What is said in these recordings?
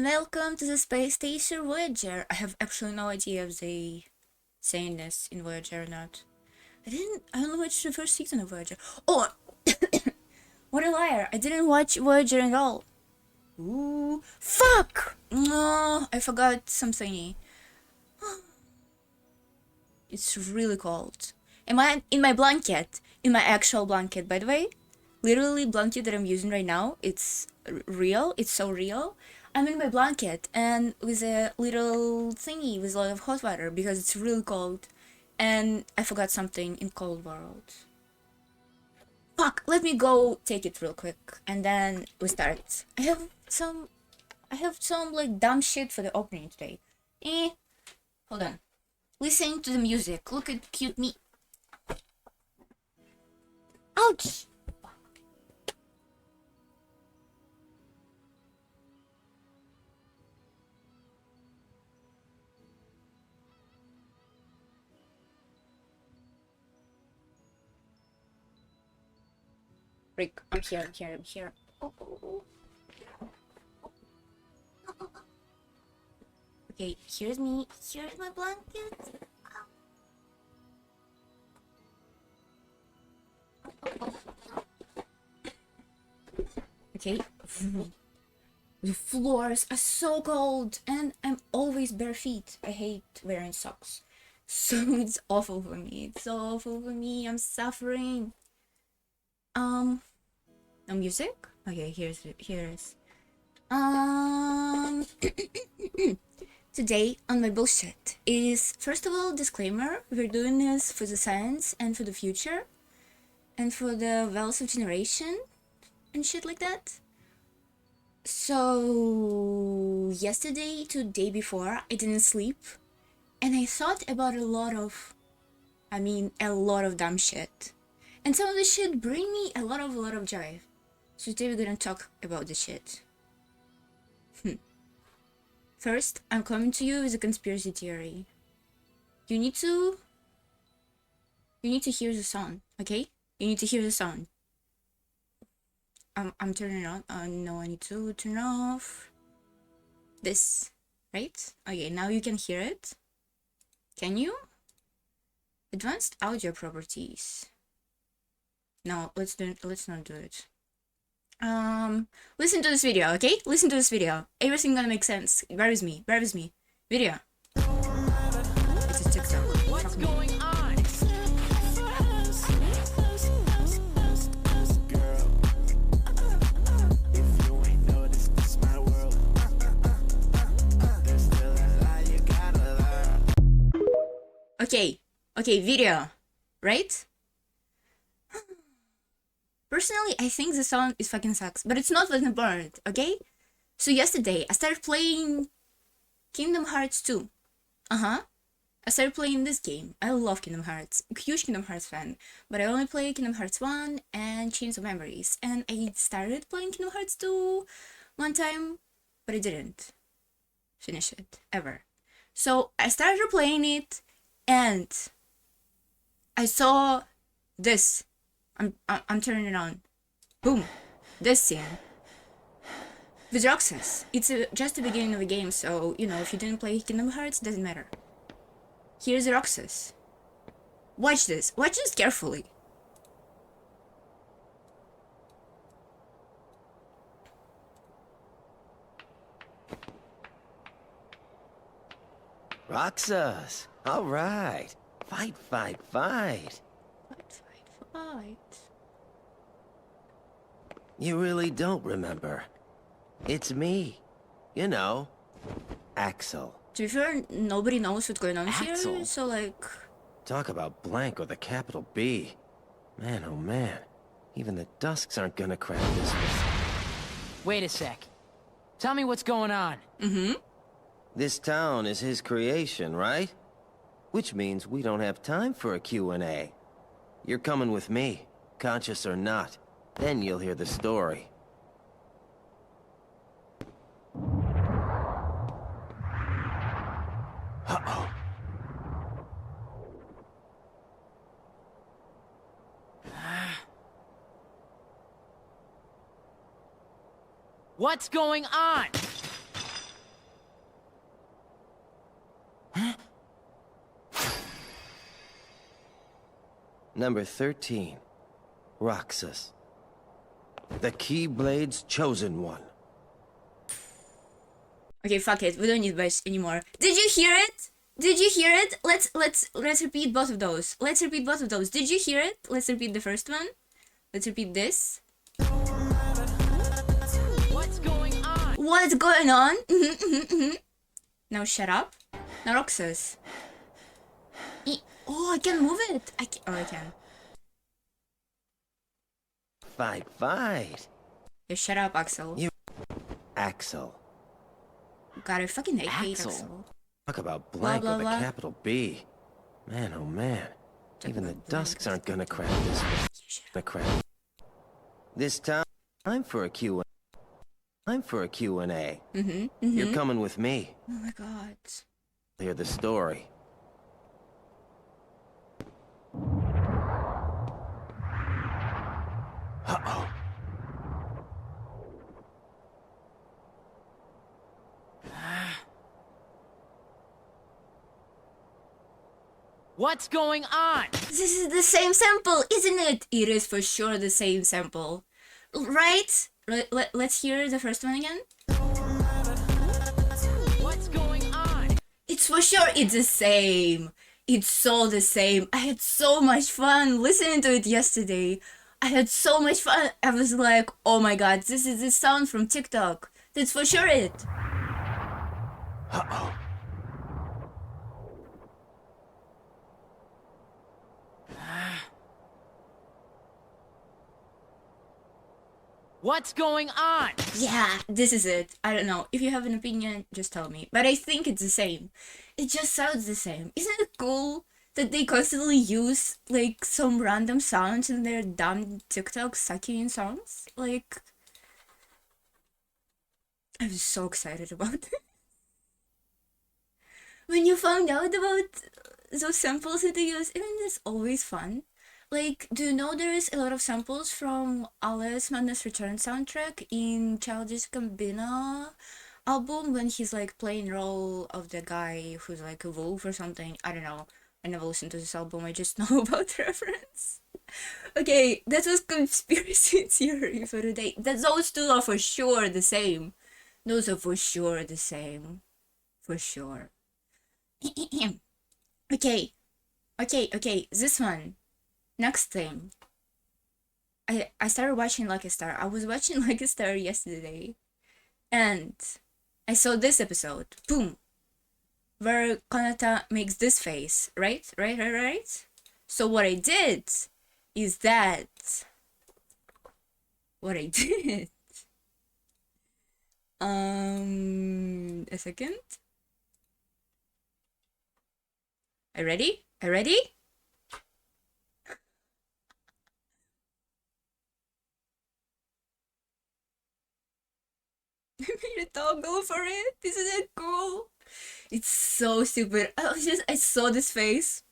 welcome to the space station Voyager. I have actually no idea if they saying this in Voyager or not. I only watched the first season of Voyager. Oh, what a liar! I didn't watch Voyager at all. Ooh, fuck! No, I forgot something. It's really cold. Am I in my blanket? In my actual blanket, by the way? Literally, blanket that I'm using right now. It's real. It's so real. I'm in my blanket and with a little thingy with a lot of hot water because it's really cold. And I forgot something in cold world. Fuck, let me go take it real quick and then we start. I have some like dumb shit for the opening today. Hold on. Listen to the music. Look at cute me. Ouch! Rick, I'm here. Oh. Okay, here's me. Here's my blanket. Okay. The floors are so cold and I'm always bare feet. I hate wearing socks. So it's awful for me. It's so awful for me. I'm suffering. No music? Okay, here's today on my bullshit is, first of all, disclaimer, we're doing this for the science and for the future and for the wealth of generation and shit like that. So yesterday to the day before I didn't sleep and I thought about a lot of dumb shit. And some of the shit bring me a lot of joy. So today we're gonna talk about the shit. First, I'm coming to you with a conspiracy theory. You need to hear the sound, okay? You need to hear the sound. I'm turning it on. No, I need to turn off this, right? Okay, now you can hear it. Can you? Advanced audio properties. No, let's not do it. Listen to this video, okay? Listen to this video. Everything gonna make sense. Bear with me. Video. It's a TikTok. What's going on? Okay, video, right? Personally, I think the song is fucking sucks, but it's not what's important, okay? So yesterday, I started playing Kingdom Hearts 2. I started playing this game. I love Kingdom Hearts. I'm a huge Kingdom Hearts fan, but I only play Kingdom Hearts 1 and Chains of Memories. And I started playing Kingdom Hearts 2 one time, but I didn't finish it, ever. So I started playing it, and I saw this. I'm turning it on. Boom. This scene. With Roxas. It's just the beginning of the game, so, if you didn't play Kingdom Hearts, doesn't matter. Here's Roxas. Watch this. Watch this carefully. Roxas. All right. Fight. Fight. You really don't remember. It's me. You know, Axel. To be fair, nobody knows what's going on Axel? here, so like... Talk about blank with a capital B. Man, oh man. Even the Dusks aren't gonna crack this one. Wait a sec. Tell me what's going on. This town is his creation, right? Which means we don't have time for a Q&A. You're coming with me, conscious or not. Then you'll hear the story. Uh-oh. What's going on? Number 13. Roxas. The Keyblade's chosen one. Okay, fuck it. We don't need badge anymore. Did you hear it? Did you hear it? Let's repeat both of those. Let's repeat both of those. Did you hear it? Let's repeat the first one. Let's repeat this. What's going on? What's going on? Now shut up. Now Roxas. Oh, I can move it. I can. Fight. Yeah, shut up, Axel. Axel. God, I fucking hate Axel. Axel. Talk about blank Blah, with blah, a blah. capital B. Man, oh man. Even the about blank Dusks aren't gonna crack You this. shut up. The crack. This time for a Q&A. Time for a Q&A. You're coming with me. Oh my god. Hear the story. Uh-oh. What's going on? This is the same sample, isn't it? It is for sure the same sample. Right? Let's hear the first one again. What's going on? It's for sure it's the same. It's so the same. I had so much fun listening to it yesterday. I had so much fun. I was like, oh my god, this is the sound from TikTok. That's for sure it. Uh-oh. What's going on? Yeah, this is it. I don't know. If you have an opinion, just tell me. But I think it's the same. It just sounds the same. Isn't it cool that they constantly use like some random sounds in their dumb TikTok sucking songs? Like, I was so excited about it. When you found out about those samples that they use, isn't this always fun? Like, do you know there is a lot of samples from Alice Madness Return soundtrack in Childish Gambino album when he's like playing role of the guy who's like a wolf or something? I don't know. I never listened to this album. I just know about the reference. Okay, that was conspiracy theory for the day. That those two are for sure the same. Those are for sure the same. For sure. Okay. This one. Next thing. I started watching Lucky Star. I was watching Lucky Star yesterday. And I saw this episode. Boom. Where Kanata makes this face. Right? So what I did is that... What I did... A second. Are you ready? I made a toggle for it. Isn't it cool? It's so stupid. I saw this face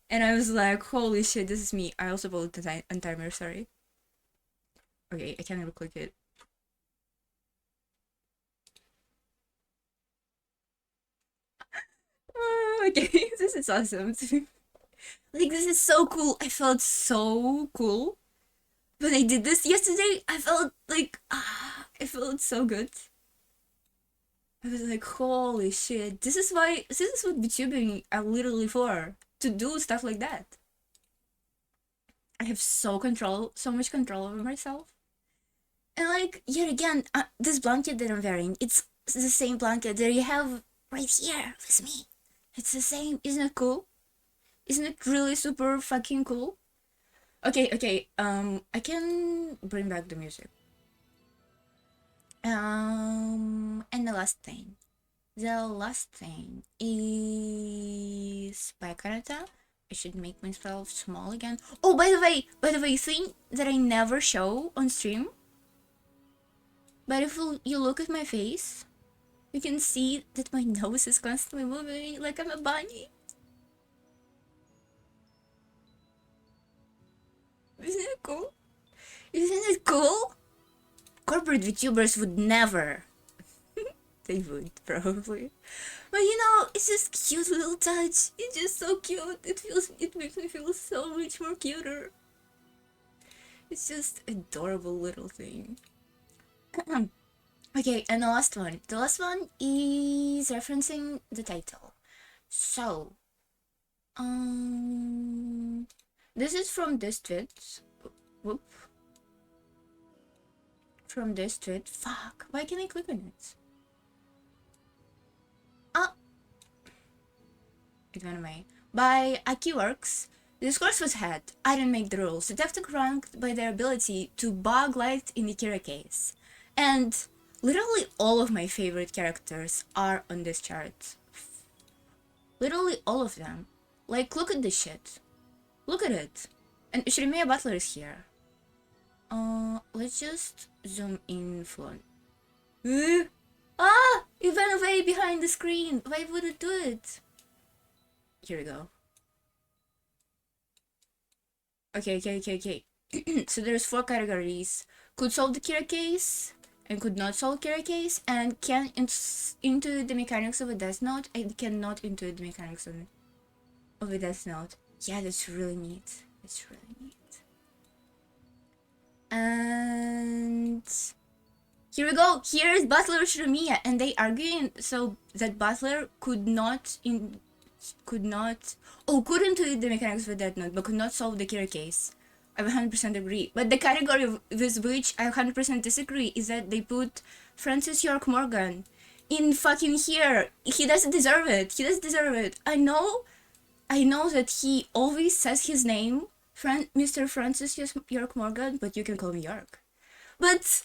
and I was like, holy shit, this is me. I also bought the timer, sorry. Okay, I can't even click it. Okay, this is awesome. Like, this is so cool. I felt so cool. When I did this yesterday, I felt like, I felt so good. I was like, holy shit, this is what VTubing are literally for. To do stuff like that. I have so much control over myself. And like, yet again, this blanket that I'm wearing, it's the same blanket that you have right here with me. It's the same. Isn't it cool? Isn't it really super fucking cool? Okay, I can bring back the music. And the last thing is by Kanata. I should make myself small again. Oh, by the way, thing that I never show on stream. But if you look at my face, you can see that my nose is constantly moving like I'm a bunny. Isn't it cool? Isn't it cool? Corporate VTubers would never. they would, probably. But you know, it's just cute little touch. It's just so cute. It makes me feel so much more cuter. It's just adorable little thing. Okay, and the last one. The last one is referencing the title. So, this is from this tweet. Whoop. From this tweet. Fuck, why can't I click on it? Ah! It went away. By AkiWorks. The discourse was had. I didn't make the rules. The tactic ranked by their ability to bug light in the Kira case. And literally all of my favorite characters are on this chart. Literally all of them. Like, look at this shit. Look at it. And Ushiromia Battler is here. Let's just zoom in for Ah! It went away behind the screen. Why would it do it? Here we go. Okay. So there's 4 categories. Could solve the Kira case, and could not solve Kira case, and can intuit the mechanics of a Death Note, and cannot intuit the mechanics of a Death Note. Yeah, that's really neat. That's really neat. And here we go. Here's Battler Ushiromia, and they arguing so that Battler could intuit the mechanics of a Death Note, but could not solve the Kira case. I 100% agree. But the category with which I 100% disagree is that they put Francis York Morgan in fucking here. He doesn't deserve it. He doesn't deserve it. I know that he always says his name, Mr. Francis York Morgan, but you can call me York. But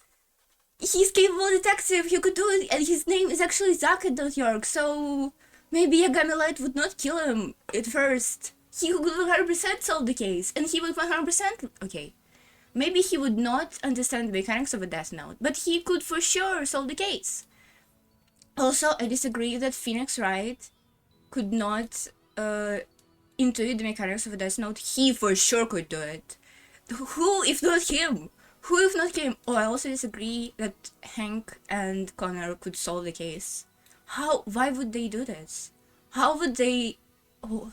he's capable detective. He could do it, and his name is actually Zack and not York. So maybe Yagami Light would not kill him at first. He would 100% solve the case, and he would 100%. Okay, maybe he would not understand the mechanics of a Death Note, but he could for sure solve the case. Also, I disagree that Phoenix Wright could not intuit the mechanics of a Death Note. He for sure could do it. Who if not him? Who if not him? Oh, I also disagree that Hank and Connor could solve the case. How? Why would they do this? How would they? Oh,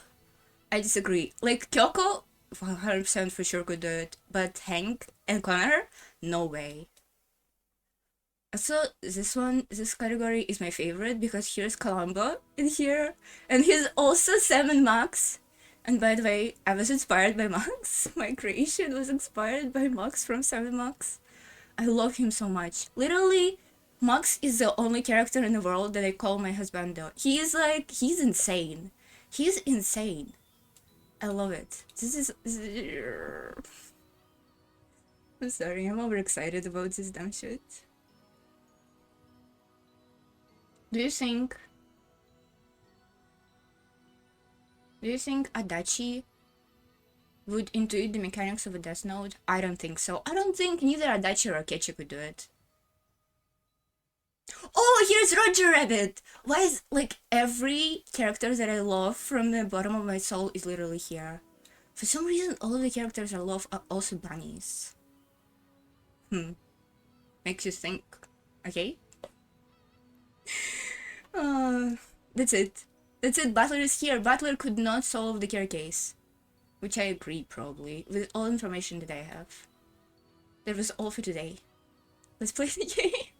I disagree. Like, Kyoko, 100% for sure could do it, but Hank and Connor, no way. So this category is my favorite because here's Columbo in here, and he's also Sam and Max. And by the way, I was inspired by Max. My creation was inspired by Max from Sam and Max. I love him so much. Literally, Max is the only character in the world that I call my husbando. He's insane. He's insane. I love it. This is I'm sorry, I'm overexcited about this damn shit. Do you think Adachi would intuit the mechanics of a Death Note? I don't think so. I don't think neither Adachi or Akechi could do it. Oh, here's Roger Rabbit! Why is, like, every character that I love from the bottom of my soul is literally here. For some reason, all of the characters I love are also bunnies. Makes you think. Okay? That's it. That's it, Battler is here. Battler could not solve the Kira case. Which I agree, probably, with all information that I have. That was all for today. Let's play the game.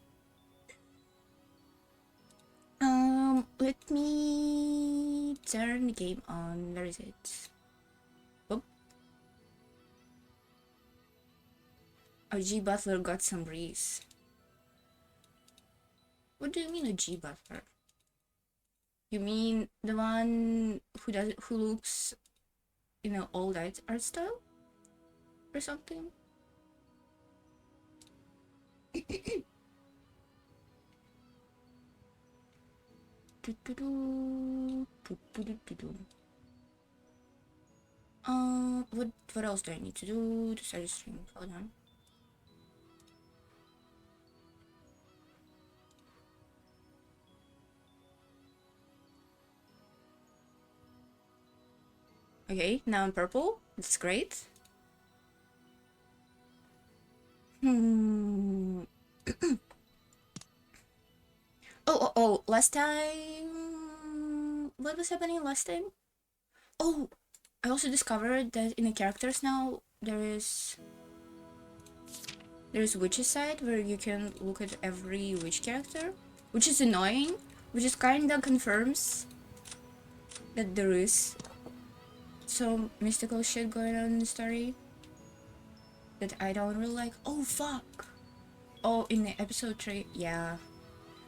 Let me turn the game on. Where is it? Oh. Oh, G Battler got some breeze. What do you mean a G Battler? You mean the one who looks in an old art style? Or something? What else do I need to do to start a stream? Hold on. Okay, now I'm purple. That's great. Oh, Oh, last time... What was happening last time? Oh, I also discovered that in the characters now, there's witch's side where you can look at every witch character, which is annoying, which is kinda confirms that there is some mystical shit going on in the story that I don't really like. Oh, fuck! Oh, in the episode 3, yeah.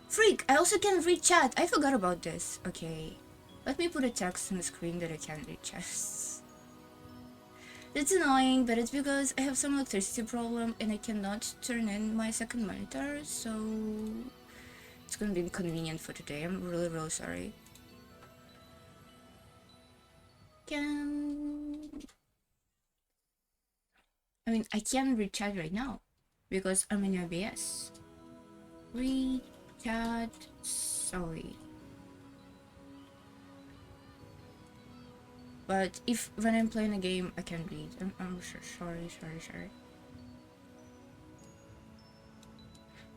Freak! I also can read chat! I forgot about this. Okay. Let me put a text on the screen that I can read chat. That's annoying, but it's because I have some electricity problem and I cannot turn in my second monitor, so it's gonna be inconvenient for today. I'm really, really sorry. I can read chat right now because I'm in OBS. Read chat, sorry. But if when I'm playing a game, I can read. I'm sorry.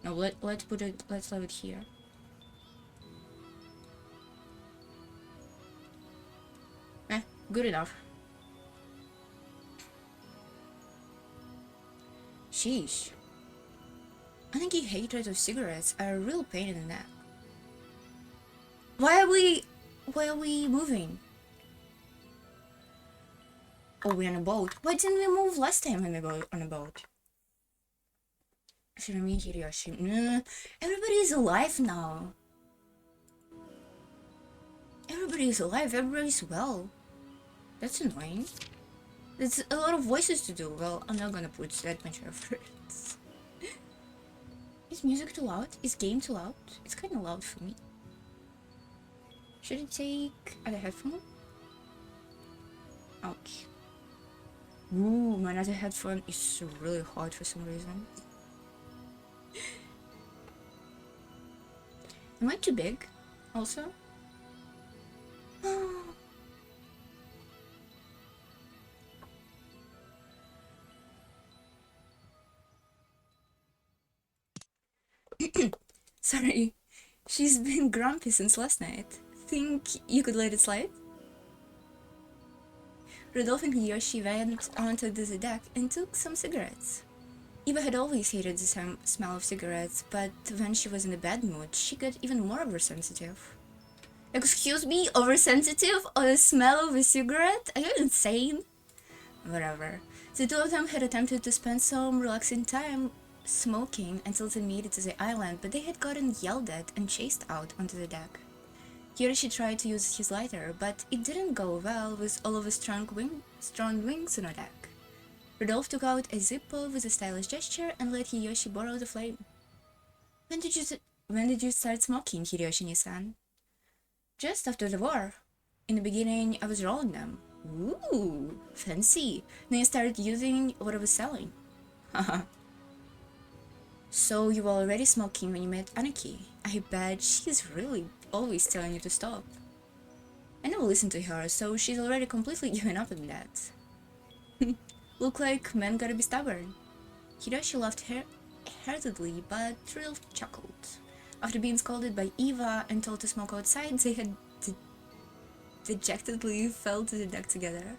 No, let's leave it here. Good enough. Sheesh. I think hatred of cigarettes are a real pain in the neck. Why are we moving? Oh, we're on a boat. Why didn't we move last time on a boat? Ushiromia Hideyoshi. Everybody is alive now. Everybody is alive. Everybody is well. That's annoying. There's a lot of voices to do. Well, I'm not gonna put that much effort. Is music too loud? Is game too loud? It's kind of loud for me. Should I take other headphone? Ouch. Ooh, my other headphone is really hot for some reason. Am I too big? Also? Sorry, she's been grumpy since last night. Think you could let it slide? Rodolphe and Hideyoshi went onto the deck and took some cigarettes. Eva had always hated the smell of cigarettes, but when she was in a bad mood, she got even more oversensitive. Excuse me? Oversensitive on the smell of a cigarette? Are you insane? Whatever. The two of them had attempted to spend some relaxing time smoking until they made it to the island, but they had gotten yelled at and chased out onto the deck. Hideyoshi tried to use his lighter, but it didn't go well with all of his strong wings on the deck. Rodolphe took out a Zippo with a stylish gesture and let Hideyoshi borrow the flame. When did you start smoking, Hideyoshi-san? Just after the war. In the beginning, I was rolling them. Ooh, fancy. Then I started using what I was selling. Haha. So you were already smoking when you met Anaki. I bet she's really always telling you to stop. I never listened to her, so she's already completely given up on that. Look like men gotta be stubborn. Hideyoshi laughed heartedly, but Trill chuckled. After being scolded by Eva and told to smoke outside, they had dejectedly fell to the deck together.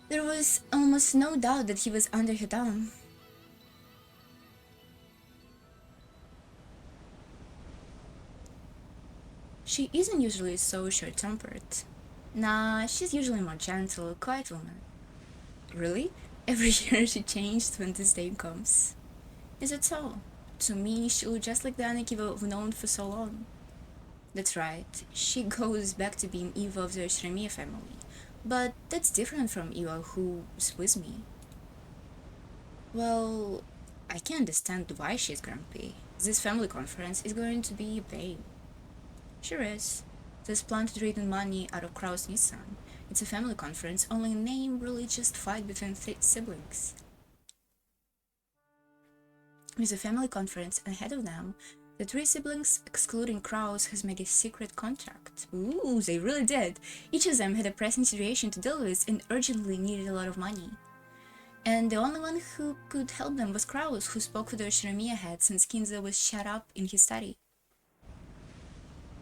There was almost no doubt that he was under her thumb. She isn't usually so short-tempered. Nah, she's usually more gentle, quiet woman. Really? Every year she changed when this day comes. Is it so? To me, she looks just like the Anaki we've known for so long. That's right, she goes back to being Eva of the Ushiromia family. But that's different from Eva who's with me. Well, I can understand why she's grumpy. This family conference is going to be a pain. Sure is. This plan to drain money out of Krau's Nissan. It's a family conference, only in name, really just fight between siblings. With a family conference ahead of them, the three siblings, excluding Kraus, has made a secret contract. Ooh, they really did! Each of them had a pressing situation to deal with and urgently needed a lot of money. And the only one who could help them was Kraus, who spoke for the Ushiromia head since Kinzo was shut up in his study.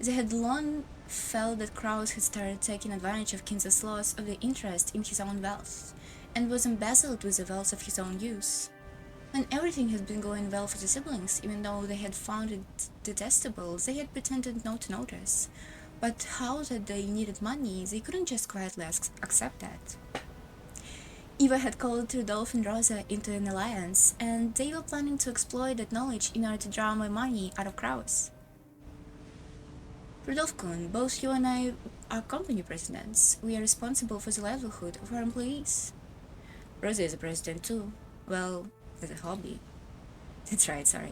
They had long felt that Kraus had started taking advantage of Kinza's loss of the interest in his own wealth, and was embezzled with the wealth of his own use. When everything had been going well for the siblings, even though they had found it detestable, they had pretended not to notice. But how that they needed money, they couldn't just quietly accept that. Eva had called Rudolph and Rosa into an alliance, and they were planning to exploit that knowledge in order to draw more money out of Kraus. Rudolph-kun, both you and I are company presidents. We are responsible for the livelihood of our employees. Rosa is a president too. Well, as a hobby. That's right, sorry.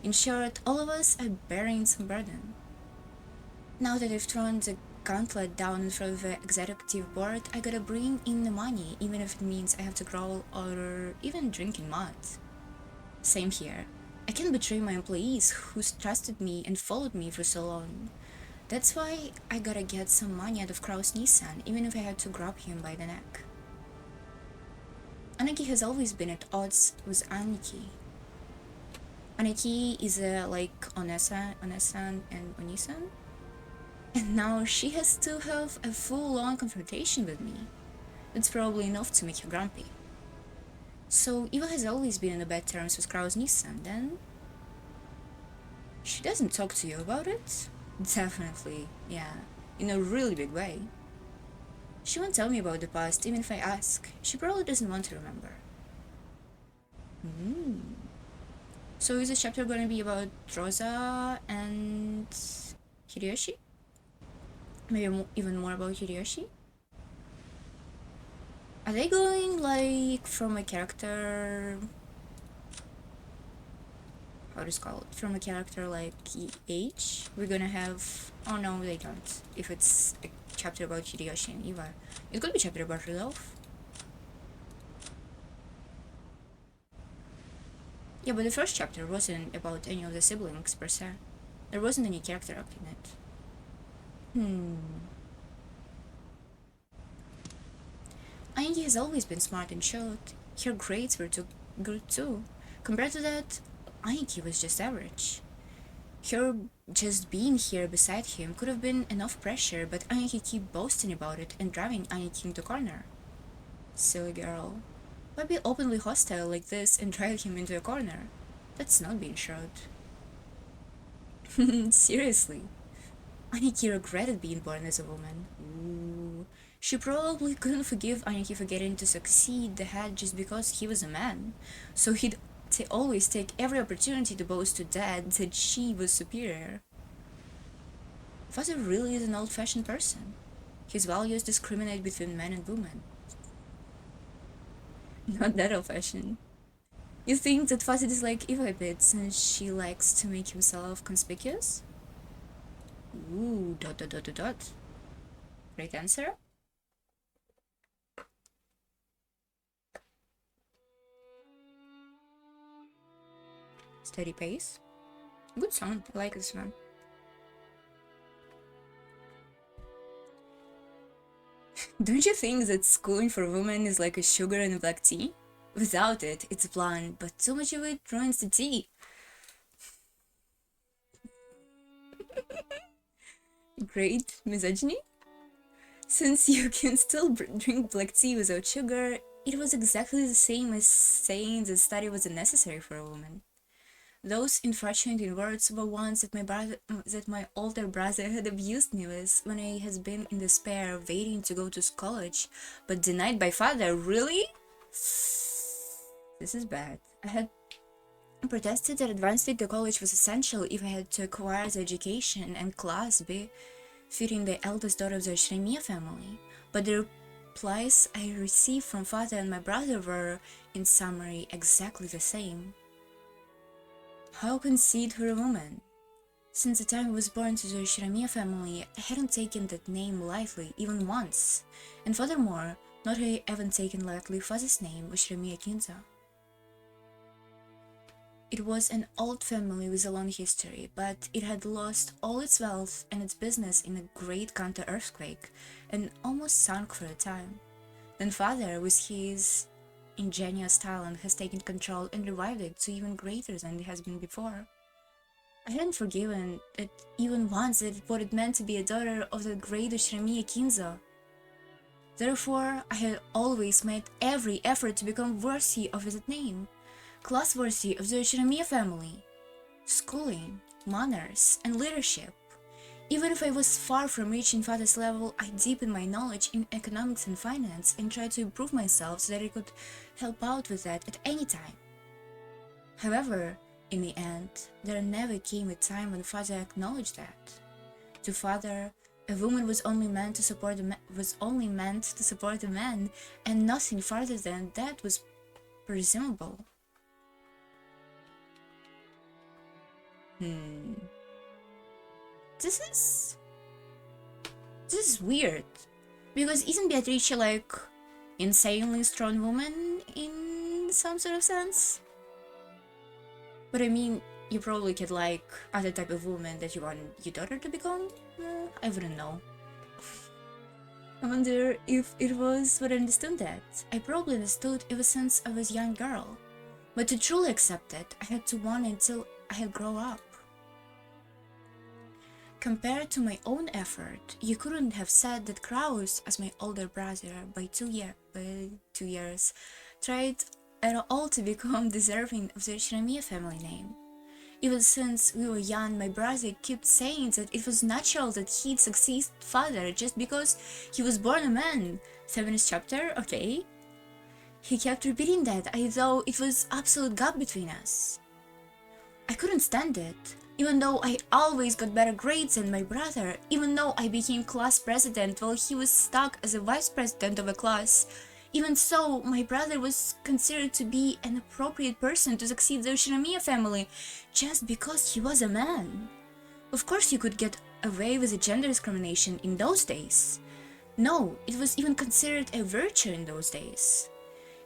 In short, all of us are bearing some burden. Now that I've thrown the gauntlet down in front of the executive board, I gotta bring in the money, even if it means I have to growl or even drink in mud. Same here. I can't betray my employees who's trusted me and followed me for so long. That's why I gotta get some money out of Kraus Nissan, even if I had to grab him by the neck. Aniki has always been at odds with Aniki. Aniki is like Onesan and Onisan, and now she has to have a full-on confrontation with me. That's probably enough to make her grumpy. So Eva has always been on bad terms with Kraus Nissan, then? She doesn't talk to you about it? Definitely, yeah, in a really big way. She won't tell me about the past, even if I ask. She probably doesn't want to remember. So is this chapter going to be about Rosa and Hideyoshi? Maybe even more about Hideyoshi? Are they going, like, from a character... how is it called? From a character like H? We're gonna have... oh no, they don't. If it's a chapter about Hideyoshi and Eva. It could be a chapter about Rudolph. Yeah, but the first chapter wasn't about any of the siblings per se. There wasn't any character arc in it. Angie has always been smart and short. Her grades were good too. Compared to that, Aniki was just average. Her just being here beside him could have been enough pressure, but Aniki kept boasting about it and driving Aniki into corner. Silly girl. Why be openly hostile like this and drive him into a corner? That's not being short. Seriously. Aniki regretted being born as a woman. Ooh. She probably couldn't forgive Aniki for getting to succeed the head just because he was a man. So he'd always take every opportunity to boast to Dad that she was superior. Father really is an old-fashioned person. His values discriminate between men and women. Not that old-fashioned. You think that Father is like Eva a bit since she likes to make himself conspicuous? Ooh, ... Great answer. Steady pace. Good song. I like this one. Don't you think that schooling for women is like a sugar and a black tea? Without it, it's bland, but too much of it ruins the tea. Great misogyny? Since you can still drink black tea without sugar, it was exactly the same as saying that study wasn't necessary for a woman. Those infatuating words were ones that my older brother had abused me with when I had been in despair waiting to go to college, but denied by father. Really? This is bad. I had protested that advancing to college was essential if I had to acquire the education and class befitting the eldest daughter of the Ushiromia family, but the replies I received from father and my brother were, in summary, exactly the same. How concede for a woman? Since the time I was born to the Ushiromia family, I hadn't taken that name lightly, even once. And furthermore, not had I even taken lightly father's name, Ushiromia Kinza. It was an old family with a long history, but it had lost all its wealth and its business in a great counter-earthquake, and almost sunk for a time. Then father, with his ingenious talent, has taken control and revived it to even greater than it has been before. I hadn't forgiven it even once what it meant to be a daughter of the great Ushiromia Kinzo. Therefore, I had always made every effort to become worthy of that name, class worthy of the Ushiromia family. Schooling, manners, and leadership. Even if I was far from reaching father's level, I deepened my knowledge in economics and finance and tried to improve myself so that I could help out with that at any time. However, in the end, there never came a time when father acknowledged that. To father, a woman was only meant to support a man, and nothing farther than that was presumable. This is weird, because isn't Beatrice like insanely strong woman in some sort of sense? But I mean, you probably could like other type of woman that you want your daughter to become? I wouldn't know. I wonder if it was what I understood that. I probably understood ever since I was a young girl. But to truly accept it, I had to want it until I had grown up. Compared to my own effort, you couldn't have said that Kraus, as my older brother by 2 years, tried at all to become deserving of the Ushiromia family name. Even since we were young, my brother kept saying that it was natural that he'd succeed father just because he was born a man. 7th chapter, okay. He kept repeating that, as though it was absolute gap between us. I couldn't stand it. Even though I always got better grades than my brother, even though I became class president while he was stuck as a vice president of a class, even so, my brother was considered to be an appropriate person to succeed the Ushiromia family just because he was a man. Of course you could get away with gender discrimination in those days. No, it was even considered a virtue in those days.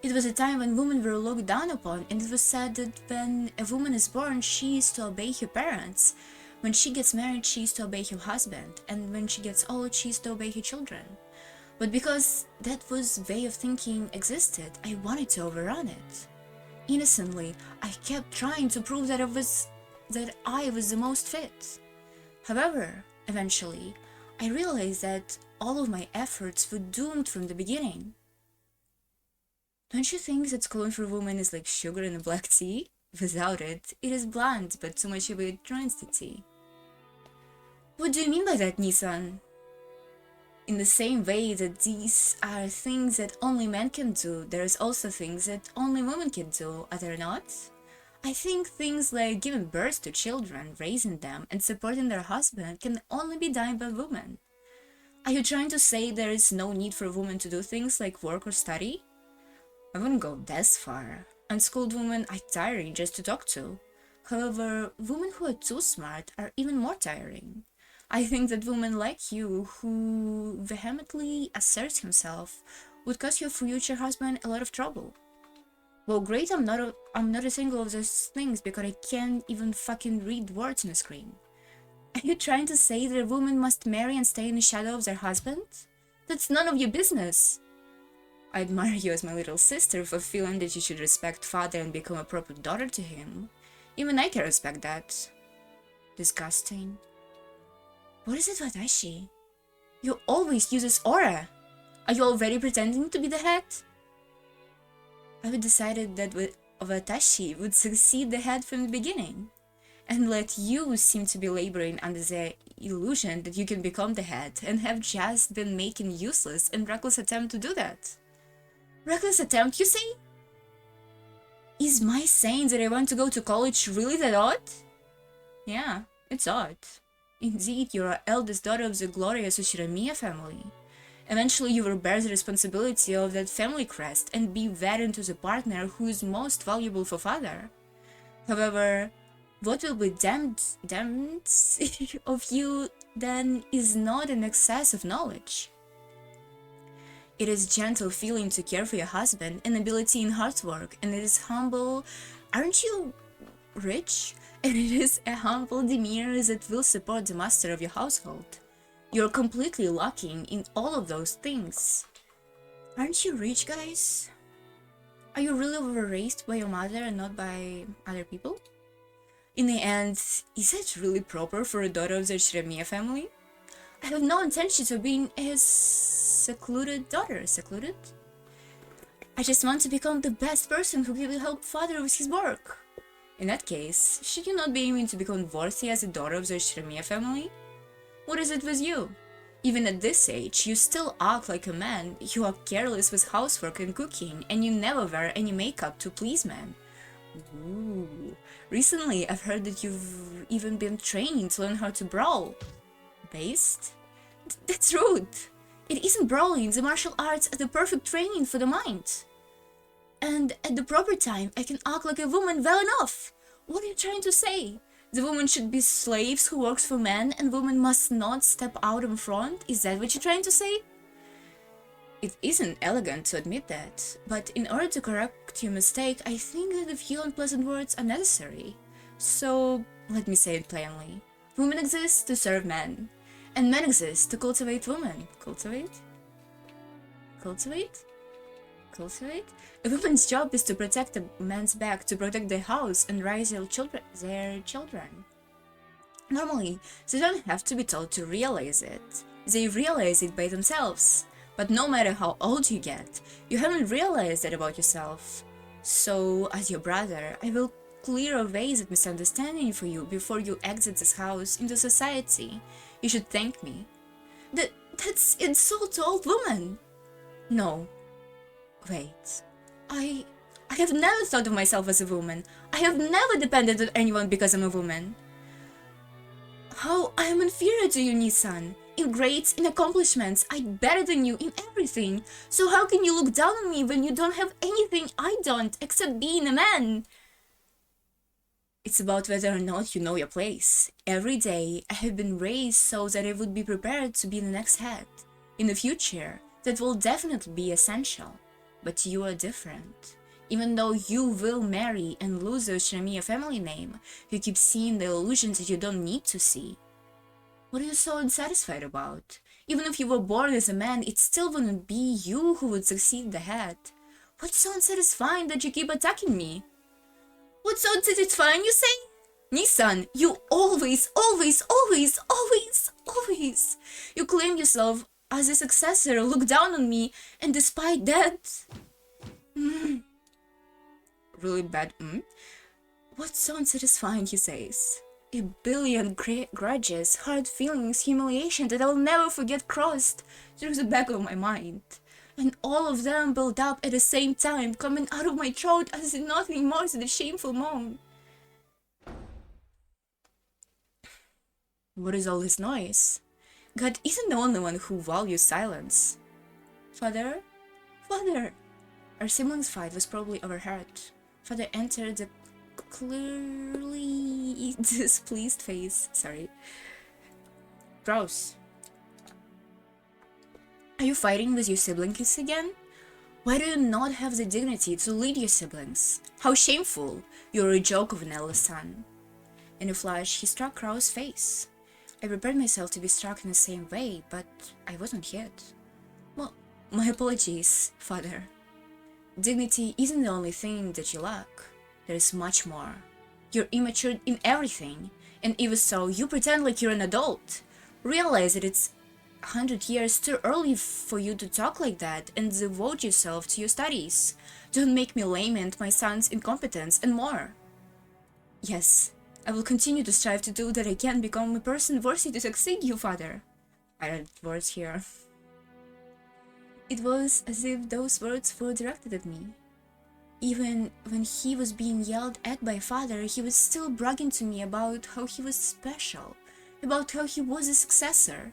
It was a time when women were looked down upon, and it was said that when a woman is born, she is to obey her parents. When she gets married, she is to obey her husband, and when she gets old, she is to obey her children. But because that way of thinking existed, I wanted to overrun it. Innocently, I kept trying to prove that I was the most fit. However, eventually, I realized that all of my efforts were doomed from the beginning. Don't you think that schooling for women is like sugar in a black tea? Without it, it is bland, but too much of it joins the tea. What do you mean by that, Nissan? In the same way that these are things that only men can do, there is also things that only women can do, are there not? I think things like giving birth to children, raising them, and supporting their husband can only be done by women. Are you trying to say there is no need for women to do things like work or study? I wouldn't go this far. Unschooled women are tiring just to talk to. However, women who are too smart are even more tiring. I think that women like you, who vehemently asserts himself, would cause your future husband a lot of trouble. Well, great, I'm not a single of those things because I can't even fucking read words on the screen. Are you trying to say that a woman must marry and stay in the shadow of their husband? That's none of your business. I admire you as my little sister for feeling that you should respect father and become a proper daughter to him. Even I can respect that. Disgusting. What is it, Watashi? You always use this aura. Are you already pretending to be the head? I would decided that Watashi would succeed the head from the beginning, and let you seem to be laboring under the illusion that you can become the head, and have just been making useless and reckless attempt to do that. Reckless attempt, you say? Is my saying that I want to go to college really that odd? Yeah, it's odd. Indeed, you're our eldest daughter of the glorious Ushiromia family. Eventually, you will bear the responsibility of that family crest and be wedded to the partner who is most valuable for father. However, what will be damned of you then is not an excess of knowledge. It is gentle feeling to care for your husband, and ability in hard work, and it is humble. Aren't you rich? And it is a humble demeanor that will support the master of your household. You're completely lacking in all of those things. Aren't you rich, guys? Are you really raised by your mother and not by other people? In the end, is it really proper for a daughter of the Ushiromia family? I have no intentions of being a secluded daughter. Secluded? I just want to become the best person who can help father with his work. In that case, should you not be aiming to become worthy as a daughter of the Ushiromia family? What is it with you? Even at this age, you still act like a man, you are careless with housework and cooking, and you never wear any makeup to please men. Ooh. Recently, I've heard that you've even been training to learn how to brawl. Based? That's rude. It isn't brawling, the martial arts are the perfect training for the mind. And at the proper time, I can act like a woman well enough. What are you trying to say? The women should be slaves who works for men and women must not step out in front? Is that what you're trying to say? It isn't elegant to admit that, but in order to correct your mistake, I think that a few unpleasant words are necessary. So, let me say it plainly. Women exist to serve men, and men exist to cultivate women. Cultivate? Cultivate? Cultivate? A woman's job is to protect a man's back, to protect their house and raise their children. Normally, they don't have to be told to realize it. They realize it by themselves. But no matter how old you get, you haven't realized that about yourself. So, as your brother, I will clear away that misunderstanding for you before you exit this house into society. You should thank me. That's insult to old woman. No. Wait. I have never thought of myself as a woman. I have never depended on anyone because I'm a woman. How I am inferior to you, Nissan. In grades, in accomplishments, I'm better than you in everything. So how can you look down on me when you don't have anything I don't, except being a man? It's about whether or not you know your place. Every day, I have been raised so that I would be prepared to be the next head. In the future, that will definitely be essential. But you are different. Even though you will marry and lose the Ushiromia family name, you keep seeing the illusions that you don't need to see. What are you so unsatisfied about? Even if you were born as a man, it still wouldn't be you who would succeed the head. What's so unsatisfying that you keep attacking me? What's so unsatisfying, you say? Nissan, you always you claim yourself as a successor, look down on me, and despite that... Really bad, What's so unsatisfying, he says. A billion grudges, hard feelings, humiliation that I'll never forget crossed through the back of my mind. And all of them built up at the same time, coming out of my throat as nothing more than a shameful moan. What is all this noise? God isn't the only one who values silence. Father? Father! Our siblings' fight was probably overheard. Father entered the clearly displeased face. Sorry. Gross. Are you fighting with your siblings again? Why do you not have the dignity to lead your siblings? How shameful! You're a joke of an eldest son. In a flash, he struck Crow's face. I prepared myself to be struck in the same way, but I wasn't hit. Well, my apologies, Father. Dignity isn't the only thing that you lack. There is much more. You're immature in everything, and even so, you pretend like you're an adult. Realize that it's 100 years too early for you to talk like that and devote yourself to your studies. Don't make me lament my son's incompetence and more. Yes, I will continue to strive to do that I can become a person worthy to succeed you, Father. I read words here. It was as if those words were directed at me. Even when he was being yelled at by Father, he was still bragging to me about how he was special, about how he was a successor.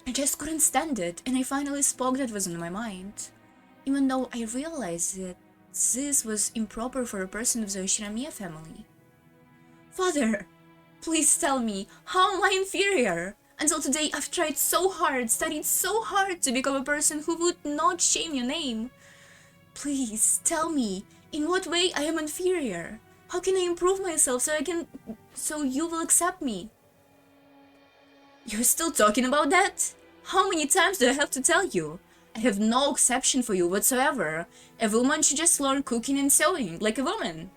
I just couldn't stand it, and I finally spoke that was on my mind. Even though I realized that this was improper for a person of the Ushiromia family. Father, please tell me, how am I inferior? Until today I've tried so hard, studied so hard to become a person who would not shame your name. Please tell me, in what way I am inferior? How can I improve myself so you will accept me? You're still talking about that? How many times do I have to tell you? I have no exception for you whatsoever. A woman should just learn cooking and sewing, like a woman.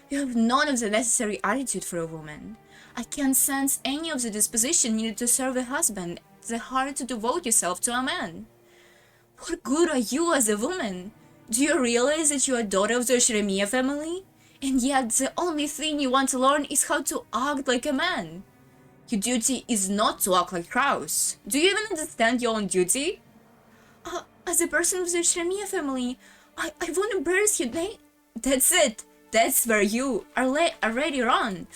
You have none of the necessary attitude for a woman. I can't sense any of the disposition needed to serve a husband, the heart to devote yourself to a man. What good are you as a woman? Do you realize that you are a daughter of the Ushiromia family? And yet the only thing you want to learn is how to act like a man. Your duty is not to act like crows. Do you even understand your own duty? As a person of the Ushiromia family, I want to embarrass your name. That's it. That's where you are already wrong.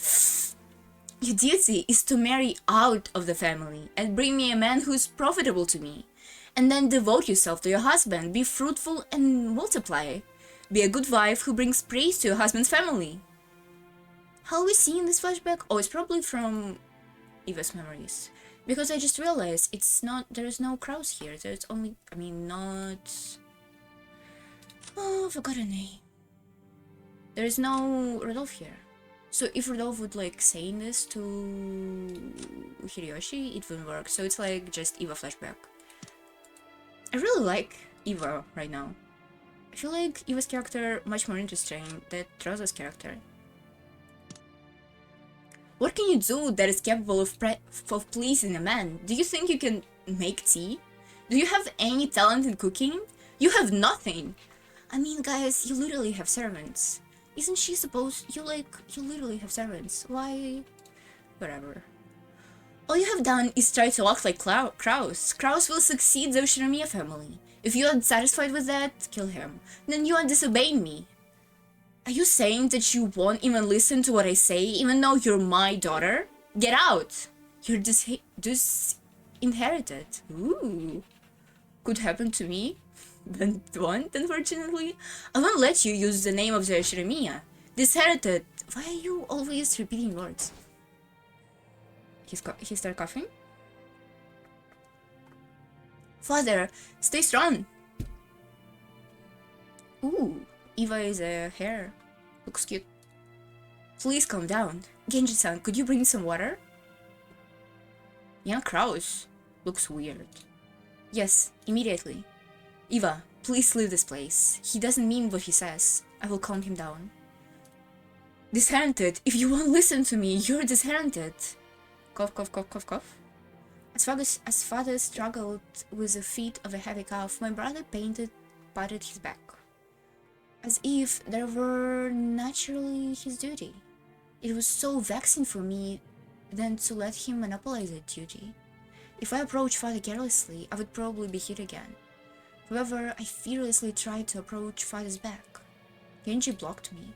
Your duty is to marry out of the family and bring me a man who's profitable to me. And then devote yourself to your husband, be fruitful and multiply. Be a good wife who brings praise to your husband's family. How are we seeing this flashback? Oh, it's probably from Eva's memories. Because I just realized it's not, there's no crows here. There's only, I mean, not... Oh, I forgot her name. There's no Rodolph here. So if Rodolph would like saying this to Hiroshi, it wouldn't work. So it's like just Eva flashback. I really like Eva right now. I feel like Eva's character much more interesting than Rosa's character. What can you do that is capable of pleasing a man? Do you think you can make tea? Do you have any talent in cooking? You have nothing! I mean, guys, you literally have servants. Isn't she supposed... You literally have servants. Why... Whatever. All you have done is try to act like crows. Crows will succeed the Ushiromia family. If you are satisfied with that, kill him. Then you are disobeying me. Are you saying that you won't even listen to what I say, even though you're my daughter? Get out! You're disinherited. Ooh. Could happen to me. But won't, unfortunately. I won't let you use the name of the Ushiromia. Disinherited. Why are you always repeating words? He started coughing. Father, stay strong. Ooh, Eva is a hare. Looks cute. Please calm down. Genji-san, could you bring some water? Young crows. Looks weird. Yes, immediately. Eva, please leave this place. He doesn't mean what he says. I will calm him down. Disinherited. If you won't listen to me, you're disinherited. Cough, cough, cough, cough, cough. As father struggled with the feet of a heavy cough, my brother patted his back, as if that were naturally his duty. It was so vexing for me then to let him monopolize that duty. If I approached father carelessly, I would probably be hit again. However, I fearlessly tried to approach father's back. Genji blocked me.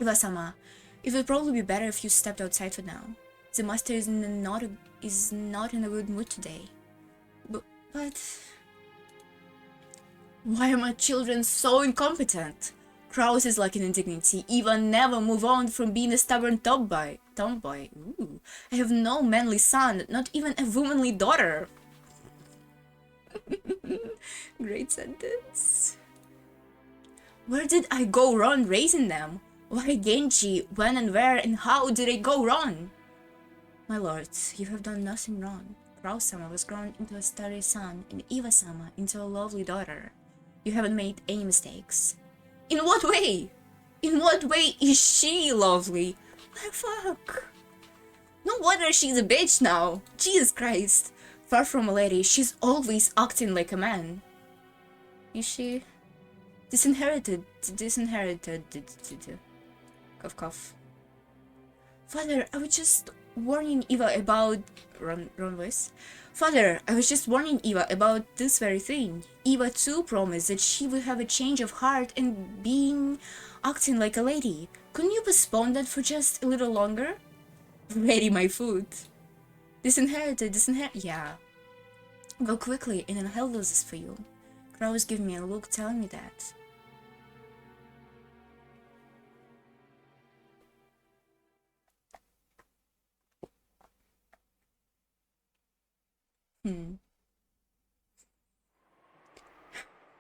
Iwa-sama, it would probably be better if you stepped outside for now. The master is not in a good mood today. But why are my children so incompetent? Kraus is like an indignity. Eva never move on from being a stubborn tomboy. Ooh. I have no manly son, not even a womanly daughter. Great sentence. Where did I go wrong raising them? Why Genji? When and where and how did I go wrong? My lords, you have done nothing wrong. Kraus-sama was grown into a sturdy son, and Eva-sama into a lovely daughter. You haven't made any mistakes. In what way? In what way is she lovely? What the fuck? No wonder she's a bitch now. Jesus Christ. Far from a lady, she's always acting like a man. Is she? Disinherited. Cough, cough. Father, I was just warning Eva about... Wrong voice. Father, I was just warning Eva about this very thing. Eva too promised that she would have a change of heart and acting like a lady. Couldn't you postpone that for just a little longer? Ready my food. Disinherited. Yeah. Go quickly and I'll handle this for you. Kraus gave me a look telling me that.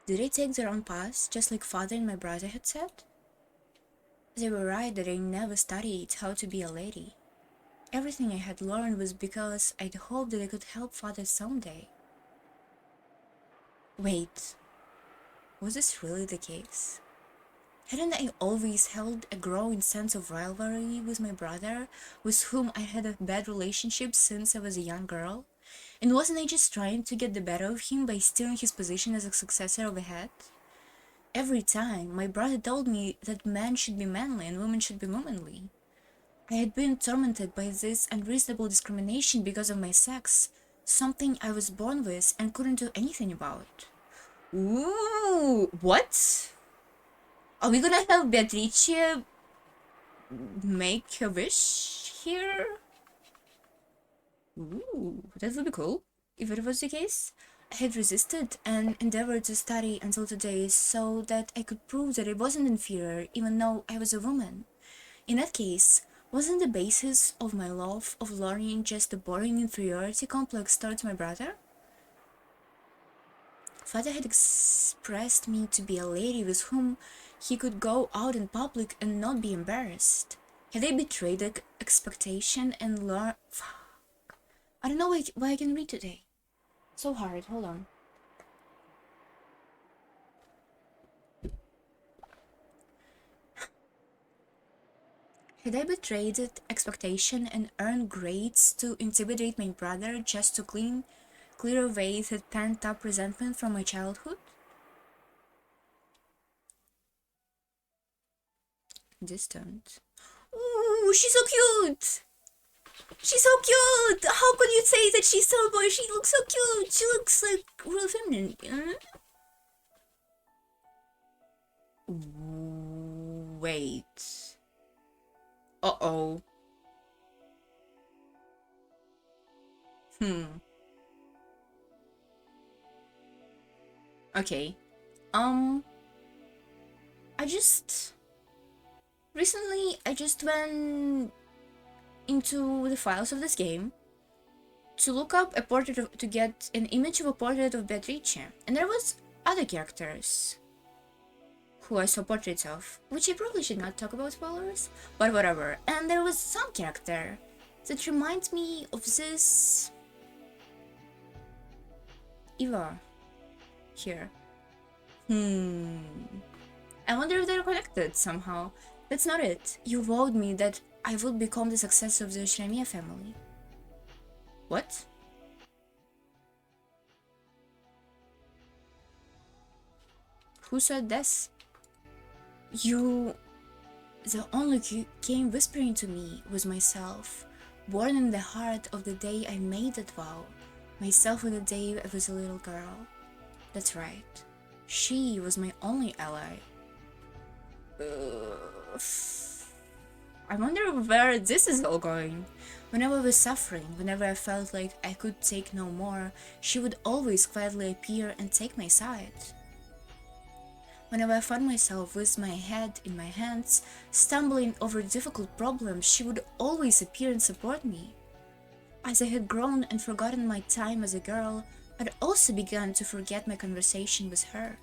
Did I take the wrong path, just like father and my brother had said? They were right that I never studied how to be a lady. Everything I had learned was because I'd hoped that I could help father someday. Wait, was this really the case? Hadn't I always held a growing sense of rivalry with my brother, with whom I had a bad relationship since I was a young girl? And wasn't I just trying to get the better of him by stealing his position as a successor of a head? Every time, my brother told me that men should be manly and women should be womanly. I had been tormented by this unreasonable discrimination because of my sex, something I was born with and couldn't do anything about. Ooh, what? Are we gonna have Beatrice make a wish here? Ooh, that would be cool, if it was the case. I had resisted and endeavored to study until today so that I could prove that I wasn't inferior even though I was a woman. In that case, wasn't the basis of my love of learning just a boring inferiority complex towards my brother? Father had expressed me to be a lady with whom he could go out in public and not be embarrassed. Had I betrayed the expectation and learned... I don't know why I can read today. So hard, hold on. Had I betrayed the expectation and earned grades to intimidate my brother just to clear away the pent-up resentment from my childhood? Distant. Ooh, she's so cute! She's so cute! How could you say that she's tomboy? She looks so cute! She looks like real feminine. Wait. Uh-oh. Okay. Recently, I just went into the files of this game to look up to get an image of a portrait of Beatrice, and there was other characters who I saw portraits of, which I probably should not talk about spoilers, but whatever. And there was some character that reminds me of this Eva here. I wonder if they're connected somehow. That's not it. You vowed me that I would become the successor of the Ushiromia family. What? Who said this? You... The only came whispering to me was myself, born in the heart of the day I made that vow, myself on the day I was a little girl. That's right. She was my only ally. I wonder where this is all going. Whenever I was suffering, whenever I felt like I could take no more, she would always quietly appear and take my side. Whenever I found myself with my head in my hands, stumbling over difficult problems, she would always appear and support me. As I had grown and forgotten my time as a girl, I'd also begun to forget my conversation with her.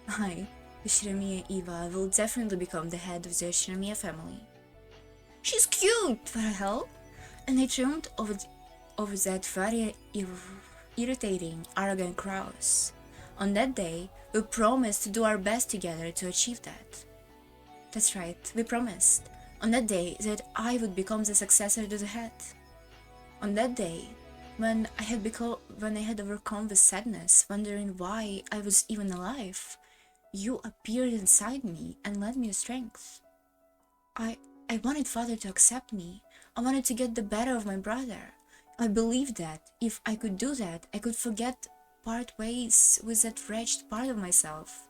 I, Ushiromia Eva, will definitely become the head of the Ushiromia family. She's cute, what the hell? And I dreamed over that very irritating, arrogant crows. On that day, we promised to do our best together to achieve that. That's right, we promised. On that day, that I would become the successor to the head. On that day, when I had overcome the sadness, wondering why I was even alive, you appeared inside me and lent me strength. I wanted Father to accept me. I wanted to get the better of my brother. I believed that if I could do that, I could forget part ways with that wretched part of myself.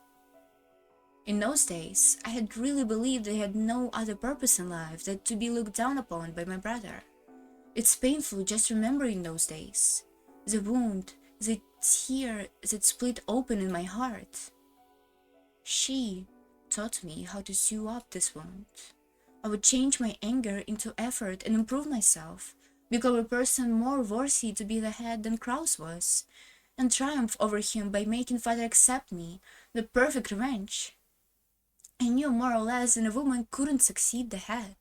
In those days, I had really believed I had no other purpose in life than to be looked down upon by my brother. It's painful just remembering those days. The wound, the tear that split open in my heart. She taught me how to sew up this wound. I would change my anger into effort and improve myself, become a person more worthy to be the head than Kraus was, and triumph over him by making Father accept me, the perfect revenge. I knew more or less that a woman couldn't succeed the head,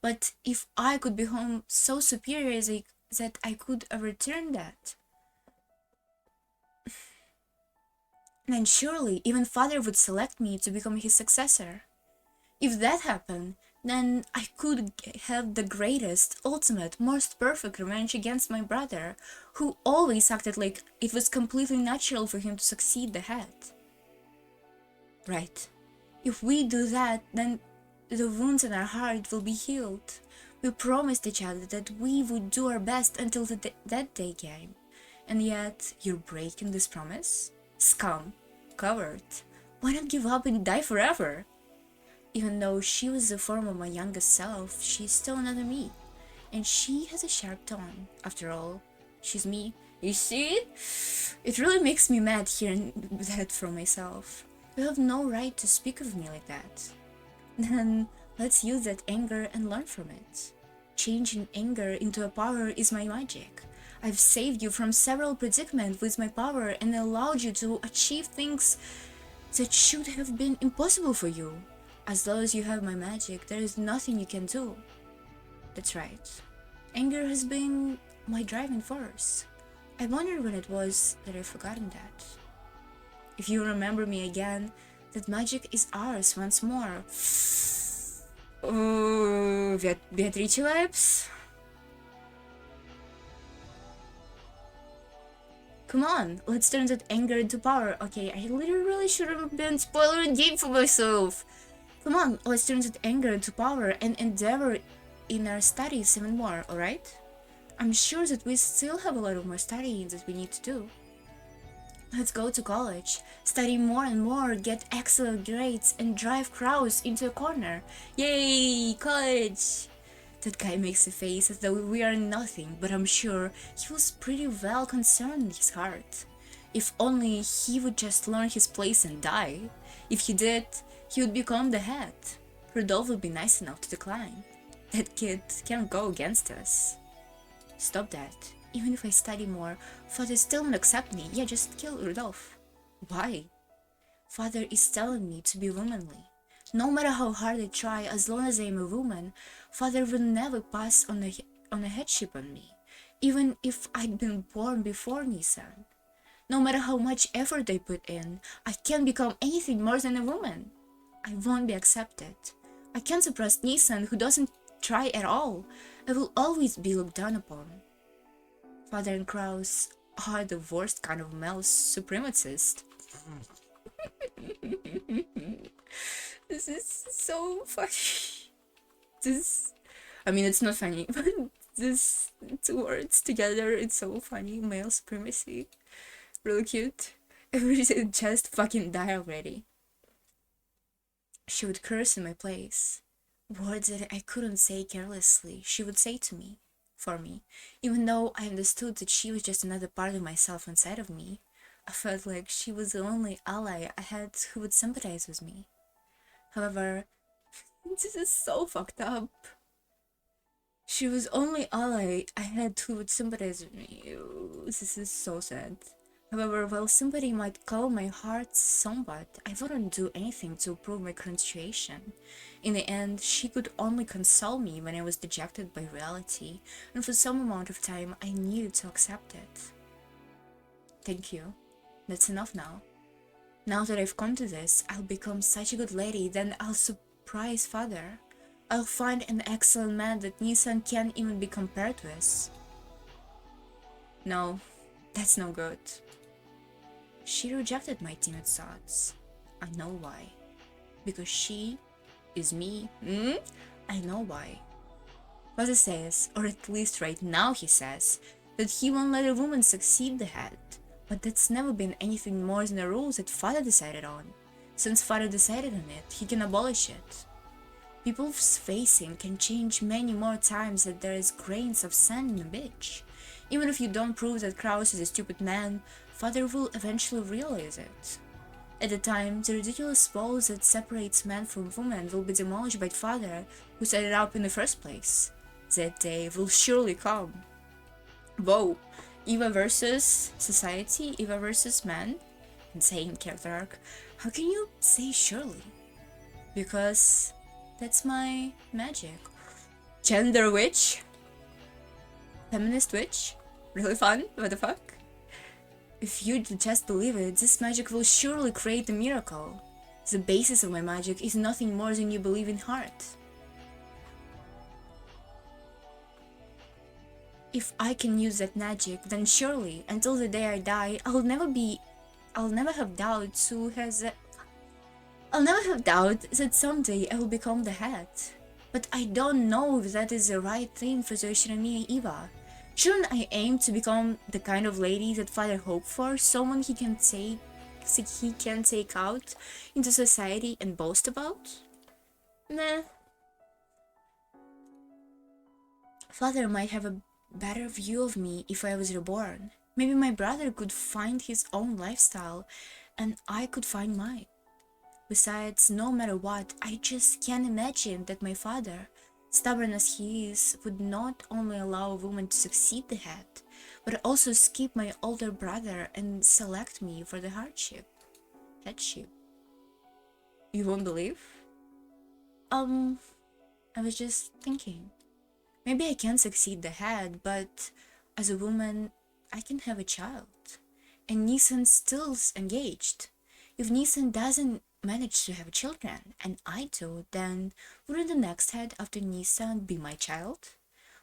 but if I could become so superior that I could return that. then surely even father would select me to become his successor. If that happened, then I could have the greatest, ultimate, most perfect revenge against my brother, who always acted like it was completely natural for him to succeed the head. Right. If we do that, then the wounds in our heart will be healed. We promised each other that we would do our best until that day came. And yet, you're breaking this promise? Scum. Coward. Why not give up and die forever? Even though she was the form of my youngest self, she's still another me. And she has a sharp tongue. After all, she's me. You see? It really makes me mad hearing that from myself. You have no right to speak of me like that. Then let's use that anger and learn from it. Changing anger into a power is my magic. I've saved you from several predicaments with my power and allowed you to achieve things that should have been impossible for you. As long as you have my magic, there is nothing you can do. That's right. Anger has been my driving force. I wondered when it was that I've forgotten that. If you remember me again, that magic is ours once more. Oh, Beatrice vibes? Come on, let's turn that anger into power. Okay, I literally should have been spoiling game for myself. Come on, let's turn that anger into power and endeavor in our studies even more, alright? I'm sure that we still have a lot of more studying that we need to do. Let's go to college, study more and more, get excellent grades, and drive crowds into a corner. Yay, college! That guy makes a face as though we are nothing, but I'm sure he was pretty well concerned in his heart. If only he would just learn his place and die. If he did, he would become the head. Rudolph would be nice enough to decline. That kid can't go against us. Stop that. Even if I study more, Father still won't accept me. Yeah, just kill Rudolph. Why? Father is telling me to be womanly. No matter how hard I try, as long as I am a woman, Father will never pass on a headship on me, even if I'd been born before Nissan. No matter how much effort I put in, I can't become anything more than a woman. I won't be accepted. I can't suppress Nissan, who doesn't try at all. I will always be looked down upon. Father and Kraus are the worst kind of male supremacist. This is so funny. I mean, it's not funny, but these two words together, it's so funny. Male supremacy. Really cute. If we should just fucking die already. She would curse in my place. Words that I couldn't say carelessly, she would say to me, for me. Even though I understood that she was just another part of myself inside of me, I felt like she was the only ally I had who would sympathize with me. However, this is so fucked up. She was only ally I had who would sympathize with me. Ew, this is so sad. However, while sympathy might calm my heart somewhat, I wouldn't do anything to improve my current situation. In the end, she could only console me when I was dejected by reality, and for some amount of time I needed to accept it. Thank you. That's enough now. Now that I've come to this, I'll become such a good lady, then I'll surprise Father. I'll find an excellent man that Nissan can't even be compared with. No, that's no good. She rejected my timid thoughts. I know why. Because she is me. I know why. Father says, or at least right now he says, that he won't let a woman succeed the head. But that's never been anything more than the rules that Father decided on. Since Father decided on it, he can abolish it. People's facing can change many more times than there is grains of sand in a beach. Even if you don't prove that Kraus is a stupid man, Father will eventually realize it. At the time, the ridiculous walls that separates man from woman will be demolished by Father, who set it up in the first place. That day will surely come. Whoa! Eva versus society? Eva versus man? Insane character arc. How can you say surely? Because that's my magic. Gender witch? Feminist witch? Really fun? What the fuck? If you just believe it, this magic will surely create a miracle. The basis of my magic is nothing more than you believe in heart. If I can use that magic, then surely, until the day I die, I'll never have doubts I'll never have doubt that someday I will become the head. But I don't know if that is the right thing for the Ushiromia Eva. Shouldn't I aim to become the kind of lady that father hoped for, someone he can take out into society and boast about? Nah. Father might have a better view of me if I was reborn. Maybe my brother could find his own lifestyle and I could find mine. Besides, no matter what, I just can't imagine that my father, stubborn as he is, would not only allow a woman to succeed the head, but also skip my older brother and select me for the headship. You won't believe? I was just thinking. Maybe I can succeed the head, but as a woman, I can have a child. And Nissan's still engaged. If Nissan doesn't manage to have children, and I do, then wouldn't the next head after Nissan be my child?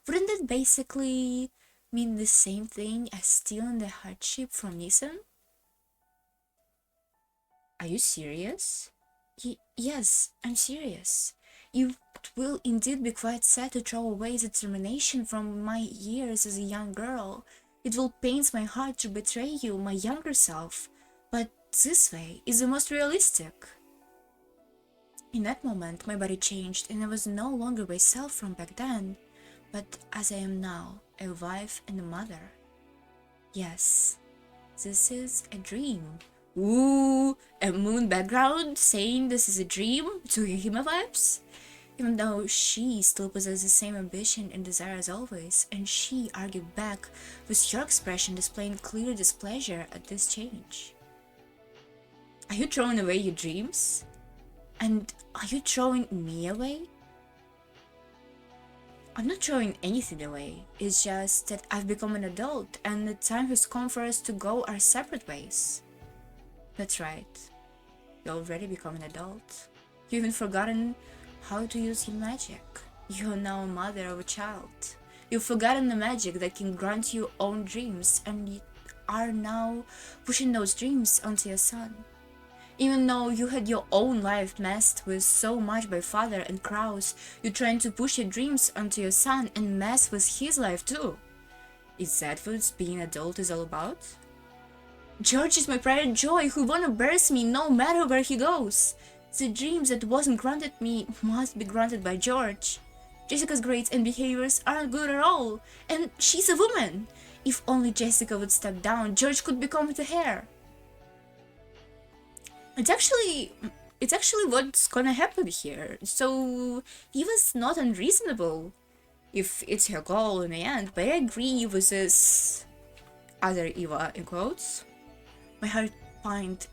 Wouldn't that basically mean the same thing as stealing the headship from Nissan? Are you serious? Yes, I'm serious. It will indeed be quite sad to throw away the determination from my years as a young girl. It will pain my heart to betray you, my younger self, but this way is the most realistic. In that moment, my body changed and I was no longer myself from back then, but as I am now, a wife and a mother. Yes, this is a dream. Ooh, a moon background saying this is a dream? Tsuhihime vibes? Even though she still possessed the same ambition and desire as always, and she argued back with your expression displaying clear displeasure at this change. Are you throwing away your dreams? And are you throwing me away? I'm not throwing anything away, it's just that I've become an adult and the time has come for us to go our separate ways. That's right, you already become an adult. You've even forgotten how to use your magic. You're now a mother of a child. You've forgotten the magic that can grant you own dreams and you are now pushing those dreams onto your son. Even though you had your own life messed with so much by father and Kraus, you're trying to push your dreams onto your son and mess with his life too. Is that what being an adult is all about? George is my pride and joy who wanna bears me no matter where he goes. The dreams that wasn't granted me must be granted by George. Jessica's grades and behaviors aren't good at all, and she's a woman. If only Jessica would step down, George could become the heir. It's actually what's gonna happen here. So Eva's not unreasonable if it's her goal in the end, but I agree with this other Eva in quotes. My heart pined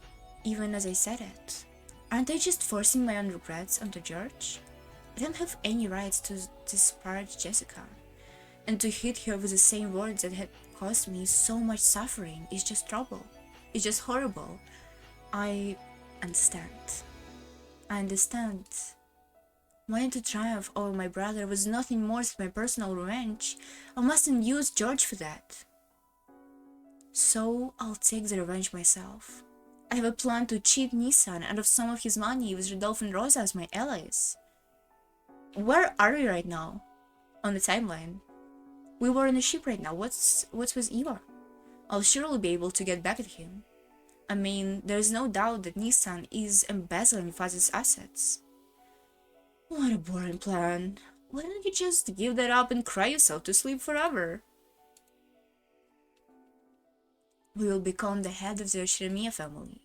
even as I said it. Aren't I just forcing my own regrets onto George? I don't have any rights to disparage Jessica, and to hit her with the same words that had caused me so much suffering is just trouble. It's just horrible. I understand. Wanting to triumph over my brother was nothing more than my personal revenge. I mustn't use George for that. So I'll take the revenge myself. I have a plan to cheat Nissan out of some of his money with Rodolphe and Rosa as my allies. Where are we right now? On the timeline. We were on a ship right now. What's with Eva? I'll surely be able to get back at him. I mean, there's no doubt that Nissan is embezzling father's assets. What a boring plan. Why don't you just give that up and cry yourself to sleep forever? We will become the head of the Ushiromia family.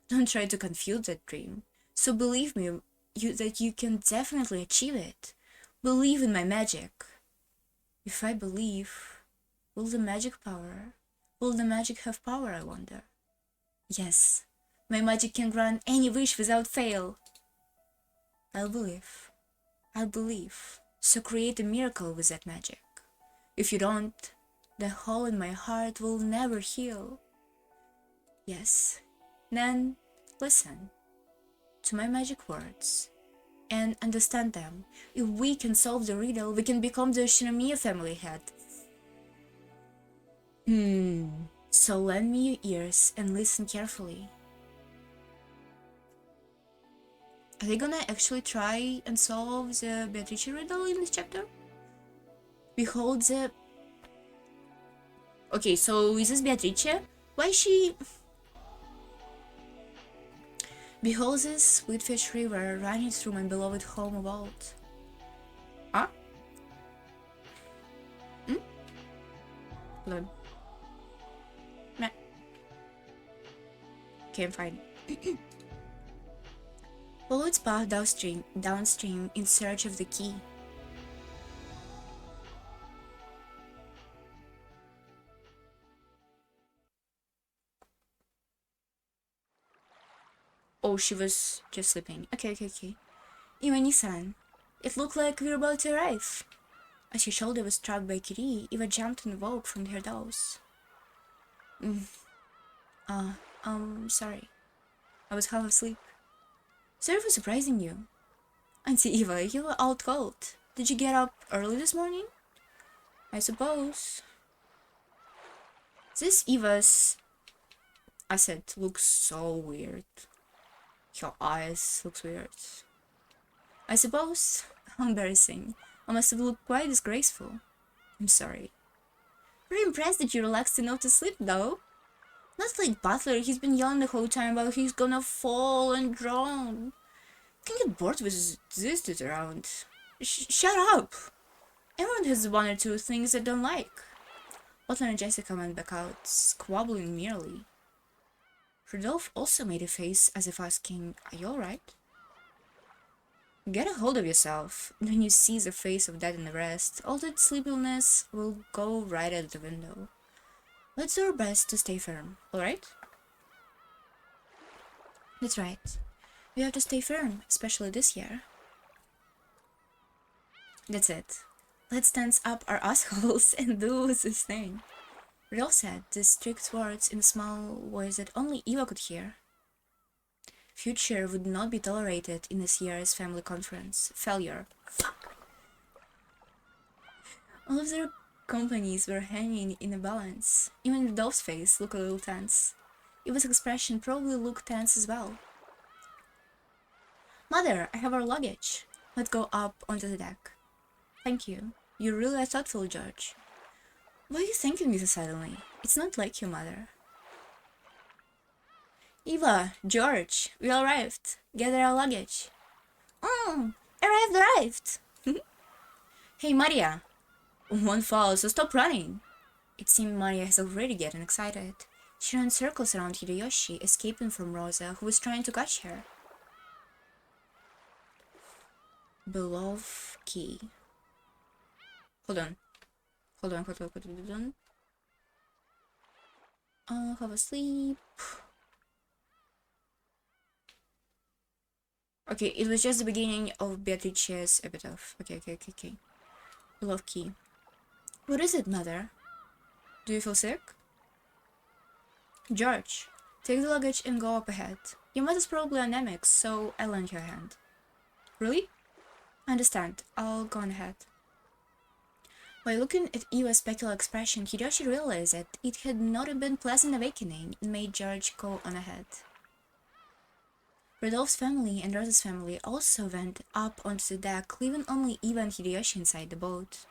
Don't try to confuse that dream. So believe me that you can definitely achieve it. Believe in my magic. If I believe, will the magic have power, I wonder? Yes, my magic can grant any wish without fail. I'll believe. So create a miracle with that magic. If you don't, the hole in my heart will never heal. Yes. Then listen to my magic words and understand them. If we can solve the riddle, we can become the Ushiromia family head. So lend me your ears and listen carefully. Are they gonna actually try and solve the Beatrice riddle in this chapter? Behold the... Okay, so is this Beatrice? Why is she... Behold this sweet fish river running through my beloved home of old. Huh? Hold on. Meh. Okay, I'm fine. Follow its path downstream in search of the key. Oh, she was just sleeping. Okay. Eva-san, it looked like we were about to arrive. As her shoulder was struck by Kiri, Eva jumped and woke from her doze. Sorry. I was half asleep. Sorry for surprising you. Auntie Eva, you were out cold. Did you get up early this morning? I suppose. This Eva's asset looks so weird. Her eyes looks weird. I suppose. How embarrassing. I must have looked quite disgraceful. I'm sorry. Very impressed that you relaxed enough to sleep, though. Not like Battler, he's been yelling the whole time about he's gonna fall and drown. Can get bored with this dude around. Shut up! Everyone has one or two things they don't like. Battler and Jessica went back out, squabbling merely. Rudolph also made a face as if asking, "Are you alright?" Get a hold of yourself. When you see the face of that and the rest, all that sleepiness will go right out the window. Let's do our best to stay firm, alright? That's right. We have to stay firm, especially this year. That's it. Let's tense up our assholes and do this thing. Rudolph said these strict words in a small voice that only Eva could hear. Future would not be tolerated in this year's family conference. Failure. Fuck. All of their companies were hanging in a balance. Even Rudolph's face looked a little tense. Eva's expression probably looked tense as well. Mother, I have our luggage. Let's go up onto the deck. Thank you. You really are thoughtful, George. Why are you thanking me so suddenly? It's not like you, Mother. Eva, George, we arrived. Gather our luggage. Arrived. Hey, Maria. One fall, so stop running. It seemed Maria was already getting excited. She ran circles around Hideyoshi, escaping from Rosa, who was trying to catch her. Beloved key. Hold on. Have a sleep. Okay, it was just the beginning of Beatrice's epitaph. Okay. Beloved key. What is it, Mother? Do you feel sick? George, take the luggage and go up ahead. Your mother's probably anemic, so I'll lend you a hand. Really? I understand. I'll go on ahead. While looking at Eva's specular expression, Hideyoshi realized that it had not been a pleasant awakening and made George go on ahead. Rudolph's family and Rosa's family also went up onto the deck, leaving only Eva and Hideyoshi inside the boat.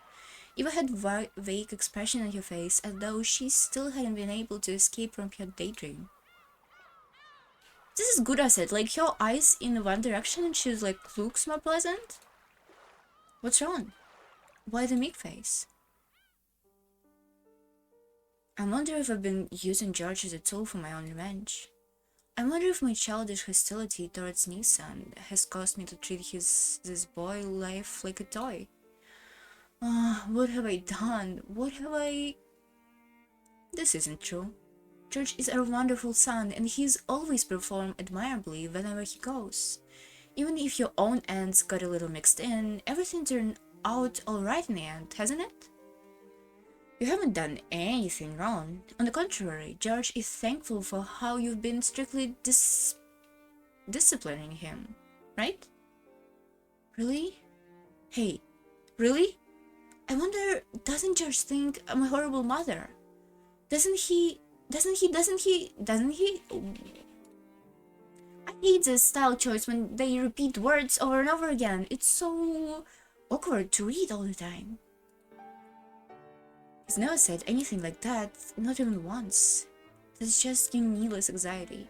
Eva had a vague expression on her face, as though she still hadn't been able to escape from her daydream. This is good, I said. Like, her eyes in one direction and she looks more pleasant? What's wrong? Why the meek face? I wonder if I've been using George as a tool for my own revenge. I wonder if my childish hostility towards Nissan has caused me to treat this boy life like a toy. What have I done? This isn't true. George is our wonderful son, and he's always performed admirably whenever he goes. Even if your own ends got a little mixed in, everything turned out alright in the end, hasn't it? You haven't done anything wrong. On the contrary, George is thankful for how you've been strictly disciplining him, right? Really? Hey, really? I wonder, doesn't George think I'm a horrible mother? Doesn't he? I hate this style choice when they repeat words over and over again. It's so awkward to read all the time. He's never said anything like that, not even once. That's just needless anxiety.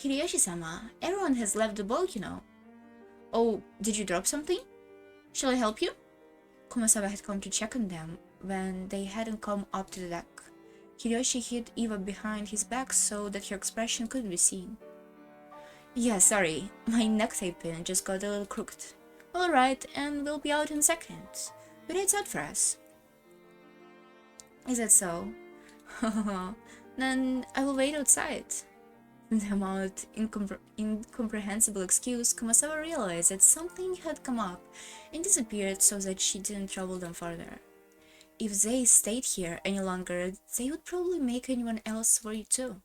Hideyoshi-sama, everyone has left the boat, you know. Oh, did you drop something? Shall I help you? Kumasawa had come to check on them when they hadn't come up to the deck. Hideyoshi hid Eva behind his back so that her expression couldn't be seen. Yeah, sorry, my necktie pin just got a little crooked. Alright, and we'll be out in a second. But it's out for us. Is that so? Then I will wait outside. With the amount incomprehensible excuse, Kumasawa realized that something had come up and disappeared so that she didn't trouble them further. If they stayed here any longer, they would probably make anyone else worry too.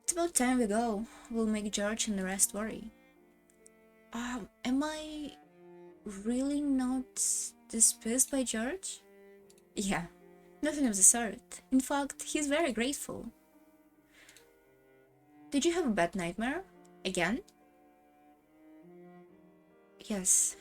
It's about time we go. We'll make George and the rest worry. Am I really not displeased by George? Yeah, nothing of the sort. In fact, he's very grateful. Did you have a bad nightmare? Again? Yes.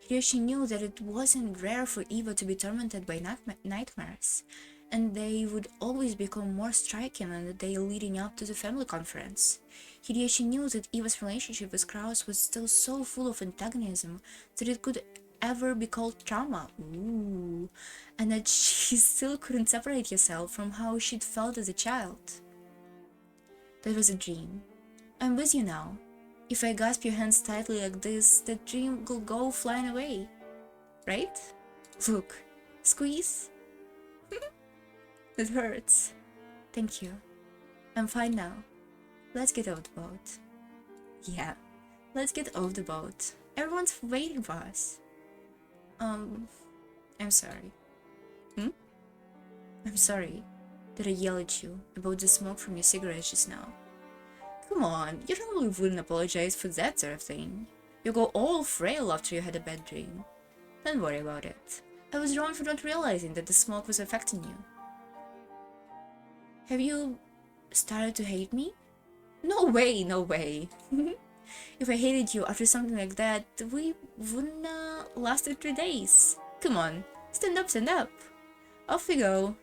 Hideyoshi knew that it wasn't rare for Eva to be tormented by nightmares, and they would always become more striking on the day leading up to the family conference. Hideyoshi knew that Eva's relationship with Kraus was still so full of antagonism that it could ever be called trauma. Ooh. And that she still couldn't separate herself from how she'd felt as a child. That was a dream. I'm with you now. If I grasp your hands tightly like this, that dream will go flying away. Right? Look. Squeeze. It hurts. Thank you. I'm fine now. Let's get off the boat. Yeah. Let's get off the boat. Everyone's waiting for us. I'm sorry. I'm sorry that I yelled at you about the smoke from your cigarette just now. Come on, you probably wouldn't apologize for that sort of thing. You go all frail after you had a bad dream. Don't worry about it. I was wrong for not realizing that the smoke was affecting you. Have you started to hate me? No way, no way. If I hated you after something like that, we wouldn't lasted 3 days. Come on, stand up, stand up. Off we go.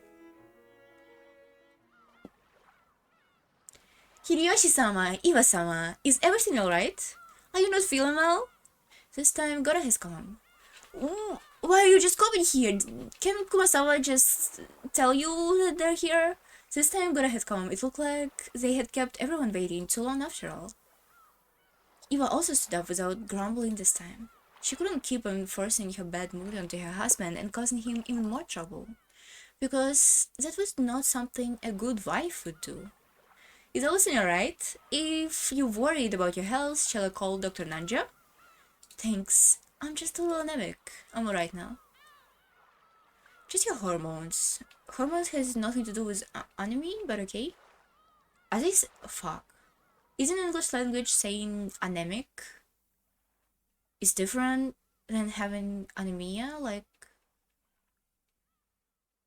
Hideyoshi-sama, Iwa-sama, is everything alright? Are you not feeling well? This time Gora has come. Why are you just coming here? Can Kumasawa just tell you that they're here? This time Gora had come. It looked like they had kept everyone waiting too long after all. Iwa also stood up without grumbling this time. She couldn't keep on forcing her bad mood onto her husband and causing him even more trouble. Because that was not something a good wife would do. Is everything alright? If you're worried about your health, shall I call Dr. Nanja? Thanks. I'm just a little anemic. I'm alright now. Just your hormones. Hormones has nothing to do with anime, but okay. Are they fuck. Isn't English language saying anemic is different than having anemia? Like,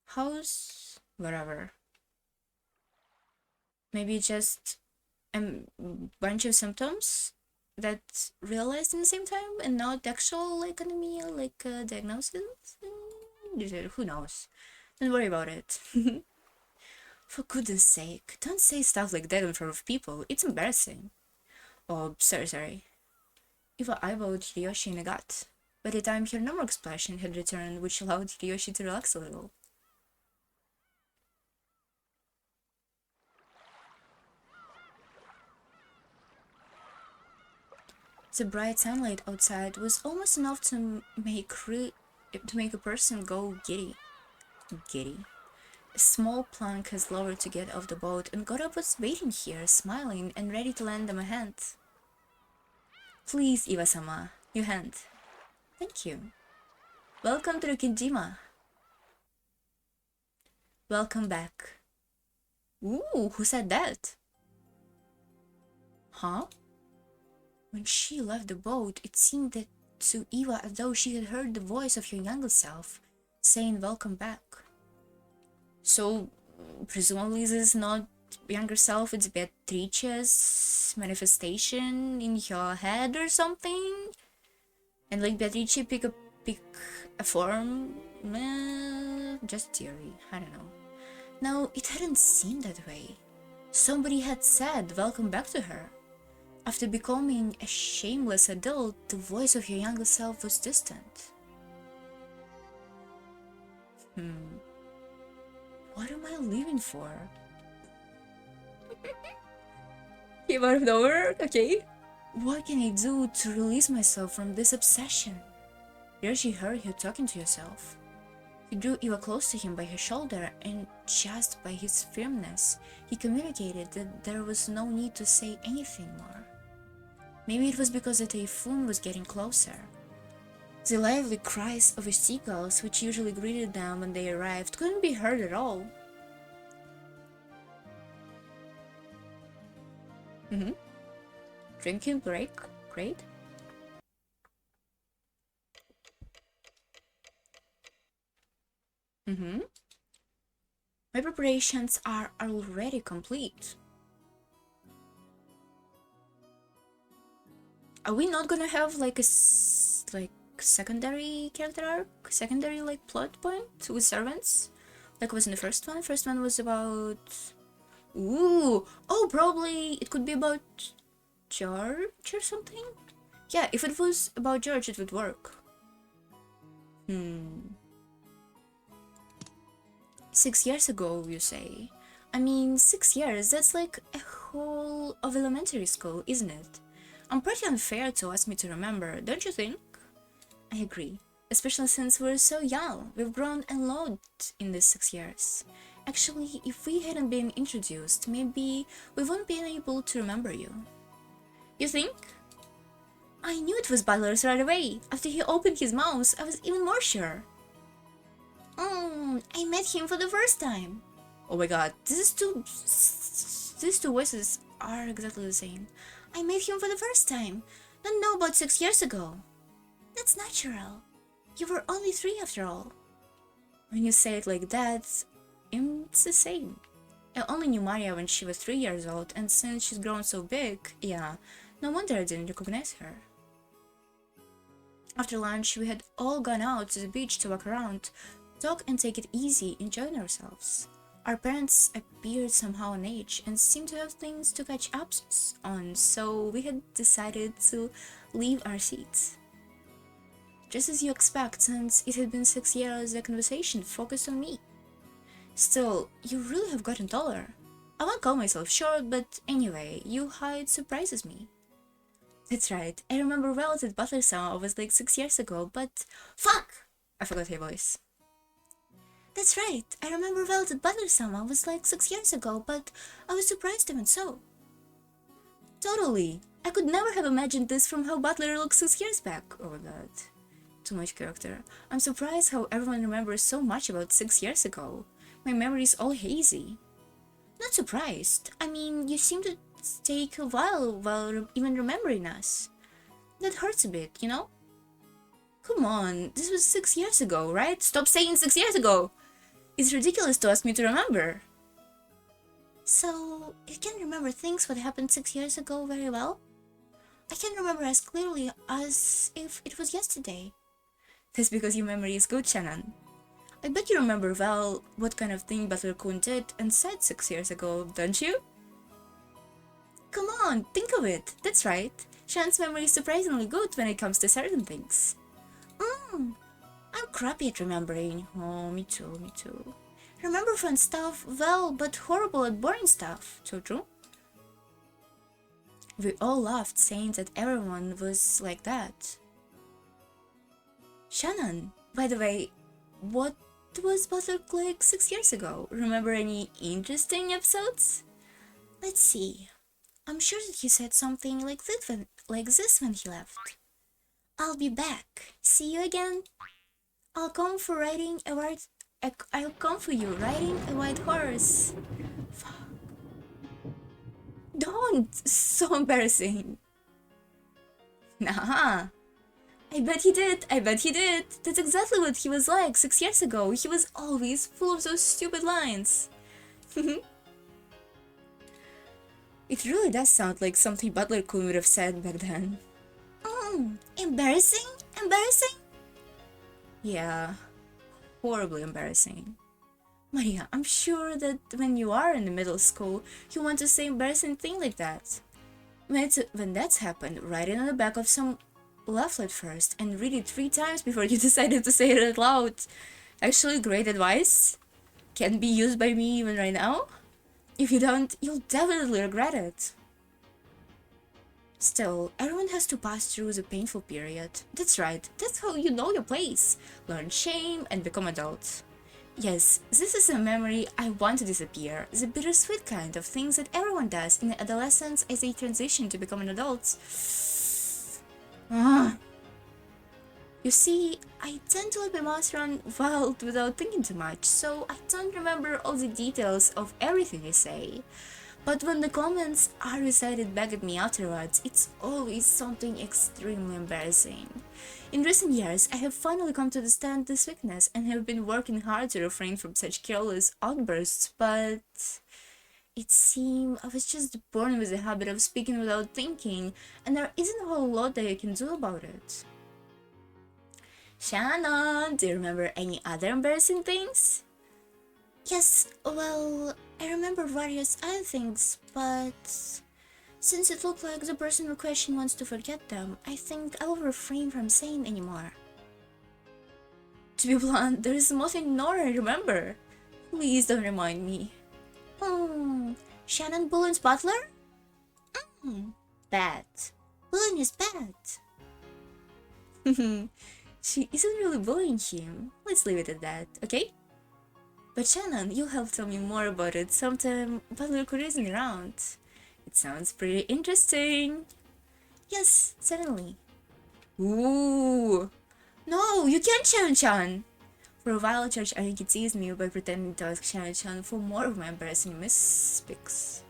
how's whatever. Maybe just a bunch of symptoms that realized in the same time and not actual like anemia, like diagnosis. Who knows? Don't worry about it. For goodness sake, don't say stuff like that in front of people. It's embarrassing. Oh, sorry. Eva eyeballed Hideyoshi in the gut. By the time her normal expression had returned, which allowed Hideyoshi to relax a little. The bright sunlight outside was almost enough to make a person go giddy. A small plank has lowered to get off the boat, and Gora was waiting here, smiling and ready to lend them a hand. Please, Iwa-sama, your hand. Thank you. Welcome to the Kijima. Welcome back. Ooh, who said that? Huh? When she left the boat, it seemed that to Eva as though she had heard the voice of her younger self saying welcome back. So, presumably this is not younger self, it's Beatrice's manifestation in her head or something? And like Beatrice pick a form? Just theory, I don't know. No, it hadn't seemed that way. Somebody had said welcome back to her. After becoming a shameless adult, the voice of her younger self was distant. What am I living for? Came out of nowhere, okay. What can I do to release myself from this obsession? There she heard her talking to herself. He drew Eva close to him by her shoulder, and just by his firmness, he communicated that there was no need to say anything more. Maybe it was because the typhoon was getting closer. The lively cries of the seagulls, which usually greeted them when they arrived, couldn't be heard at all. Drinking break? Great. My preparations are already complete. Are we not gonna have like a secondary character arc? Secondary like plot point with servants? Like was in the first one? First one was about... Ooh! Oh, probably it could be about George or something? Yeah, if it was about George, it would work. 6 years ago, you say? I mean, 6 years, that's like a whole of elementary school, isn't it? I'm pretty unfair to ask me to remember, don't you think? I agree, especially since we're so young. We've grown a lot in these 6 years. Actually, if we hadn't been introduced, maybe we wouldn't be able to remember you. You think? I knew it was Battler's right away. After he opened his mouth, I was even more sure. I met him for the first time. Oh my god, these two voices are exactly the same. I met him for the first time. Don't know about 6 years ago. That's natural. You were only 3 after all. When you say it like that, it's the same. I only knew Maria when she was 3 years old, and since she's grown so big, yeah, no wonder I didn't recognize her. After lunch, we had all gone out to the beach to walk around, talk and take it easy, enjoying ourselves. Our parents appeared somehow in age and seemed to have things to catch up on, so we had decided to leave our seats. Just as you expect, since it had been 6 years, the conversation focused on me. Still, you really have gotten taller. I won't call myself short, but anyway, your height surprises me. That's right, I remember well that Battler Sama was like 6 years ago, but... Fuck! I forgot her voice. That's right, I remember well that Battler-sama was like 6 years ago, but I was surprised even so. Totally. I could never have imagined this from how Battler looked 6 years back. Oh my god. Too much character. I'm surprised how everyone remembers so much about 6 years ago. My memory is all hazy. Not surprised. I mean, you seem to take a while even remembering us. That hurts a bit, you know? Come on, this was 6 years ago, right? Stop saying 6 years ago! It's ridiculous to ask me to remember. So, you can remember things what happened 6 years ago very well? I can remember as clearly as if it was yesterday. That's because your memory is good, Shannon. I bet you remember well what kind of thing Battler-kun did and said 6 years ago, don't you? Come on, think of it. That's right. Shannon's memory is surprisingly good when it comes to certain things. I'm crappy at remembering. Oh, me too. Remember fun stuff, well, but horrible at boring stuff. So true. We all laughed, saying that everyone was like that. Shannon, by the way, what was Battler like 6 years ago? Remember any interesting episodes? Let's see. I'm sure that he said something like this when he left. I'll be back. See you again. I'll come for riding a white. I'll come for you riding a white horse. Fuck. Don't! So embarrassing. Nah. I bet he did. I bet he did. That's exactly what he was like 6 years ago. He was always full of those stupid lines. It really does sound like something Butler would have said back then. Embarrassing? Embarrassing? Yeah, horribly embarrassing. Maria, I'm sure that when you are in the middle school, you want to say embarrassing thing like that. When that's happened, write it on the back of some leaflet first and read it 3 times before you decided to say it out loud. Actually, great advice. Can be used by me even right now. If you don't, you'll definitely regret it. Still, everyone has to pass through the painful period. That's right, that's how you know your place. Learn shame and become adult. Yes, this is a memory I want to disappear. The bittersweet kind of things that everyone does in adolescence as they transition to become an adult. You see, I tend to let my mouth run wild without thinking too much, so I don't remember all the details of everything I say. But when the comments are recited back at me afterwards, it's always something extremely embarrassing. In recent years, I have finally come to understand this weakness and have been working hard to refrain from such careless outbursts, but it seemed I was just born with the habit of speaking without thinking, and there isn't a whole lot that I can do about it. Shannon, do you remember any other embarrassing things? Yes, well, I remember various other things, but since it looked like the person in question wants to forget them, I think I will refrain from saying anymore. To be blunt, there is nothing more I remember. Please don't remind me. Shannon Bullen's butler? Bad. Bullen is bad. She isn't really bullying him. Let's leave it at that, okay? But Shannon, you'll have to tell me more about it sometime Butler isn't around. It sounds pretty interesting. Yes, certainly. Ooh. No, you can't, Shan-chan! For a while, Judge Aniki teased me by pretending to ask Shan-chan for more of my embarrassing misspeaks.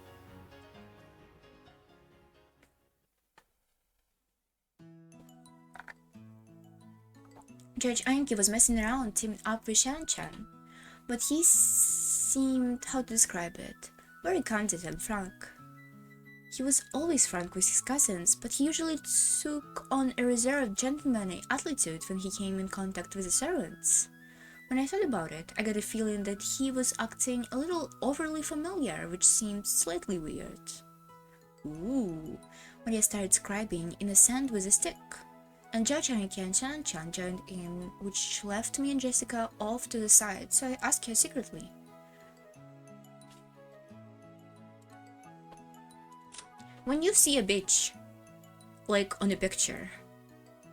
Judge Anki was messing around, teaming up with Shan-chan, but he seemed, how to describe it, very candid and frank. He was always frank with his cousins, but he usually took on a reserved, gentlemanly attitude when he came in contact with the servants. When I thought about it, I got a feeling that he was acting a little overly familiar, which seemed slightly weird. Ooh, Maria started scribing in the sand with a stick, and Judge Aniki and Shan-chan joined in, which left me and Jessica off to the side, so I asked her secretly. When you see a beach, like on a picture,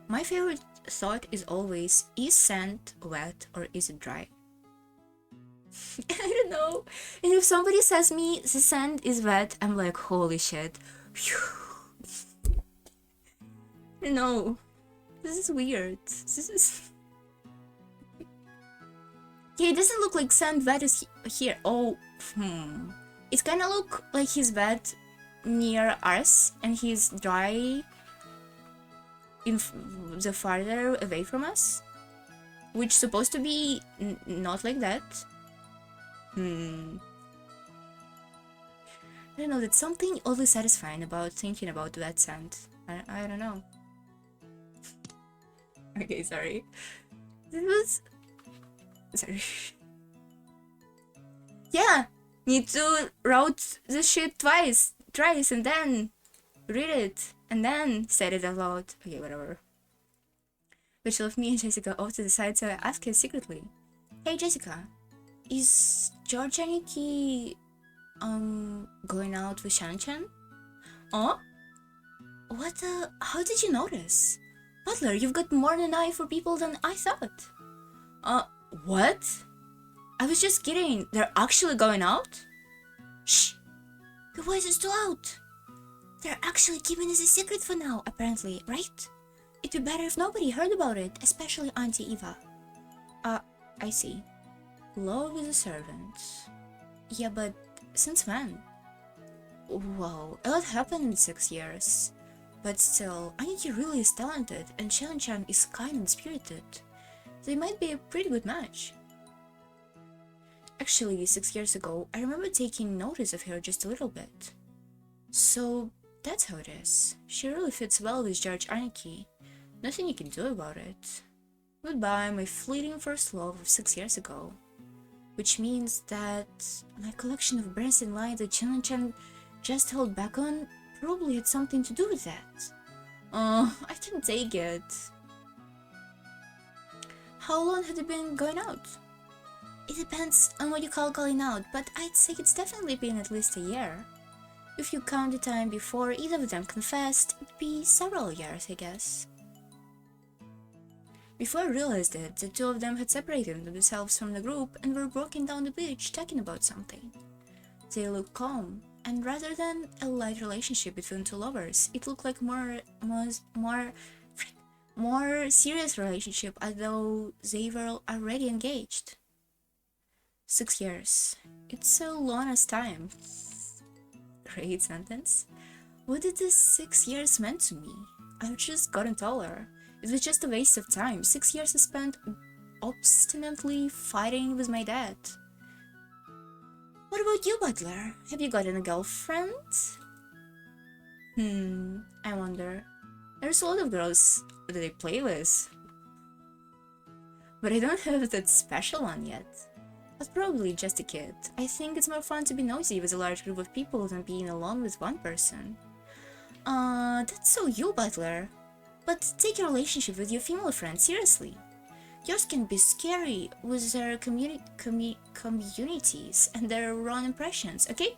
my favorite thought is always, is sand wet or is it dry? I don't know. And if somebody says me the sand is wet, I'm like, holy shit. No. This is weird. This is... Yeah, it doesn't look like sand wet is here. Oh, It kinda look like he's wet near us and he's dry in the farther away from us, which supposed to be not like that. I don't know, that's something oddly satisfying about thinking about that sand. I don't know. Okay, sorry. This was... Sorry. Yeah! Need to write this shit twice and then read it and then said it out loud. Okay, whatever. Which left me and Jessica off to the side, so I asked her secretly. Hey Jessica, is George Aniki going out with Shan-chan? Oh? What the... How did you notice? Butler, you've got more than an eye for people than I thought. What? I was just kidding. They're actually going out? Shh! Your voice is too loud. They're actually keeping this a secret for now, apparently, right? It'd be better if nobody heard about it, especially Auntie Eva. I see. Love is a servant. Yeah, but since when? Wow, a lot happened in 6 years. But still, Aniki really is talented, and Chan-chan is kind and spirited. They might be a pretty good match. Actually, 6 years ago, I remember taking notice of her just a little bit. So, that's how it is. She really fits well with Judge Aniki. Nothing you can do about it. Goodbye, my fleeting first love of 6 years ago. Which means that my collection of brands in line that Chan-chan just held back on probably had something to do with that. Oh, I can't take it. How long had it been going out? It depends on what you call going out, but I'd say it's definitely been at least a year. If you count the time before either of them confessed, it'd be several years, I guess. Before I realized it, the two of them had separated themselves from the group and were walking down the beach talking about something. They looked calm, and rather than a light relationship between two lovers, it looked like more serious relationship, as though they were already engaged. 6 years. It's a long as time. Great sentence. What did this 6 years meant to me? I've just gotten taller. It was just a waste of time. 6 years I spent obstinately fighting with my dad. What about you, Butler? Have you gotten a girlfriend? I wonder. There's a lot of girls that I play with. But I don't have that special one yet. But probably just a kid. I think it's more fun to be nosy with a large group of people than being alone with one person. That's so you, Butler. But take your relationship with your female friend seriously. Yours can be scary with their communities and their wrong impressions, okay?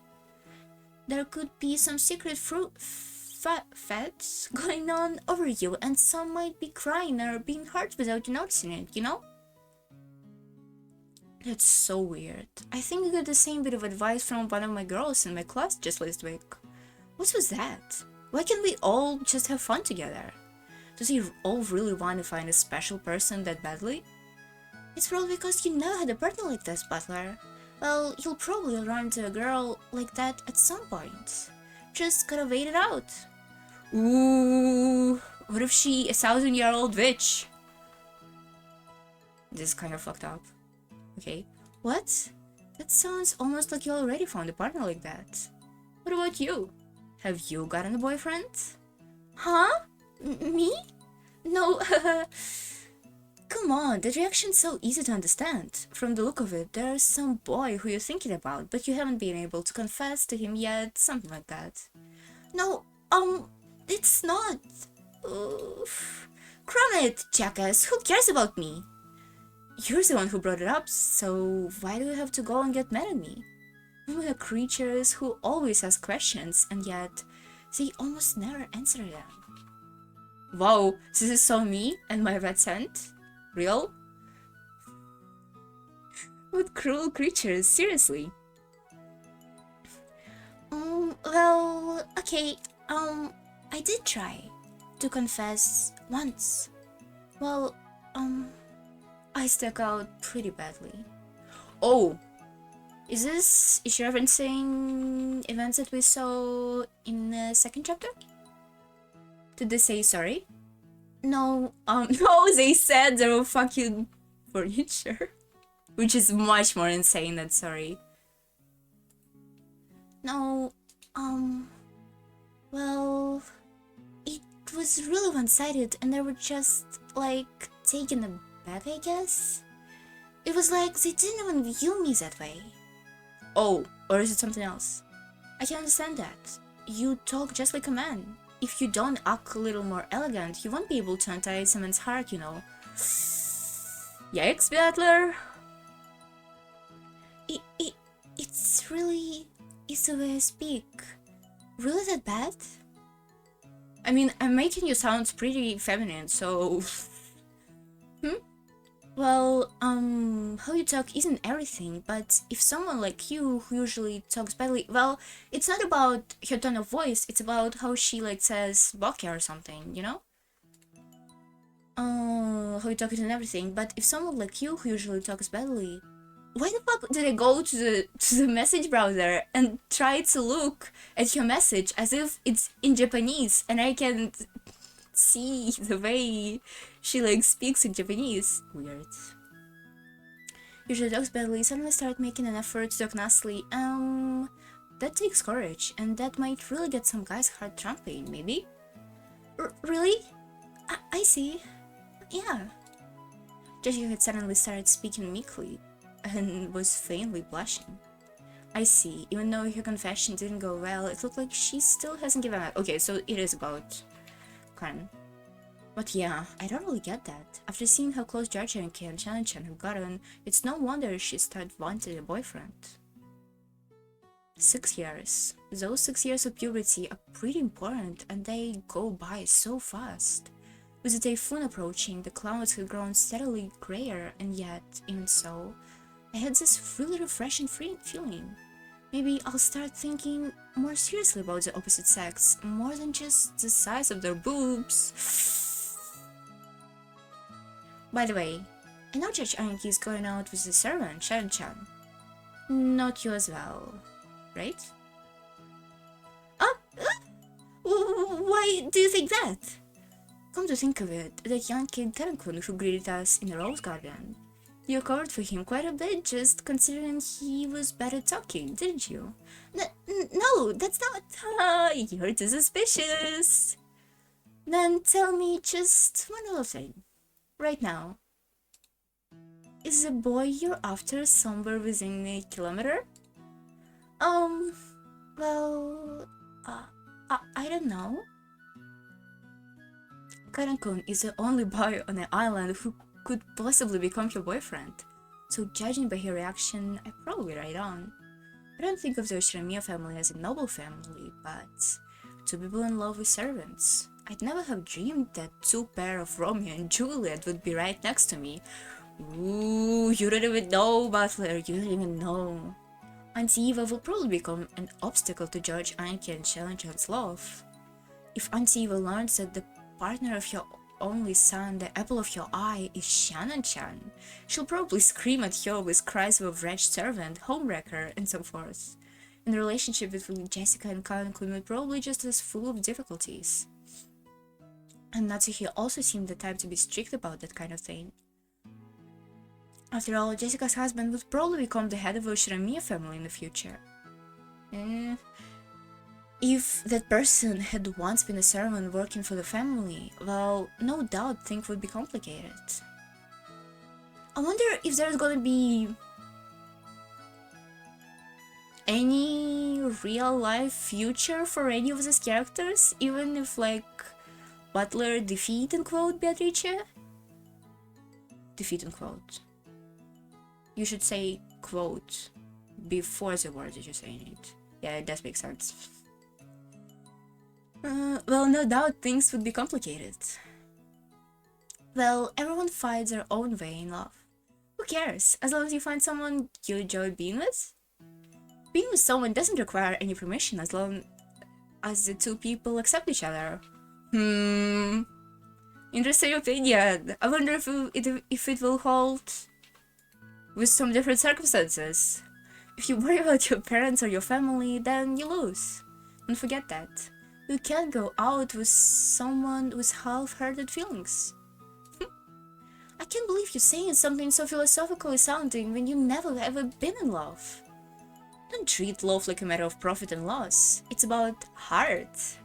There could be some secret fads going on over you, and some might be crying or being hurt without you noticing it, you know? That's so weird. I think I got the same bit of advice from one of my girls in my class just last week. What was that? Why can't we all just have fun together? Do they all really want to find a special person that badly? It's probably because you never had a partner like this, Butler. Well, you'll probably run into a girl like that at some point. Just gotta wait it out. Ooh, what if she a 1,000-year-old witch? This is kind of fucked up. Okay, what? That sounds almost like you already found a partner like that. What about you? Have you gotten a boyfriend? Huh? Me? No, come on, that reaction's so easy to understand. From the look of it, there's some boy who you're thinking about, but you haven't been able to confess to him yet, something like that. No, it's not. Cram it, jackass, who cares about me? You're the one who brought it up, so why do you have to go and get mad at me? We are creatures who always ask questions, and yet they almost never answer them. Wow, this is so me and my red scent? Real? What cruel creatures, seriously. Well, okay, I did try to confess once. Well, I stuck out pretty badly. Oh, is this referencing events that we saw in the second chapter? Did they say sorry? No, no, they said they were fucking furniture. Which is much more insane than sorry. No, well, it was really one-sided and they were just, like, taken aback, I guess? It was like they didn't even view me that way. Oh, or is it something else? I can understand that. You talk just like a man. If you don't act a little more elegant, you won't be able to untie someone's heart, you know. Yikes, Battler! It's really... it's the way I speak. Really that bad? I mean, I'm making you sound pretty feminine, so... Well, how you talk isn't everything, but if someone like you who usually talks badly, well, it's not about her tone of voice, it's about how she, like, says bokeh or something, you know? how you talk and everything, but if someone like you who usually talks badly, why the fuck did I go to the message browser and try to look at your message as if it's in Japanese and I can see the way she like speaks in Japanese? Weird. Usually talks badly, suddenly start making an effort to talk nicely. That takes courage, and that might really get some guy's heart trumping, maybe? Really? I see. Yeah. Jessica had suddenly started speaking meekly, and was faintly blushing. I see. Even though her confession didn't go well, it looked like she still hasn't given up. Okay, so it is about Karen. But yeah, I don't really get that. After seeing how close Georgia and Shannon have gotten, it's no wonder she started wanting a boyfriend. 6 years. Those 6 years of puberty are pretty important, and they go by so fast. With the typhoon approaching, the clouds had grown steadily grayer, and yet, even so, I had this really refreshing feeling. Maybe I'll start thinking more seriously about the opposite sex, more than just the size of their boobs. By the way, I know Judge Anki is going out with the servant, Sharon-chan. Not you as well, right? Why do you think that? Come to think of it, that young kid Tenkun who greeted us in the Rose Garden. You covered for him quite a bit, just considering he was bad at talking, didn't you? No, that's not... you're too suspicious. Then tell me just one little thing. Right now. Is the boy you're after somewhere within a kilometer? Well... I don't know. Karen-kun is the only boy on the island who could possibly become your boyfriend. So judging by her reaction, I'm probably right on. I don't think of the Ushiromia family as a noble family, but two people in love with servants. I'd never have dreamed that two pair of Romeo and Juliet would be right next to me. Ooh, you don't even know, Battler, you don't even know. Auntie Eva will probably become an obstacle to George, Anki, and Sharon-chan's love. If Auntie Eva learns that the partner of your only son, the apple of your eye, is Shannon-chan, she'll probably scream at her with cries of a wretched servant, homewrecker, and so forth. And the relationship between Jessica and Karen-kun was probably just as full of difficulties. And Natsuki also seemed the type to be strict about that kind of thing. After all, Jessica's husband would probably become the head of the Ushiromia family in the future. If that person had once been a servant working for the family, well, no doubt things would be complicated. I wonder if there's gonna be any real-life future for any of these characters, even if, like, Battler defeat and quote Beatrice? Defeat and quote. You should say quote before the word that you're saying it. Yeah, it does make sense. Well, no doubt things would be complicated. Well, everyone finds their own way in love. Who cares, as long as you find someone you enjoy being with? Being with someone doesn't require any permission as long as the two people accept each other. Interesting opinion. I wonder if it will hold with some different circumstances. If you worry about your parents or your family, then you lose. Don't forget that. You can't go out with someone with half-hearted feelings. I can't believe you're saying something so philosophically sounding when you never ever been in love. Don't treat love like a matter of profit and loss. It's about heart.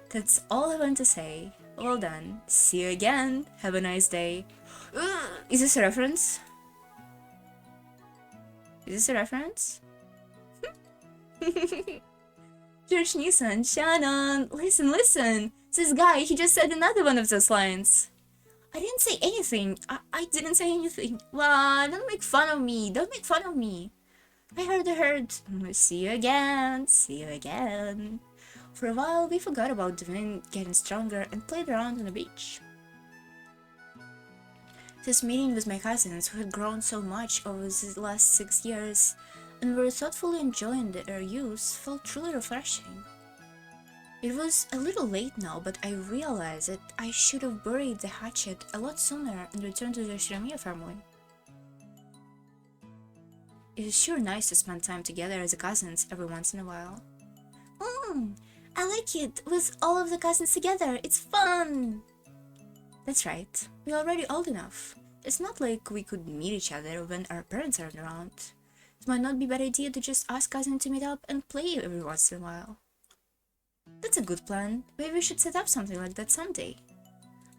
That's all I want to say. Well done. See you again. Have a nice day. Is this a reference? Is this a reference? George Nissan, Shannon, listen. This guy, he just said another one of those lines. I didn't say anything. I didn't say anything. Well, don't make fun of me. Don't make fun of me. I heard. See you again. See you again. For a while, we forgot about the wind getting stronger and played around on the beach. This meeting with my cousins, who had grown so much over the last 6 years and were thoughtfully enjoying their youth, felt truly refreshing. It was a little late now, but I realized that I should have buried the hatchet a lot sooner and returned to the Ushiromia family. It is sure nice to spend time together as cousins every once in a while. I like it, with all of the cousins together, it's fun! That's right, we're already old enough. It's not like we could meet each other when our parents aren't around. It might not be a bad idea to just ask cousins to meet up and play every once in a while. That's a good plan. Maybe we should set up something like that someday.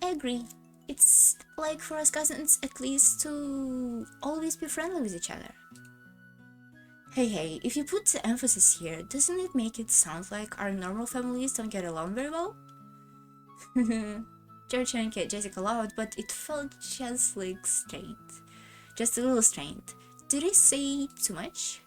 I agree. It's like for us cousins at least to always be friendly with each other. Hey, if you put the emphasis here, doesn't it make it sound like our normal families don't get along very well? George and Jessica loud, but it felt just like strained. Just a little strained. Did I say too much?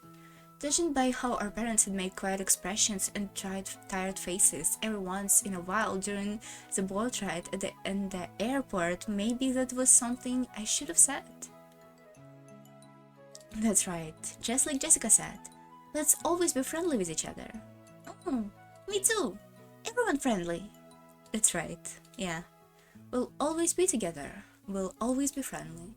Judging by how our parents had made quiet expressions and tired faces every once in a while during the boat ride at the airport, maybe that was something I should have said. That's right, just like Jessica said. Let's always be friendly with each other. Oh, me too. Everyone friendly. That's right, yeah. We'll always be together. We'll always be friendly.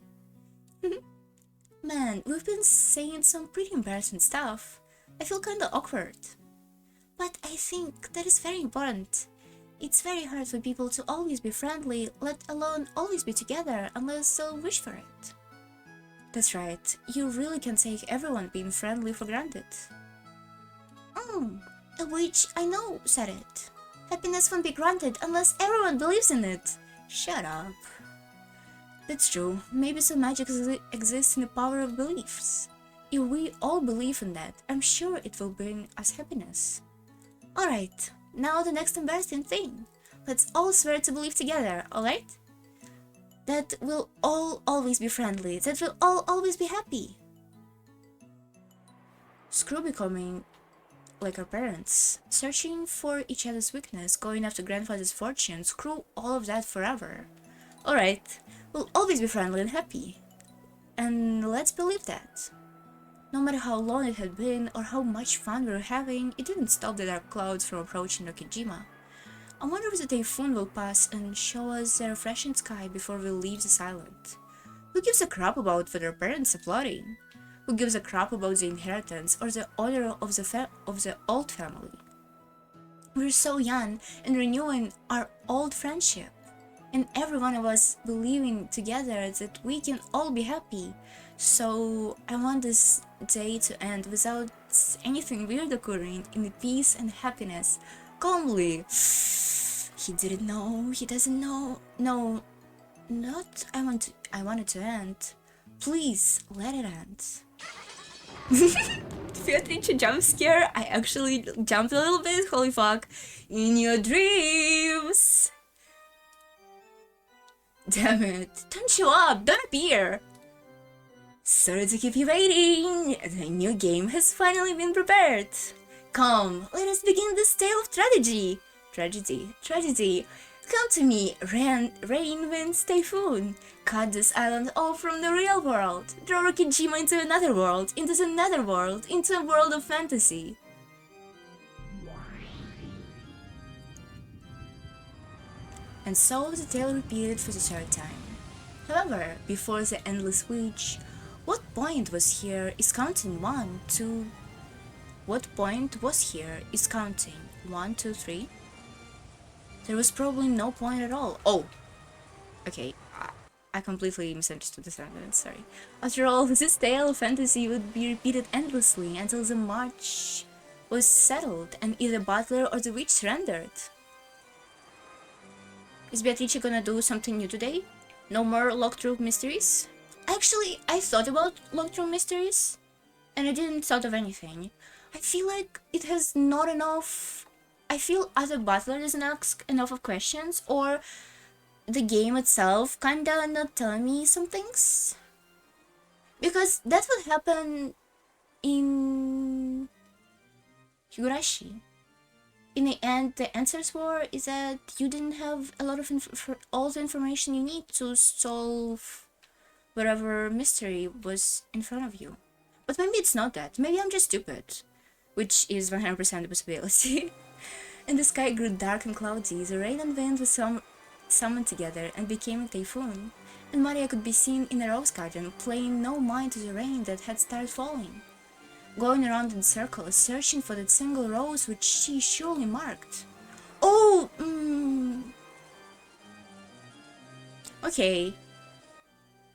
Man, we've been saying some pretty embarrassing stuff. I feel kinda awkward. But I think that is very important. It's very hard for people to always be friendly, let alone always be together, unless they'll wish for it. That's right, you really can take everyone being friendly for granted. Which I know said it. Happiness won't be granted unless everyone believes in it. Shut up. That's true. Maybe some magic exists in the power of beliefs. If we all believe in that, I'm sure it will bring us happiness. Alright, now the next embarrassing thing. Let's all swear to believe together, alright? That we'll all always be friendly, that we'll all always be happy. Screw becoming like our parents, searching for each other's weakness, going after grandfather's fortune, screw all of that forever. Alright, we'll always be friendly and happy. And let's believe that. No matter how long it had been or how much fun we were having, it didn't stop the dark clouds from approaching Okijima. I wonder if the typhoon will pass and show us the refreshing sky before we leave this island. Who gives a crap about what our parents are plotting? Who gives a crap about the inheritance or the honor of the old family? We're so young and renewing our old friendship, and every one of us believing together that we can all be happy. So I want this day to end without anything weird occurring, in peace and happiness, calmly. He didn't know, he doesn't know. No, not I want it to end. Please, let it end. Beatrice jump scare. I actually jumped a little bit, holy fuck. In your dreams. Damn it, don't show up, don't appear. Sorry to keep you waiting. The new game has finally been prepared. Come, let us begin this tale of tragedy. Tragedy. Come to me, rain, winds, typhoon. Cut this island off from the real world. Draw Rokijima into another world, into the nether world, into a world of fantasy. And so the tale repeated for the third time. However, before the endless witch, what point was here is counting 1, 2... What point was here is counting 1, 2, 3? There was probably no point at all. Oh! Okay, I completely misunderstood the sentence, sorry. After all, this tale of fantasy would be repeated endlessly until the march was settled and either Battler or the witch surrendered. Is Beatrice gonna do something new today? No more locked room mysteries? Actually, I thought about locked room mysteries, and I didn't thought of anything. I feel like it has not enough... I feel either Battler doesn't ask enough of questions, or the game itself kinda not telling me some things. Because that's what happened in Higurashi. In the end, the answers were is that you didn't have a lot of all the information you need to solve whatever mystery was in front of you. But maybe it's not that. Maybe I'm just stupid, which is 100% a possibility. and the sky grew dark and cloudy. The rain and wind were summoned together and became a typhoon, and Maria could be seen in a rose garden, paying no mind to the rain that had started falling, going around in circles, searching for that single rose which she surely marked. Oh, okay.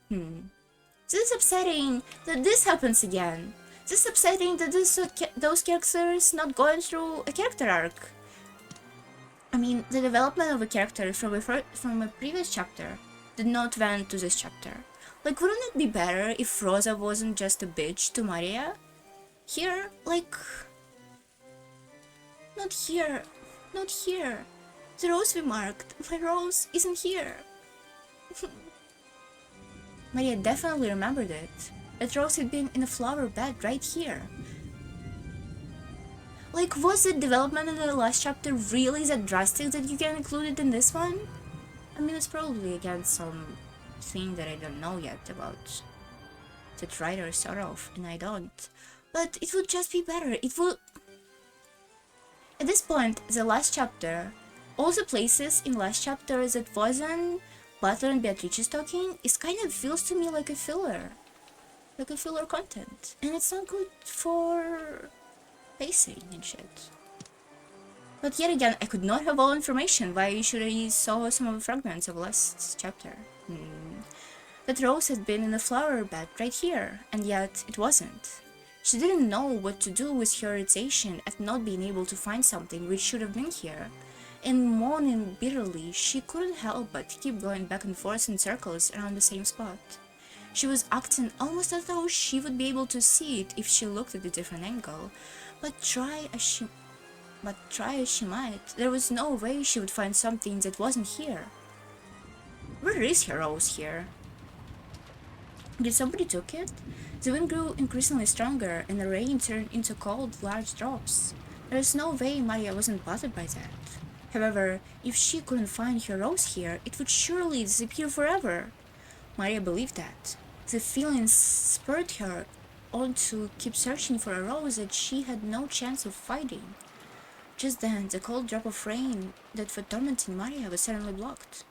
This is upsetting that this happens again. This is upsetting that those characters not going through a character arc. I mean, the development of a character from a previous chapter did not went to this chapter. Like, wouldn't it be better if Rosa wasn't just a bitch to Maria? Here, like... Not here. Not here. The rose we marked. My rose isn't here. Maria definitely remembered it. That rose had been in a flower bed right here. Like, was the development in the last chapter really that drastic that you can include it in this one? I mean, it's probably again some thing that I don't know yet about that writer sort of, and I don't. But it would just be better. It would... At this point, the last chapter, all the places in last chapter that wasn't Battler and Beatrice talking, it kind of feels to me like a filler. Like a filler content. And it's not good for pacing and shit. But yet again, I could not have all information. Why should I saw some of the fragments of last chapter? That rose had been in the flower bed right here, and yet it wasn't. She didn't know what to do with her irritation at not being able to find something which should have been here. And moaning bitterly, she couldn't help but keep going back and forth in circles around the same spot. She was acting almost as though she would be able to see it if she looked at a different angle, but try as she might, there was no way she would find something that wasn't here. Where is her rose here? Did somebody took it? The wind grew increasingly stronger, and the rain turned into cold, large drops. There is no way Maria wasn't bothered by that. However, if she couldn't find her rose here, it would surely disappear forever. Maria believed that. The feeling spurred her on to keep searching for a rose that she had no chance of finding. Just then, the cold drop of rain that was tormenting Maria was suddenly blocked.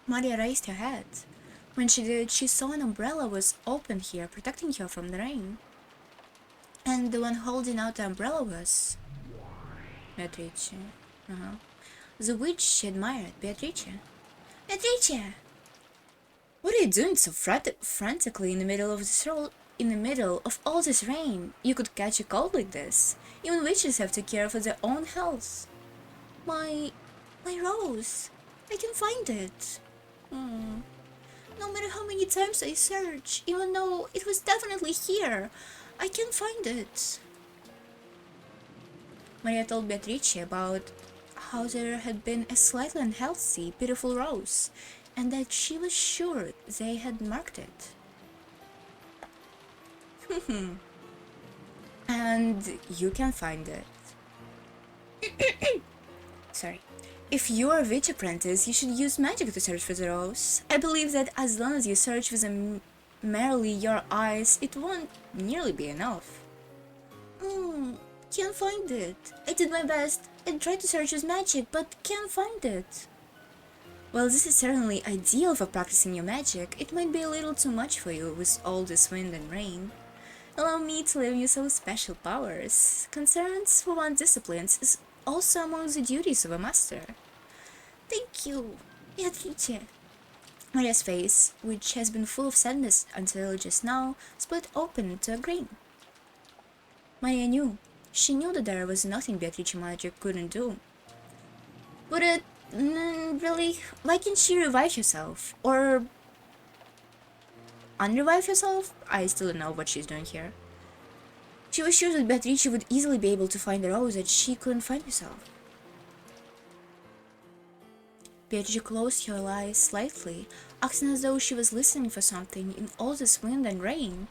Maria raised her head. When she did, she saw an umbrella was open here, protecting her from the rain. And the one holding out the umbrella was... Beatrice. The witch she admired, Beatrice. Beatrice! What are you doing so frantically in the middle of all this rain? You could catch a cold like this. Even witches have to care for their own health. My rose. I can find it. No matter how many times I search, even though it was definitely here, I can't find it. Maria told Beatrice about how there had been a slightly unhealthy, beautiful rose, and that she was sure they had marked it. And you can find it. Sorry. If you are a witch apprentice, you should use magic to search for the rose. I believe that as long as you search with merely your eyes, it won't nearly be enough. Can't find it. I did my best. I tried to search with magic, but can't find it. Well, this is certainly ideal for practicing your magic. It might be a little too much for you with all this wind and rain. Allow me to leave you some special powers. Concerns for one's disciplines is also among the duties of a master. Thank you, Beatrice. Maria's face, which has been full of sadness until just now, split open to a grin. Maria knew. She knew that there was nothing Beatrice magic couldn't do. Would it... really? Why can't she revive herself? Or... unrevive herself? I still don't know what she's doing here. She was sure that Beatrice would easily be able to find the rose that she couldn't find herself. Beatrice closed her eyes slightly, acting as though she was listening for something in all this wind and rain.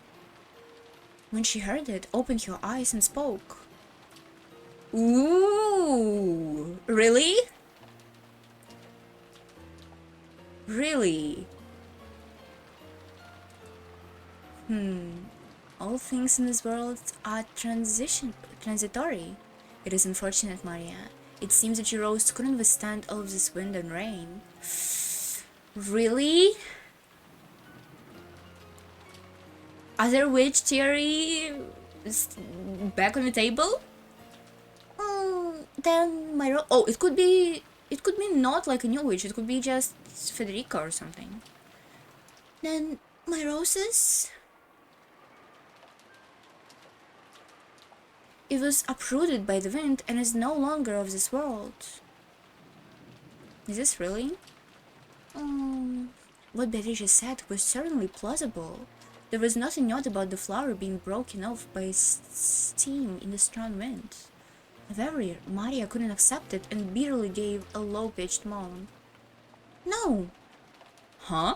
When she heard it, opened her eyes and spoke. Ooh! Really? Really? All things in this world are transitory. It is unfortunate, Maria. It seems that your rose couldn't withstand all of this wind and rain. Really? Other witch theory is back on the table? Then my rose... Oh, it could be not like a new witch. It could be just Federica or something. Then my roses... It was uprooted by the wind and is no longer of this world. Is this really? What Beatrice said was certainly plausible. There was nothing odd about the flower being broken off by steam in the strong wind. However, Maria couldn't accept it and bitterly gave a low-pitched moan. No! Huh?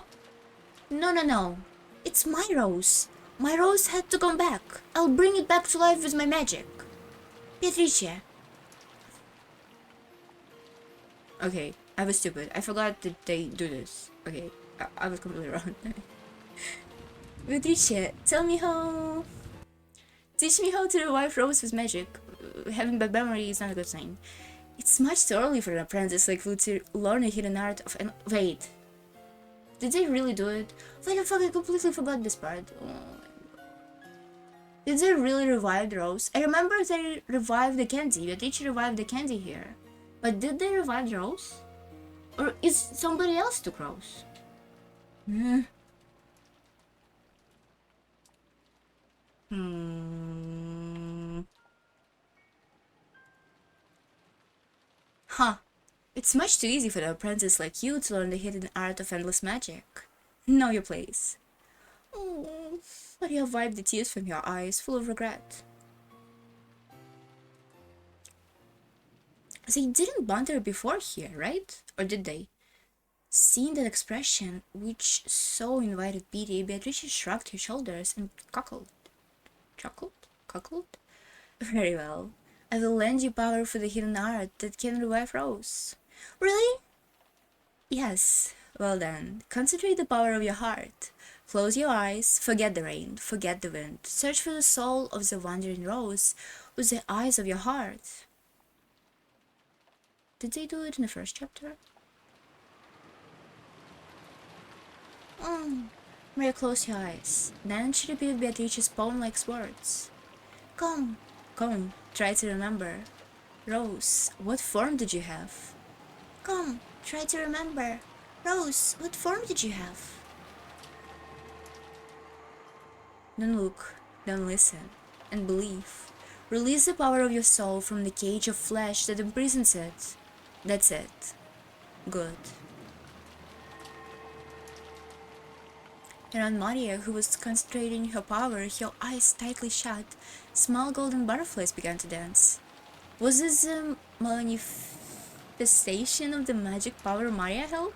No. It's my rose. My rose had to come back. I'll bring it back to life with my magic. Beatrice. Okay, I was stupid. I forgot that they do this. Okay, I was completely wrong. Beatrice, tell me how... Teach me how to revive Rose with magic. Having bad memory is not a good sign. It's much too early for an apprentice like you to learn a hidden art of... Wait. Did they really do it? Why the fuck, I completely forgot this part. Did they really revive the Rose? I remember they revived the candy. Beatrice revived the candy here. But did they revive the Rose? Or is somebody else took Rose? Huh. It's much too easy for an apprentice like you to learn the hidden art of endless magic. Know your place. Maria wiped the tears from your eyes, full of regret. They didn't bother before here, right? Or did they? Seeing that expression, which so invited pity, Beatrice shrugged her shoulders and cackled. Cackled? Very well. I will lend you power for the hidden art that can revive Rose. Really? Yes. Well then, concentrate the power of your heart. Close your eyes, forget the rain, forget the wind. Search for the soul of the wandering Rose with the eyes of your heart. Did they do it in the first chapter? Maria, close your eyes. Then she repeated Beatrice's poem-like words. Come, try to remember. Rose, what form did you have? Come, try to remember. Rose, what form did you have? Don't look, don't listen, and believe. Release the power of your soul from the cage of flesh that imprisons it. That's it. Good. Around Maria, who was concentrating her power, her eyes tightly shut, small golden butterflies began to dance. Was this a manifestation of the magic power Maria held?